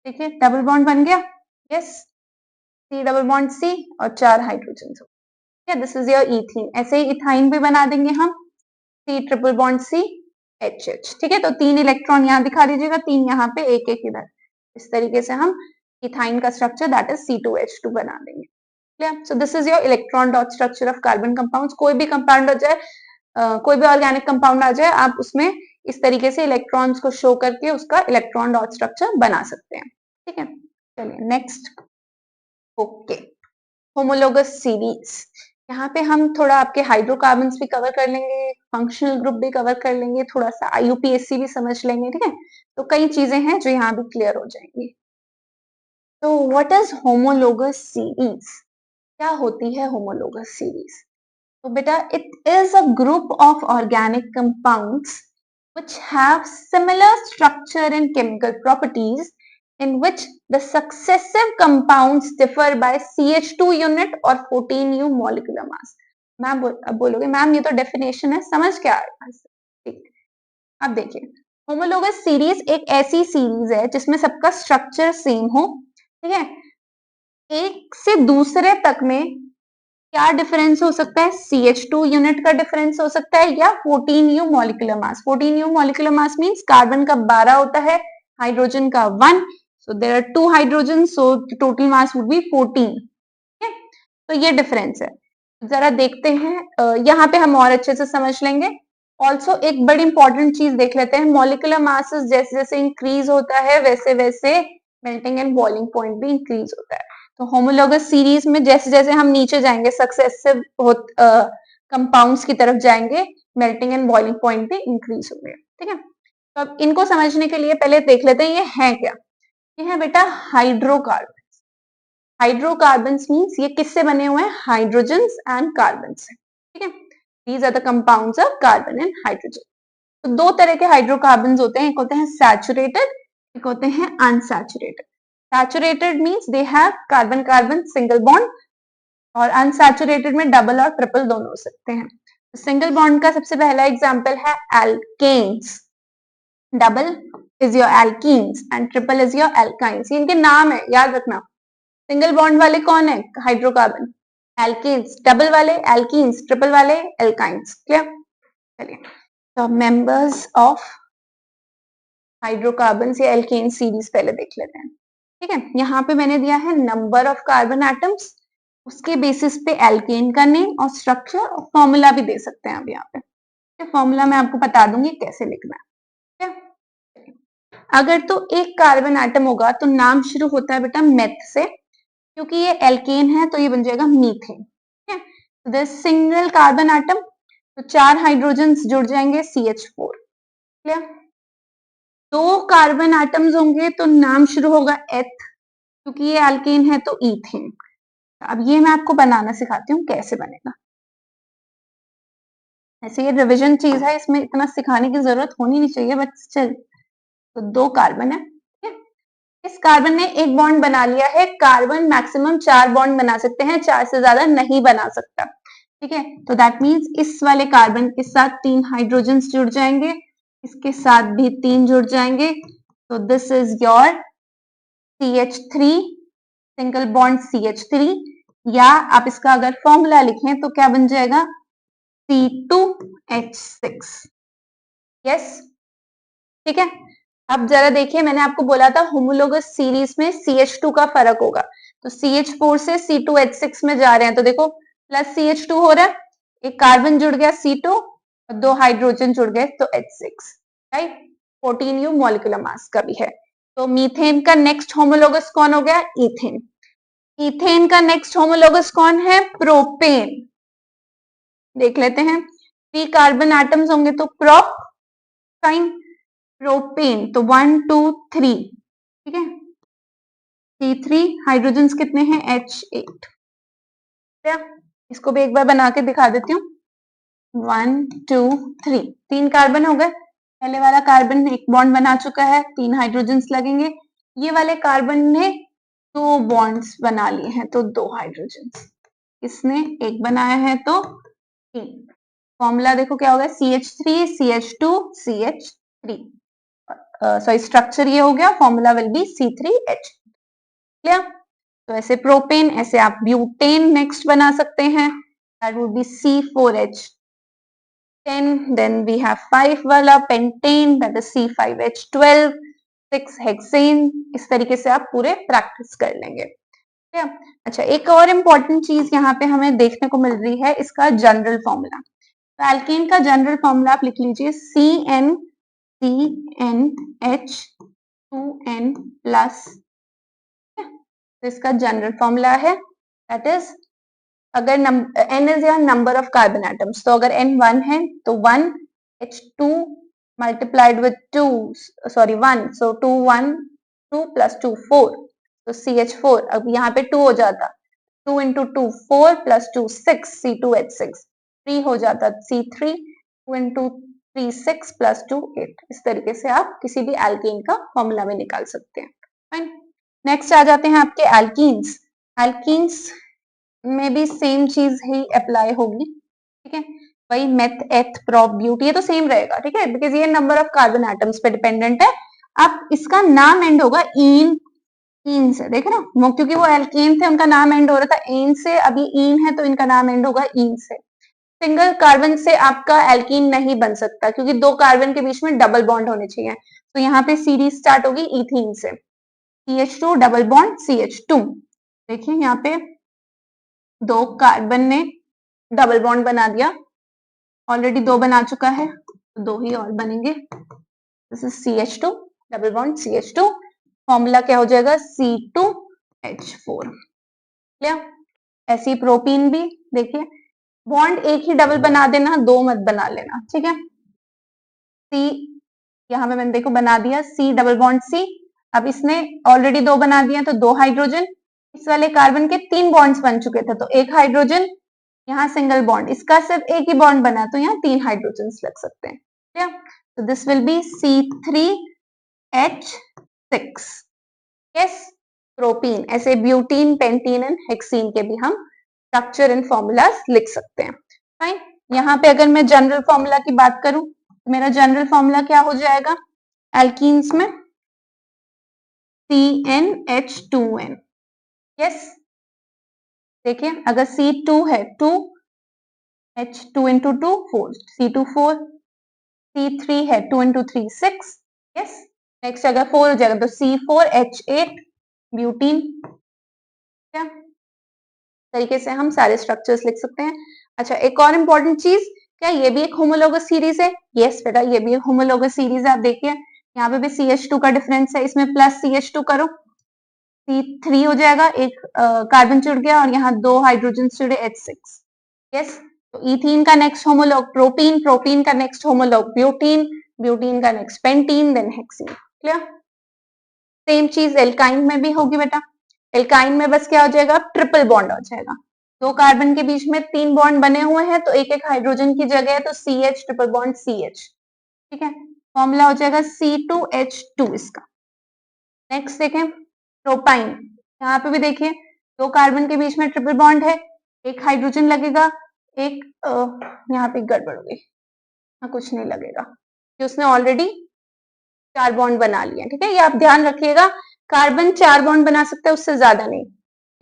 ठीक है, डबल बॉन्ड बन गया, yes, C double bond C और 4 हाइड्रोजन, ठीक है। This is your ethene. ऐसे ही इथाइन भी बना देंगे हम, C triple bond C H H, ठीक है। तो 3 इलेक्ट्रॉन यहाँ दिखा दीजिएगा, 3 यहाँ पे, एक एक इधर, इस तरीके से हम इथाइन का स्ट्रक्चर दैट इज C2H2 बना देंगे। Clear. So this is your electron dot structure of carbon compounds. कोई भी कंपाउंड हो जाए, कोई भी ऑर्गेनिक कंपाउंड आ जाए, आप उसमें इस तरीके से इलेक्ट्रॉन्स को शो करके उसका इलेक्ट्रॉन डॉट स्ट्रक्चर बना सकते हैं, ठीक है। चलिए नेक्स्ट, ओके, होमोलोगस सीरीज। यहाँ पे हम थोड़ा आपके हाइड्रोकार्बन्स भी कवर कर लेंगे, फंक्शनल ग्रुप भी कवर कर लेंगे, थोड़ा सा IUPAC भी समझ लेंगे, ठीक है। तो कई चीजें हैं जो यहाँ भी क्लियर हो जाएंगी। तो व्हाट इज होमोलोगस सीरीज, क्या होती है होमोलोगस सीरीज। तो बेटा, it is a group of organic compounds which have similar structure and chemical properties in which the successive compounds differ by CH2 unit और 14U molecular mass। मैम अब बोलोगे ma'am ये तो डेफिनेशन है, समझ क्या आएगा, ठीक। अब देखिए, होमोलोगस सीरीज एक ऐसी सीरीज है जिसमें सबका स्ट्रक्चर सेम हो, ठीक है। एक से दूसरे तक में क्या डिफरेंस हो सकता है, CH2 यूनिट का डिफरेंस हो सकता है या 14U molecular mass. 14U molecular mass means carbon का 12 होता है, हाइड्रोजन का 1, so there are 2 hydrogen, so total mass would be 14, ठीक है। तो ये डिफरेंस है। जरा देखते हैं, यहाँ पे हम और अच्छे से समझ लेंगे। ऑल्सो एक बड़ी इंपॉर्टेंट चीज देख लेते हैं, मॉलिक्यूलर मासेस जैसे जैसे इंक्रीज होता है वैसे वैसे मेल्टिंग एंड बॉइलिंग पॉइंट भी इंक्रीज होता है। तो होमोलोगस सीरीज में जैसे जैसे हम नीचे जाएंगे, सक्सेसिव कंपाउंड्स की तरफ जाएंगे, मेल्टिंग एंड बॉइलिंग पॉइंट भी इंक्रीज होंगे, ठीक है। तो अब इनको समझने के लिए पहले देख लेते हैं ये है क्या। ये है बेटा हाइड्रोकार्बन। हाइड्रोकार्बन मींस ये किससे बने हुए हैं, हाइड्रोजन एंड कार्बन से, ठीक है। These are the compounds of carbon and hydrogen. तो 2 तरह के हाइड्रोकार्बन होते हैं, एक होते हैं सैचुरेटेड, एक होते हैं unsaturated. Saturated means they have carbon carbon single bond, और अनसैचुरेटेड में डबल और ट्रिपल दोनों हो सकते हैं। सिंगल बॉन्ड का सबसे पहला एग्जांपल है alkanes, double is your alkenes and triple is your alkynes. ये इनके नाम है, याद रखना। सिंगल बॉन्ड वाले कौन है, हाइड्रोकार्बन, एल्केन्स, डबल वाले एल्कीन्स, ट्रिपल वाले एल्काइंस, क्लियर। चलिए, तो मेंबर्स ऑफ हाइड्रोकार्बन या एल्केन सीरीज पहले देख लेते हैं, ठीक है। यहाँ पे मैंने दिया है नंबर ऑफ कार्बन एटम्स, उसके बेसिस पे एल्केन का नेम और स्ट्रक्चर और फॉर्मूला भी दे सकते हैं। अब यहाँ पे फॉर्मूला मैं आपको बता दूंगी कैसे लिखना है, ठीक है। अगर तो एक कार्बन एटम होगा तो नाम शुरू होता है बेटा मेथ से, क्योंकि ये एल्केन है तो ये बन जाएगा मीथेन, ठीक है। दिस सिंगल कार्बन एटम, तो 4 हाइड्रोजन जुड़ जाएंगे CH4, क्लियर। 2 कार्बन एटम्स होंगे तो नाम शुरू होगा एथ, क्योंकि ये एल्केन है तो ईथेन। अब ये मैं आपको बनाना सिखाती हूँ कैसे बनेगा। ऐसे ये रिवीजन चीज है, इसमें इतना सिखाने की जरूरत होनी नहीं चाहिए, बट स्टिल। तो 2 कार्बन है, ठीक है। इस कार्बन ने एक बॉन्ड बना लिया है। कार्बन मैक्सिमम 4 बॉन्ड बना सकते हैं, 4 से ज्यादा नहीं बना सकता, ठीक है। तो दैट मीन्स इस वाले कार्बन के साथ 3 हाइड्रोजन जुड़ जाएंगे, इसके साथ भी 3 जुड़ जाएंगे। तो this is your CH3, single bond CH3, या आप इसका अगर फॉर्मूला लिखें तो क्या बन जाएगा, C2H6। यस, ठीक है। अब जरा देखिए, मैंने आपको बोला था होमोलोगस सीरीज में CH2 का फर्क होगा, तो CH4 से C2H6 में जा रहे हैं, तो देखो प्लस CH2 हो रहा है, एक कार्बन जुड़ गया C2 और 2 हाइड्रोजन जुड़ गए तो H6, राइट। 14U मॉलिक्यूलर मास का भी है। तो मीथेन का नेक्स्ट होमोलोगस कौन हो गया, इथेन। इथेन का नेक्स्ट होमोलोगस कौन है, प्रोपेन। देख लेते हैं, 3 कार्बन एटम्स होंगे तो प्रोप, फाइन, प्रोपेन, तो 1 2 3, ठीक है। C3, हाइड्रोजन कितने हैं, H8। इसको भी एक बार बना के दिखा देती हूँ। 1 2 3, 3 कार्बन हो गए। पहले वाला कार्बन एक बॉन्ड बना चुका है, 3 हाइड्रोजन लगेंगे। ये वाले कार्बन ने 2 बॉन्ड्स बना लिए हैं, तो 2 हाइड्रोजन। इसने एक बनाया है तो 3। फॉर्मूला देखो क्या होगा, CH3 CH2 CH3, sorry structure ये हो गया, formula will be C3H। Clear. तो ऐसे प्रोपेन, ऐसे आप ब्यूटेन नेक्स्ट बना सकते हैं, that would be C4H10, then we have 5 वाला pentane, that is C5H12, 6 hexane. इस तरीके से आप पूरे प्रैक्टिस कर लेंगे। अच्छा, एक और इम्पोर्टेंट चीज यहाँ पे हमें देखने को मिल रही है, इसका जनरल फॉर्मूला। तो एल्केन का जनरल फॉर्मूला आप लिख लीजिए, CnCnH2n प्लस, तो इसका जनरल फॉर्मूला है, दैट इज, अगर n is your number of carbon atoms, तो अगर n 1 है तो 1 H2 multiplied with 2, sorry 1, so 2 1 2 plus 2 4, तो CH4, अब यहाँ पे 2 हो जाता, 2 into 2 4 plus 2 6, C2H6, 3 हो जाता C3, 2 into 3 6 plus 2 8। इस तरीके से आप किसी भी एल्केन का फॉर्मूला में निकाल सकते हैं। फाइन, नेक्स्ट आ जाते हैं आपके एल्कीन्स। एल्कीन्स में भी सेम चीज ही अप्लाई होगी, ठीक है। वही मेथ एथ प्रोप ब्यूट, ये तो सेम रहेगा, ठीक है, बिकॉज ये नंबर ऑफ कार्बन एटम्स पे डिपेंडेंट है। अब इसका नाम एंड होगा इन, इन से, देख रहे हो, क्योंकि वो एल्केन थे, उनका नाम एंड हो रहा था एन से, अभी इन है तो इनका नाम एंड होगा इन से। सिंगल कार्बन से आपका एल्कीन नहीं बन सकता, क्योंकि 2 कार्बन के बीच में डबल बॉन्ड होने चाहिए। तो यहाँ पे सीरीज स्टार्ट होगी इथीन से, CH2 डबल बॉन्ड CH2। देखिए यहाँ पे 2 कार्बन ने डबल बॉन्ड बना दिया, ऑलरेडी 2 बना चुका है, तो 2 ही और बनेंगे। This is CH2 double bond CH2, formula क्या हो जाएगा, C2H4। क्लियर। ऐसी प्रोपीन भी देखिए, बॉन्ड एक ही डबल बना देना, 2 मत बना लेना, ठीक है। C यहाँ पे मैंने देखो बना दिया, C डबल बॉन्ड C। अब इसने ऑलरेडी 2 बना दिया, तो 2 हाइड्रोजन। इस वाले कार्बन के 3 बॉन्ड्स बन चुके थे, तो 1 हाइड्रोजन, यहाँ सिंगल बॉन्ड, इसका सिर्फ एक ही बॉन्ड बना, तो यहाँ 3 हाइड्रोजन लग सकते हैं। ठीक है, तो this will be C3H6। Yes, propene. ऐसे ब्यूटीन, पेंटीन एंड हेक्सीन के भी हम स्ट्रक्चर एंड फॉर्मूलाज लिख सकते हैं। फाइन, यहाँ पे अगर मैं जनरल फॉर्मूला की बात करूं, तो मेरा जनरल फॉर्मूला क्या हो जाएगा एल्कीन्स में, CnH2n। यस, देखिए अगर C2 है 2, H2 into 2 4, C2 4, C3 है 2 into 3 6। यस, नेक्स्ट अगर 4 हो जाएगा तो C4H8 ब्यूटीन। क्या तरीके से हम सारे स्ट्रक्चर्स लिख सकते हैं। अच्छा, एक और इम्पोर्टेंट चीज, क्या ये भी एक होमोलोगस सीरीज है? यस बेटा, ये भी एक होमोलोगस सीरीज है। आप देखिए यहाँ पे भी CH2 का डिफरेंस है, इसमें प्लस CH2 करो, C3 हो जाएगा, एक कार्बन जुड़ गया और यहाँ 2 हाइड्रोजन जुड़े H6। यस, तो इथीन का नेक्स्ट होमोलोग प्रोपीन, प्रोपीन का नेक्स्ट होमोलोग ब्यूटीन, ब्यूटीन का next pentene, then hexene. Clear? Same चीज एल्काइन में भी होगी बेटा। एल्काइन में बस क्या हो जाएगा, ट्रिपल बॉन्ड हो जाएगा। दो कार्बन के बीच में 3 बॉन्ड बने हुए हैं तो एक एक हाइड्रोजन की जगह है तो CH ट्रिपल बॉन्ड CH। ठीक है, फॉर्मूला हो जाएगा C2H2 इसका। नेक्स्ट देखें प्रोपाइन, यहाँ पे भी देखिए दो कार्बन के बीच में ट्रिपल बॉन्ड है, एक हाइड्रोजन लगेगा, एक यहाँ पे गड़बड़ हो गई, यहाँ कुछ नहीं लगेगा कि उसने ऑलरेडी 4 बॉन्ड बना लिया। ठीक है, ये आप ध्यान रखिएगा, कार्बन 4 बॉन्ड बना सकता है, उससे ज्यादा नहीं।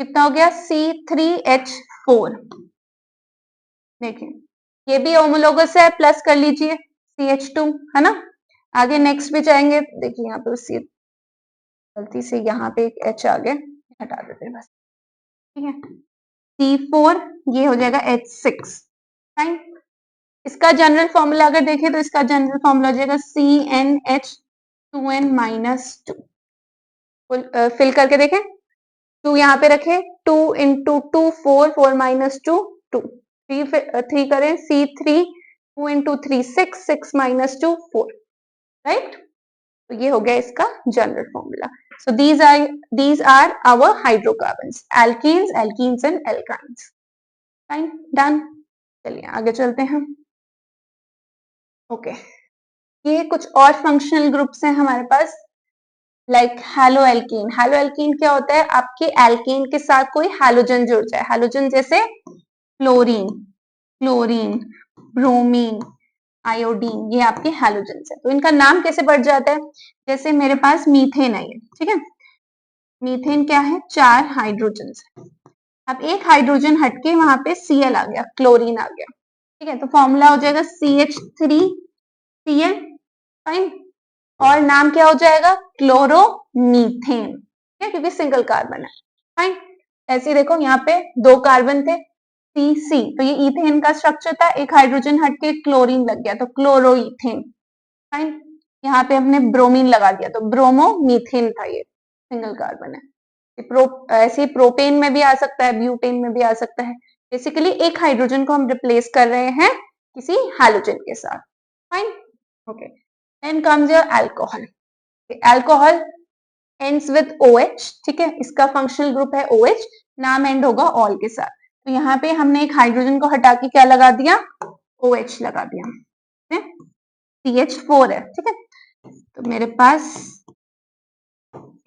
कितना हो गया, C3H4। देखिए ये भी होमोलोगस है, प्लस कर लीजिए CH2, है ना। आगे नेक्स्ट भी जाएंगे, देखिए यहाँ पे सी गलती से यहाँ पे एक H आ गया, हटा देते हैं बस। ठीक है, C4 ये हो जाएगा H6। फाइन, इसका जनरल फॉर्मूला अगर देखें तो इसका जनरल फॉर्मूला हो जाएगा CnH2n-2। फिल करके देखें, 2 यहाँ पे रखे, 2 इंटू 2 4, 4 माइनस 2 2, 3 करें C3, 2 इंटू 3 6, 6 माइनस 2 4। राइट, तो ये हो गया इसका general formula. So these are our hydrocarbons, alkenes, alkenes and alkynes. Fine, done. चलिए आगे चलते हैं। ओके, ये कुछ और फंक्शनल ग्रुप्स हैं हमारे पास, like halo alkene. Halo alkene क्या होता है, आपके एल्कीन के साथ कोई हैलोजन जुड़ जाए, हैलोजन जैसे फ्लोरीन, क्लोरीन, ब्रोमीन, आयोडीन, ये आपके हैलोजन है। तो इनका नाम कैसे बढ़ जाता है, जैसे मेरे पास मीथेन है, ठीक है, मीथेन क्या है, 4 हाइड्रोजन है। अब एक हाइड्रोजन हटके वहां पे Cl आ गया, क्लोरीन आ गया। ठीक है, तो फॉर्मूला हो जाएगा CH3Cl। फाइन, और नाम क्या हो जाएगा, क्लोरोमीथेन। ठीक है, क्योंकि सिंगल कार्बन है। फाइन, ऐसे देखो यहाँ पे 2 कार्बन थे CC, तो ये इथेन का स्ट्रक्चर था, एक हाइड्रोजन हटके क्लोरीन लग गया तो क्लोरोइथेन। फाइन, यहाँ पे हमने ब्रोमीन लगा दिया तो ब्रोमोमीथेन था, ये सिंगल कार्बन है। ऐसे प्रोपेन में भी आ सकता है, ब्यूटेन में भी आ सकता है। बेसिकली एक हाइड्रोजन को हम रिप्लेस कर रहे हैं किसी हैलोजन के साथ। Fine, okay, then comes your alcohol. Alcohol ends with OH। ठीक है, इसका फंक्शनल ग्रुप है OH, नाम एंड होगा ऑल के साथ। तो यहाँ पे हमने एक हाइड्रोजन को हटा के क्या लगा दिया, OH लगा दिया, CH4 है। ठीक है, तो मेरे पास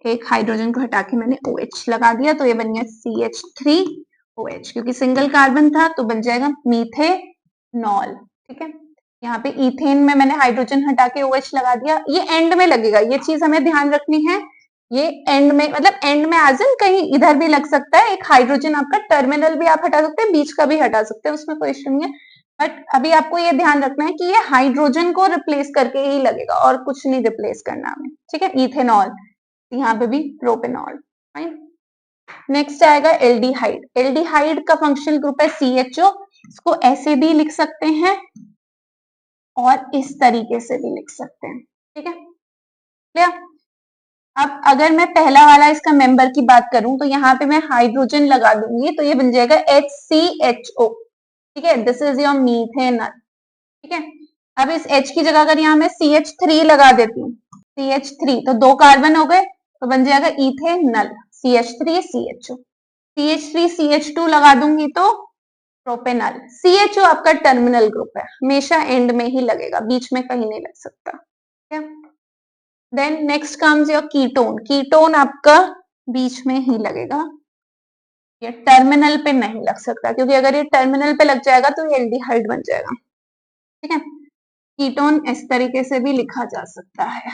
एक हाइड्रोजन को हटा के मैंने OH लगा दिया तो ये बन गया CH3OH, क्योंकि सिंगल कार्बन था तो बन जाएगा मीथेनॉल। ठीक है, यहाँ पे इथेन में मैंने हाइड्रोजन हटा के OH लगा दिया, ये एंड में लगेगा, ये चीज हमें ध्यान रखनी है। ये एंड में, मतलब एंड में एज इन कहीं इधर भी लग सकता है, एक हाइड्रोजन आपका टर्मिनल भी आप हटा सकते हैं, बीच का भी हटा सकते हैं, उसमें कोई इश्यू नहीं है। बट अभी आपको ये ध्यान रखना है कि ये हाइड्रोजन को रिप्लेस करके ही लगेगा और कुछ नहीं रिप्लेस करना हमें। ठीक है, इथेनॉल, यहाँ पे भी प्रोपेनॉल। फाइन, नेक्स्ट आएगा एल्डिहाइड। एल्डिहाइड का फंक्शनल ग्रुप है CHO, इसको ऐसे भी लिख सकते हैं और इस तरीके से भी लिख सकते हैं। ठीक है, क्लियर। अब अगर मैं पहला वाला इसका मेंबर की बात करूं तो यहाँ पे मैं हाइड्रोजन लगा दूंगी तो ये बन जाएगा HCHO। ठीक है, दिस इज योर मीथेनॉल। ठीक है, अब इस H की जगह अगर यहाँ मैं CH3 लगा देती हूँ, CH3, तो 2 कार्बन हो गए तो बन जाएगा ethanol, CH3 CHO। CH3 CH2 लगा दूंगी तो प्रोपेनॉल। CHO आपका टर्मिनल ग्रुप है, हमेशा एंड में ही लगेगा, बीच में कहीं नहीं लग सकता। ठीक है, then next comes your ketone. Ketone आपका बीच में ही लगेगा, ये टर्मिनल पे नहीं लग सकता, क्योंकि अगर ये टर्मिनल पे लग जाएगा तो ये एल्डिहाइड बन जाएगा। ठीक है, कीटोन इस तरीके से भी लिखा जा सकता है।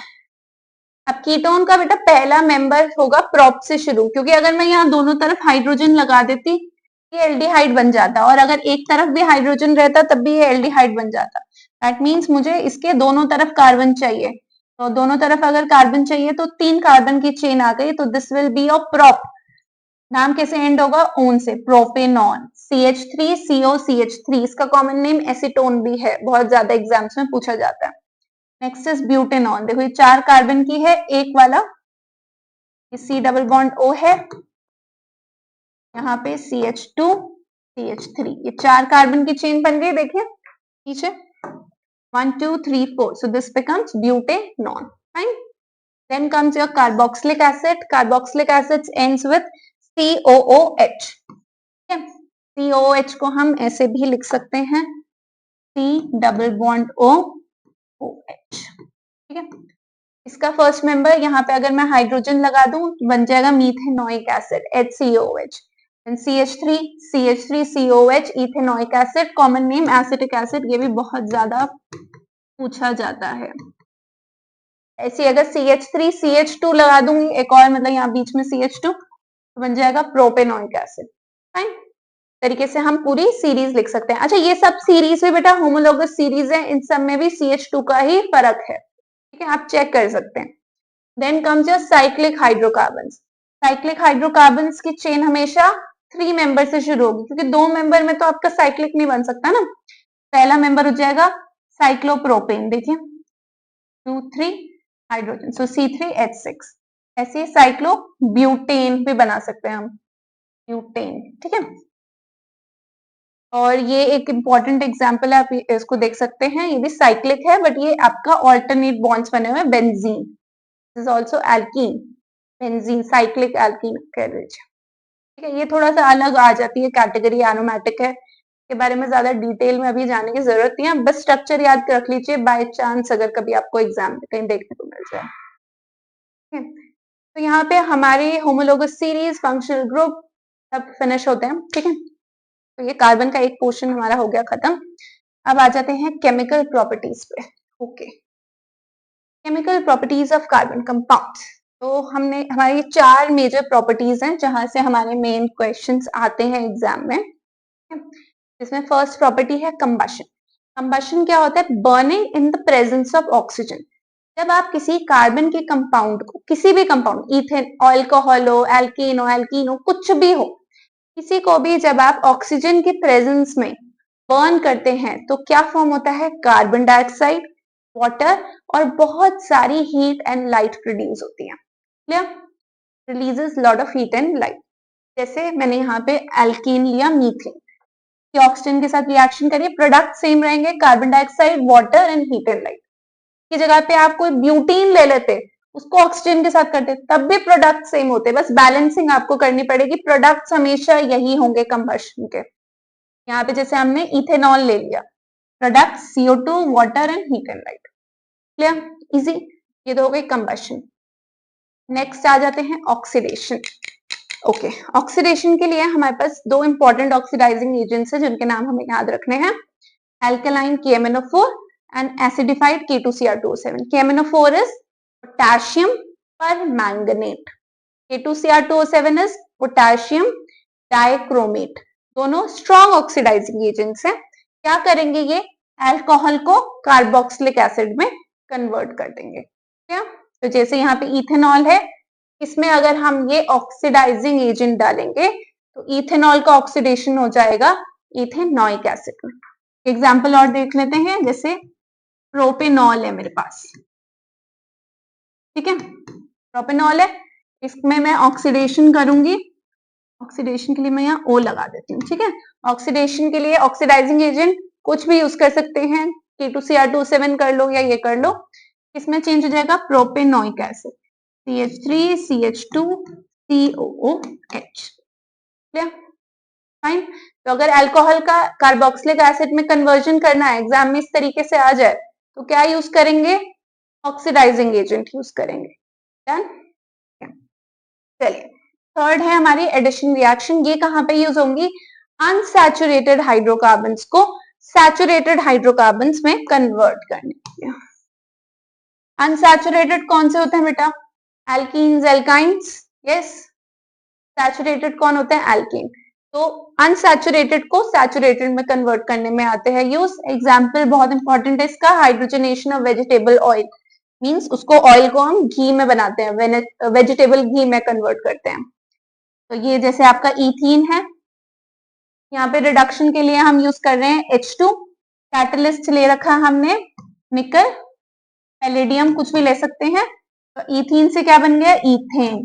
अब कीटोन का बेटा पहला मेंबर होगा प्रोप से शुरू, क्योंकि अगर मैं यहाँ दोनों तरफ हाइड्रोजन लगा देती ये एल्डिहाइड बन जाता, और अगर एक तरफ भी हाइड्रोजन रहता तब भी ये एल्डिहाइड बन जाता। दैट मीन्स मुझे इसके दोनों तरफ कार्बन चाहिए, तो दोनों तरफ अगर कार्बन चाहिए तो 3 कार्बन की चेन आ गई, तो this will be your prop. नाम कैसे एंड होगा, ओन से, प्रोपेनॉन। CH3COCH3, इसका कॉमन नेम एसीटोन भी है, बहुत ज्यादा एग्जाम्स में पूछा जाता है। Next is butanone. देखो ये 4 कार्बन की है, एक वाला ये C डबल बॉन्ड O है, यहाँ पे CH2 CH3, ये 4 कार्बन की चेन बन गई। देखिए नीचे 1 2 3 4, so this becomes butanol. Fine. Then comes your carboxylic acid. Carboxylic acid ends with COOH. ठीक है, COOH को हम ऐसे भी लिख सकते हैं, C डबल बॉन्ड OH. ठीक है, इसका फर्स्ट मेंबर यहाँ पे अगर मैं हाइड्रोजन लगा दूं तो बन जाएगा methanoic acid HCOH. CH3 CH3COH ethanoic acid, common name acetic acid, ये भी बहुत ज्यादा पूछा जाता है. ऐसे अगर CH3 CH2 लगा दूंगी एक और, मतलब यहाँ बीच में CH2, तो बन जाएगा प्रोपेनोइक एसिड. फाइन, तरीके से हम पूरी सीरीज लिख सकते हैं. अच्छा, ये सब सीरीज भी बेटा होमोलोगस सीरीज है, इन सब में भी CH2 का ही फर्क है. ठीक है, आप चेक कर सकते हैं. Then comes your cyclic hydrocarbons. Cyclic hydrocarbons की चेन हमेशा 3 मेंबर से शुरू होगी, क्योंकि 2 मेंबर में तो आपका साइक्लिक नहीं बन सकता ना. पहला मेंबर हो जाएगा साइक्लोप्रोपेन, देखिए 2 3 हाइड्रोजन, सो C3H6. ऐसे साइक्लो ब्यूटेन भी बना सकते हैं हम, ब्यूटेन. ठीक है, और ये एक इंपॉर्टेंट एग्जांपल है, आप इसको देख सकते हैं, ये भी साइक्लिक है बट ये आपका ऑल्टरनेट बॉन्ड्स बने हुए हैं. Benzene is also alkene, benzene cyclic alkene कह लीजिए. ठीक है, ये थोड़ा सा अलग आ जाती है कैटेगरी, एरोमेटिक है, के बारे में ज्यादा डिटेल में अभी जाने की जरूरत नहीं है, बस स्ट्रक्चर याद रख लीजिए, बाय चांस अगर कभी आपको एग्जाम में कहीं देखने को मिल जाए. ठीक है, तो यहाँ पे हमारे होमोलोगस सीरीज, फंक्शनल ग्रुप सब फिनिश होते हैं. ठीक है, तो ये कार्बन का एक पोर्शन हमारा हो गया खत्म. अब आ जाते हैं केमिकल प्रॉपर्टीज पे. Okay, chemical properties of carbon compounds. तो हमने हमारी 4 मेजर प्रॉपर्टीज हैं जहां से हमारे मेन क्वेश्चंस आते हैं एग्जाम में. जिसमें फर्स्ट प्रॉपर्टी है कंबशन. कंबशन क्या होता है? Burning in the presence of oxygen. जब आप किसी कार्बन के कंपाउंड को, किसी भी कंपाउंड, इथेन, अल्कोहल हो, एल्कीन हो, कुछ भी हो, किसी को भी जब आप ऑक्सीजन के प्रेजेंस में बर्न करते हैं तो क्या फॉर्म होता है? कार्बन डाइऑक्साइड, वाटर और बहुत सारी हीट एंड लाइट प्रोड्यूस होती है. Clear? Releases lot of heat and light. जैसे मैंने यहाँ पे एल्कीन लिया, मीथेन, ऑक्सीजन के साथ रिएक्शन करिए, प्रोडक्ट सेम रहेंगे, carbon dioxide, water and heat and light. की जगह पे आप कोई ब्यूटीन ले लेते, उसको ऑक्सीजन के साथ करते, तब भी प्रोडक्ट सेम होते, बस बैलेंसिंग आपको करनी पड़ेगी. प्रोडक्ट्स हमेशा यही होंगे कंबशन के. यहाँ पे जैसे हमने इथेनॉल ले लिया, product CO2, water and heat and light. Clear? Easy. ये तो हो गई कंबशन. नेक्स्ट आ जाते हैं ऑक्सीडेशन. ओके, ऑक्सीडेशन के लिए हमारे पास 2 इंपॉर्टेंट ऑक्सीडाइजिंग एजेंट्स हैं जिनके नाम हमें याद रखने हैं. Alkaline KMnO4 and acidified K2Cr2O7. KMnO4 is potassium permanganate. K2Cr2O7 is potassium dichromate. दोनों स्ट्रॉन्ग ऑक्सीडाइजिंग एजेंट्स हैं. क्या करेंगे? ये अल्कोहल को कार्बोक्सिलिक एसिड में कन्वर्ट कर देंगे. क्या? तो जैसे यहाँ पे इथेनॉल है, इसमें अगर हम ये ऑक्सीडाइजिंग एजेंट डालेंगे तो इथेनॉल का ऑक्सीडेशन हो जाएगा इथेनोइक एसिड में. एग्जाम्पल और देख लेते हैं, जैसे प्रोपेनॉल है मेरे पास. ठीक है, प्रोपेनॉल है, इसमें मैं ऑक्सीडेशन करूंगी. ऑक्सीडेशन के लिए मैं यहाँ O लगा देती हूँ. ठीक है, ऑक्सीडेशन के लिए ऑक्सीडाइजिंग एजेंट कुछ भी यूज कर सकते हैं, K2Cr2O7 कर लो या ये कर लो. इसमें चेंज हो जाएगा propanoic acid, CH3 CH2 COOH. Clear? Fine. तो अगर अल्कोहल का कार्बोक्सिलिक एसिड में कन्वर्जन करना है, एग्जाम में इस तरीके से आ जाए, तो क्या यूज करेंगे? ऑक्सीडाइजिंग एजेंट यूज करेंगे. डन. चलिए, थर्ड है हमारी एडिशन रिएक्शन. ये कहां पे यूज होंगी? अनसैचुरेटेड हाइड्रोकार्बन्स को सैचुरेटेड हाइड्रोकार्बन्स में कन्वर्ट करने के लिए. अनसैचुरेटेड कौन से होते हैं बेटा? Alkenes, alkynes. यस. सैचुरेटेड कौन होते हैं? एल्कीन. तो अनसैचुरेटेड को सैचुरेटेड में कन्वर्ट करने में आते हैं यूज. एग्जाम्पल बहुत इंपॉर्टेंट है इसका, hydrogenation of vegetable oil. Means उसको ऑयल को हम घी में बनाते हैं, वेजिटेबल घी में कन्वर्ट करते हैं. तो ये जैसे आपका इथीन है, यहाँ पे रिडक्शन के लिए हम यूज कर रहे हैं H2. कैटलिस्ट ले रखा हमने निकल, पैलेडियम, कुछ भी ले सकते हैं. तो इथीन से क्या बन गया? इथेन.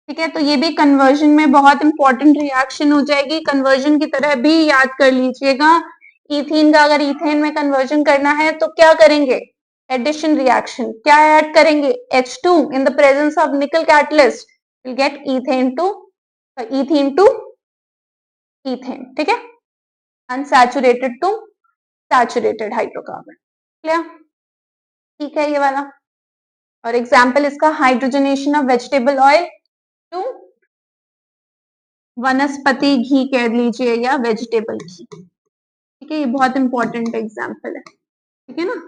ठीक है, तो ये भी कन्वर्जन में बहुत इंपॉर्टेंट रिएक्शन हो जाएगी. कन्वर्जन की तरह भी याद कर लीजिएगा. इथीन का अगर इथेन में कन्वर्जन करना है तो क्या करेंगे, एडिशन रिएक्शन, क्या ऐड करेंगे, H2 in the presence of nickel catalyst will get ethane to ethane, ठीक है, unsaturated to saturated hydrocarbon, clear, ठीक है ये वाला। और एग्जाम्पल इसका hydrogenation of vegetable oil to vanaspati ghee कह लीजिए या वेजिटेबल घी, ठीक है, ये बहुत इंपॉर्टेंट एग्जाम्पल है, ठीक है ना।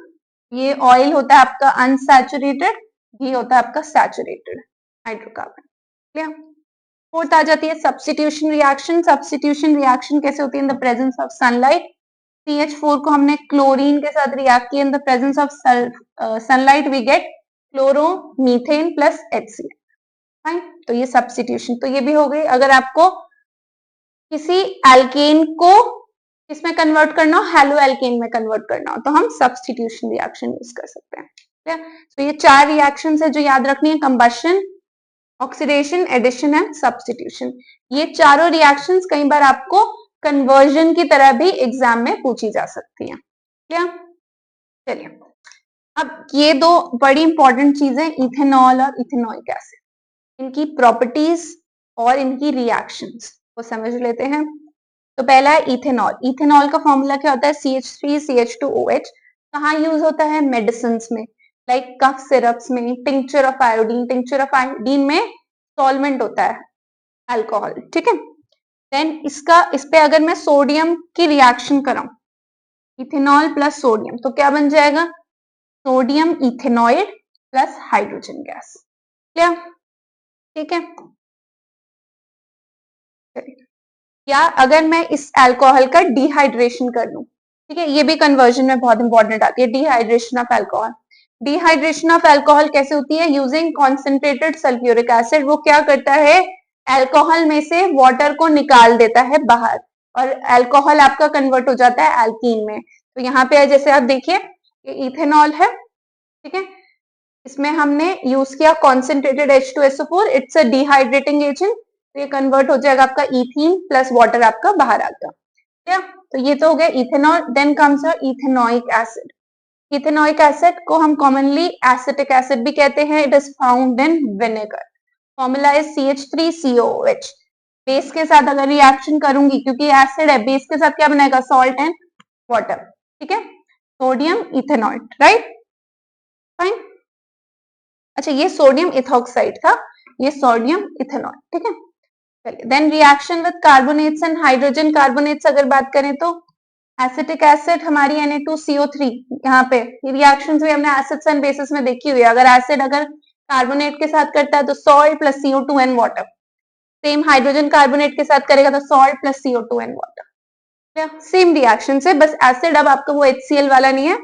ये ऑयल होता है आपका अनसैचुरेटेड, घी होता है आपका सैचुरेटेड हाइड्रोकार्बन, क्लियर। फोर्थ आ जाती है सब्स्टिट्यूशन रिएक्शन। सब्स्टिट्यूशन रिएक्शन कैसे होती है, in the presence of sunlight, CH4 को हमने क्लोरीन के साथ रिएक्ट किया, in the presence of sunlight we get chloromethane plus HCl, fine. तो ये सब्स्टिट्यूशन, तो ये भी हो गई। अगर आपको किसी एल्केन को किसमें कन्वर्ट करना हो, हेलो एल्केन में कन्वर्ट करना हो, तो हम सब्स्टिट्यूशन रिएक्शन यूज कर सकते हैं। तो ये 4 रिएक्शंस है जो याद रखनी है, combustion, oxidation, addition and substitution. ये चारों रिएक्शंस कई बार आपको कन्वर्जन की तरह भी एग्जाम में पूछी जा सकती हैं, क्लियर। चलिए अब ये दो बड़ी इंपॉर्टेंट चीजें, इथेनॉल और इथेनॉइक एसिड, इनकी प्रॉपर्टीज और इनकी रिएक्शंस को समझ लेते हैं। तो पहला है इथेनॉल। इथेनॉल का फॉर्मूला क्या होता है, CH3CH2OH। कहाँ यूज होता है, मेडिसिन में, लाइक कफ सिरप्स में, tincture of iodine, tincture of iodine में सॉल्वेंट होता है अल्कोहल, ठीक है। देन इस पे अगर मैं सोडियम की रिएक्शन कराऊं, इथेनॉल प्लस सोडियम, तो क्या बन जाएगा, sodium ethanoid plus hydrogen gas, clear, ठीक है। या अगर मैं इस अल्कोहल का डिहाइड्रेशन कर लूं, ठीक है, ये भी कन्वर्जन में बहुत इंपॉर्टेंट आती है, dehydration of alcohol. Dehydration of alcohol कैसे होती है, यूजिंग कॉन्सेंट्रेटेड सल्फ्यूरिक एसिड। वो क्या करता है, अल्कोहल में से वाटर को निकाल देता है बाहर और अल्कोहल आपका कन्वर्ट हो जाता है एल्कीन में। तो यहाँ पे जैसे आप देखिए इथेनॉल है, ठीक है, इसमें हमने यूज किया concentrated H2SO4, it's a dehydrating agent, तो ये कन्वर्ट हो जाएगा आपका इथीन प्लस वाटर आपका बाहर आ गया, ठीक है। तो ये तो हो गया ethanol. Then comes ethanoic acid. Ethanoic acid को हम कॉमनली एसिटिक एसिड भी कहते हैं, it is found in vinegar. Formula is CH3COOH। Base के साथ अगर रिएक्शन करूंगी, क्योंकि एसिड है, बेस के साथ क्या बनाएगा, सॉल्ट एंड वाटर, ठीक है, सोडियम इथेनॉइड, राइट, फाइन। अच्छा ये सोडियम इथॉक्साइड था, ये सोडियम इथेनॉइड, ठीक है। चलिए then reaction with carbonates and hydrogen carbonates अगर बात करें तो एसिटिक एसिड हमारी Na2CO3, यहाँ पे रिएक्शंस भी हमने एसिड्स एंड बेसिस में देखी हुई है। अगर एसिड अगर कार्बोनेट के साथ करता है तो salt plus CO2 and water, same hydrogen carbonate के साथ करेगा तो salt plus CO2 and water, same reaction से, बस एसिड अब आपका वो HCl वाला नहीं है,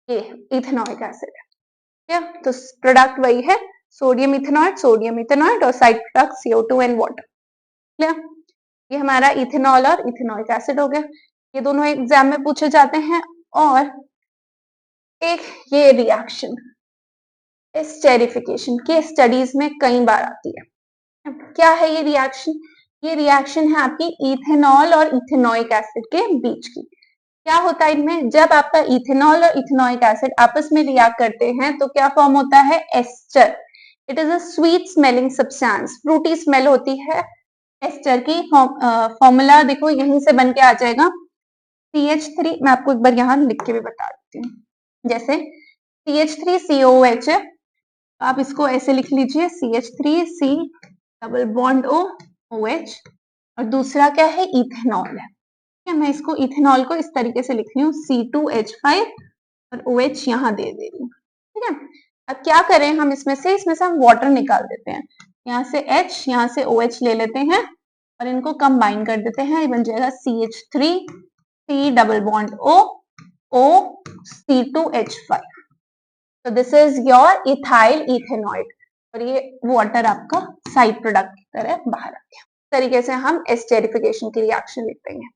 ये इथेनॉइक एसिड है, ठीक है। तो प्रोडक्ट वही है, सोडियम इथेनॉइड और side product CO2 and water, clear. ये हमारा इथेनॉल और इथेनॉइक एसिड हो गया, ये दोनों एग्जाम में पूछे जाते हैं। और एक ये रिएक्शन एस्टेरिफिकेशन की स्टडीज में कई बार आती है। क्या है ये रिएक्शन, ये रिएक्शन है आपकी इथेनॉल और इथेनॉइक एसिड के बीच की। क्या होता है इनमें, जब आपका इथेनॉल और इथेनॉइक एसिड आपस में रिएक्ट करते हैं तो क्या फॉर्म होता है, ester. It is a sweet smelling substance, fruity smell होती है एस्टर की। फॉर्मूला देखो यहीं से बन के आ जाएगा, CH3, मैं आपको एक बार यहाँ लिख के भी बता देती हूँ, जैसे CH3COOH, आप इसको ऐसे लिख लीजिए, CH3C डबल बॉन्ड OH, और दूसरा क्या है, इथेनॉल है, ठीक है। मैं इसको इथेनॉल को इस तरीके से लिख रही हूँ, C2H5 और OH यहाँ दे रही हूँ, ठीक है। अब क्या करें हम, इसमें से हम वाटर निकाल देते हैं, यहाँ से H, यहाँ से OH ले लेते हैं और इनको कंबाइन कर देते हैं, ये बन जाएगा CH3C double bond O C2H5। तो this is your ethyl ethanoid, और ये वाटर आपका साइड प्रोडक्ट की तरह बाहर आ गया। इस तरीके से हम एस्टेरिफिकेशन की रिएक्शन लिखते हैं,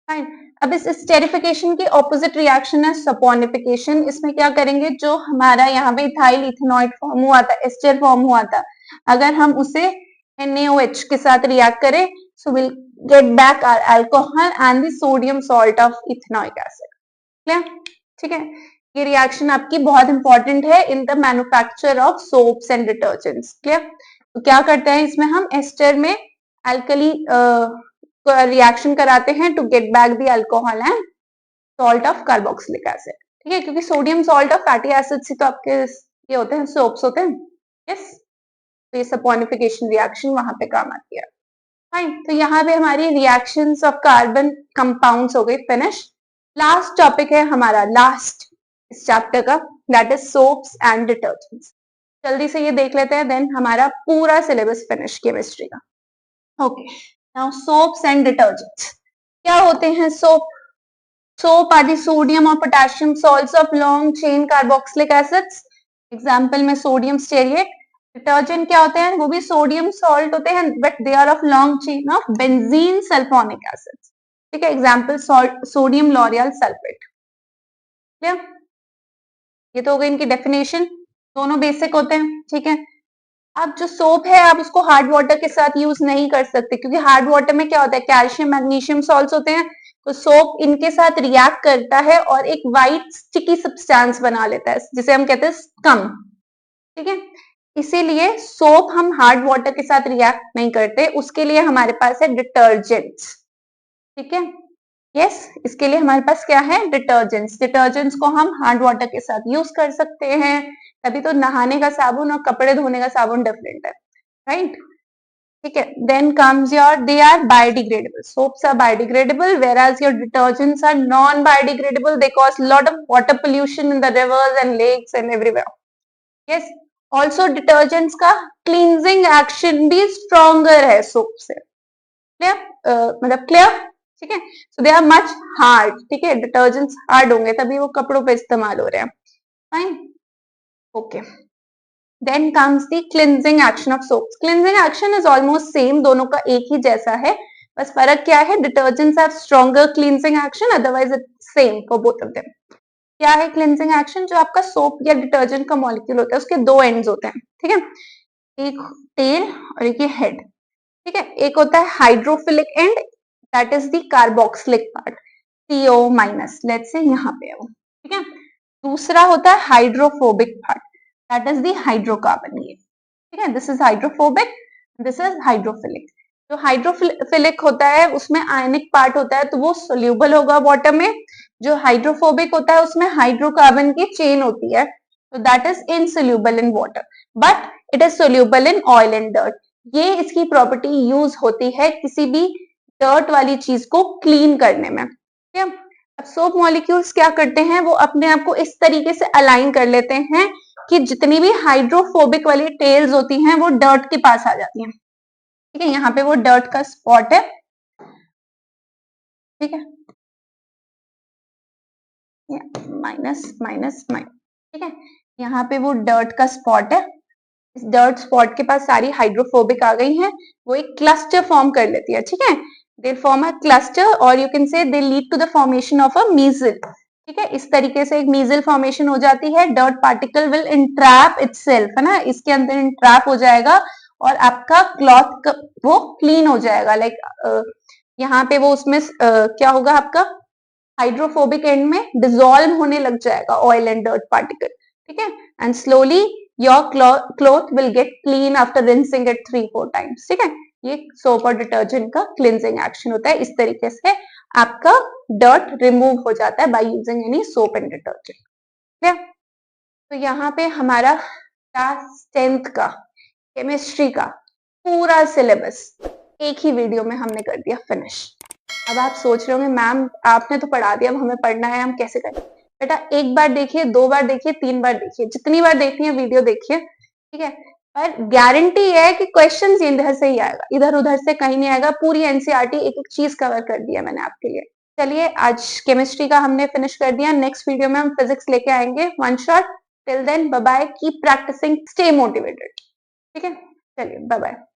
फाइन। अब इस एस्टेरिफिकेशन की ऑपोजिट रिएक्शन है सपोनिफिकेशन। इसमें क्या करेंगे, जो हमारा यहाँ पे इथाइल इथेनॉइड फॉर्म हुआ था, एस्टर फॉर्म हुआ था, अगर हम उसे NaOH के साथ रिएक्ट करें, So we'll get back our alcohol and the sodium salt of ethanoic acid. Clear? ठीक है, ये रिएक्शन आपकी बहुत इंपॉर्टेंट है in the manufacture of soaps and detergents. Clear? तो क्या करते हैं इसमें हम एस्टर में अल्कली रिएक्शन कराते हैं to get back the alcohol and salt of carboxylic acid. ठीक है, क्योंकि सोडियम सॉल्ट और फैटी एसिड से तो आपके ये होते हैं, सोप्स होते हैं. यस, तो ये सपोनिफिकेशन रिएक्शन वहां पे काम आती है. फाइन, तो यहाँ पे हमारी रिएक्शंस ऑफ कार्बन कंपाउंड्स हो गई फिनिश. लास्ट टॉपिक है हमारा, लास्ट इस चैप्टर का, that is soaps and detergents. जल्दी से ये देख लेते हैं, देन हमारा पूरा सिलेबस फिनिश केमिस्ट्री का. Okay, now soaps and detergents क्या होते हैं? सोप आर द सोडियम और potassium salts of long chain carboxylic acids. Example में सोडियम स्टेरिएट. डिटर्जेंट क्या होते हैं? वो भी सोडियम सॉल्ट होते हैं but they are of long chain of benzene sulphonic acids. ठीक है, example sodium L'Oréal sulphate. Clear? ये तो हो गई इनकी डेफिनेशन, दोनों बेसिक होते हैं. ठीक है, अब जो सोप है आप उसको हार्ड वाटर के साथ यूज नहीं कर सकते, क्योंकि हार्ड वाटर में क्या होता है? कैल्शियम मैग्नीशियम सॉल्ट्स होते हैं. तो सोप इनके साथ रिएक्ट करता है और एक वाइट स्टिकी सब्सटेंस बना लेता है, जिसे हम कहते हैं स्कम. ठीक है, इसीलिए सोप हम हार्ड वाटर के साथ रिएक्ट नहीं करते, उसके लिए हमारे पास है डिटर्जेंट्स. ठीक है, यस, इसके लिए हमारे पास क्या है? डिटर्जेंट्स. डिटर्जेंट्स को हम हार्ड वाटर के साथ यूज कर सकते हैं, तभी तो नहाने का साबुन और कपड़े धोने का साबुन डिफरेंट है, राइट? ठीक है, then comes your, they are biodegradable. Soaps are biodegradable whereas your detergents are non biodegradable. They cause lot of water pollution in the rivers and lakes and everywhere. Yes, also detergents का cleansing action भी stronger है soap से. Clear? मतलब clear? ठीक है, सो they are much hard. ठीक है, detergents hard होंगे तभी वो कपड़ों पे इस्तेमाल हो रहे हैं. Fine, okay. Then comes the cleansing action of soaps. Cleansing action is almost same, दोनों का एक ही जैसा है, बस फर्क क्या है? Detergents have stronger cleansing action, otherwise it's same for both of them. क्या है क्लींजिंग एक्शन? जो आपका सोप या डिटर्जेंट का मॉलिक्यूल होता है उसके दो एंड्स होते हैं. ठीक है, एक टेल और एक ये हेड. ठीक है, एक होता है hydrophilic and, that is the carboxylic part, CO minus, let's say यहाँ पे है वो. ठीक है, दूसरा होता है hydrophobic part, that is the hydrocarbon. ये ठीक है, this is hydrophobic, this is hydrophilic. जो हाइड्रोफिलिक होता है उसमें आयनिक पार्ट होता है, तो वो सोल्यूबल होगा वाटर में. जो हाइड्रोफोबिक होता है उसमें हाइड्रोकार्बन की चेन होती है, तो that is insoluble in water but it is soluble in oil and dirt. ये इसकी प्रॉपर्टी यूज होती है किसी भी डर्ट वाली चीज को क्लीन करने में. ठीक है, अब सोप मॉलिक्यूल्स क्या करते हैं? वो अपने आप को इस तरीके से अलाइन कर लेते हैं कि जितनी भी हाइड्रोफोबिक वाली टेल्स होती हैं वो डर्ट के पास आ जाती हैं. ठीक है, यहाँ पे वो डर्ट का स्पॉट है. ठीक है, माइनस माइनस माइनस. ठीक है, यहाँ पे वो डर्ट का स्पॉट है. इस डर्ट स्पॉट के पास सारी हाइड्रोफोबिक आ गई हैं, वो एक क्लस्टर फॉर्म कर लेती है. ठीक है, दे फॉर्म अ क्लस्टर और you can say they lead to the formation of a micelle. ठीक है, इस तरीके से एक मीजल फॉर्मेशन हो जाती है. Dirt particle will entrap itself, है ना, इसके अंदर इंट्रैप हो जाएगा और आपका क्लॉथ वो क्लीन हो जाएगा. लाइक यहाँ पे वो उसमें क्या होगा? आपका हाइड्रोफोबिक एंड में डिसॉल्व होने लग जाएगा ऑयल एंड डर्ट पार्टिकल. ठीक है, and slowly your cloth will get clean after rinsing it 3-4 times. ठीक है, ये सोप और डिटर्जेंट का क्लिनजिंग एक्शन होता है. इस तरीके से आपका डर्ट रिमूव हो जाता है by using any soap and detergent. ठीक है, तो यहाँ पे हमारा क्लास 10th का केमिस्ट्री का पूरा सिलेबस एक ही वीडियो में हमने कर दिया फिनिश. अब आप सोच रहे होंगे मैम आपने तो पढ़ा दिया, अब हमें पढ़ना है, हम कैसे करें? बेटा एक बार देखिए, 2 बार देखिए, 3 बार देखिए, जितनी बार देखनी है वीडियो देखिए. ठीक है, पर गारंटी है कि क्वेश्चन इधर से ही आएगा, इधर उधर से कहीं नहीं आएगा. पूरी एनसीईआरटी एक एक चीज कवर कर दिया मैंने आपके लिए. चलिए आज केमिस्ट्री का हमने फिनिश कर दिया. नेक्स्ट वीडियो में हम फिजिक्स लेके आएंगे one shot. Till then bye bye, keep practising, stay motivated. ठीक है, चलिए बाय बाय.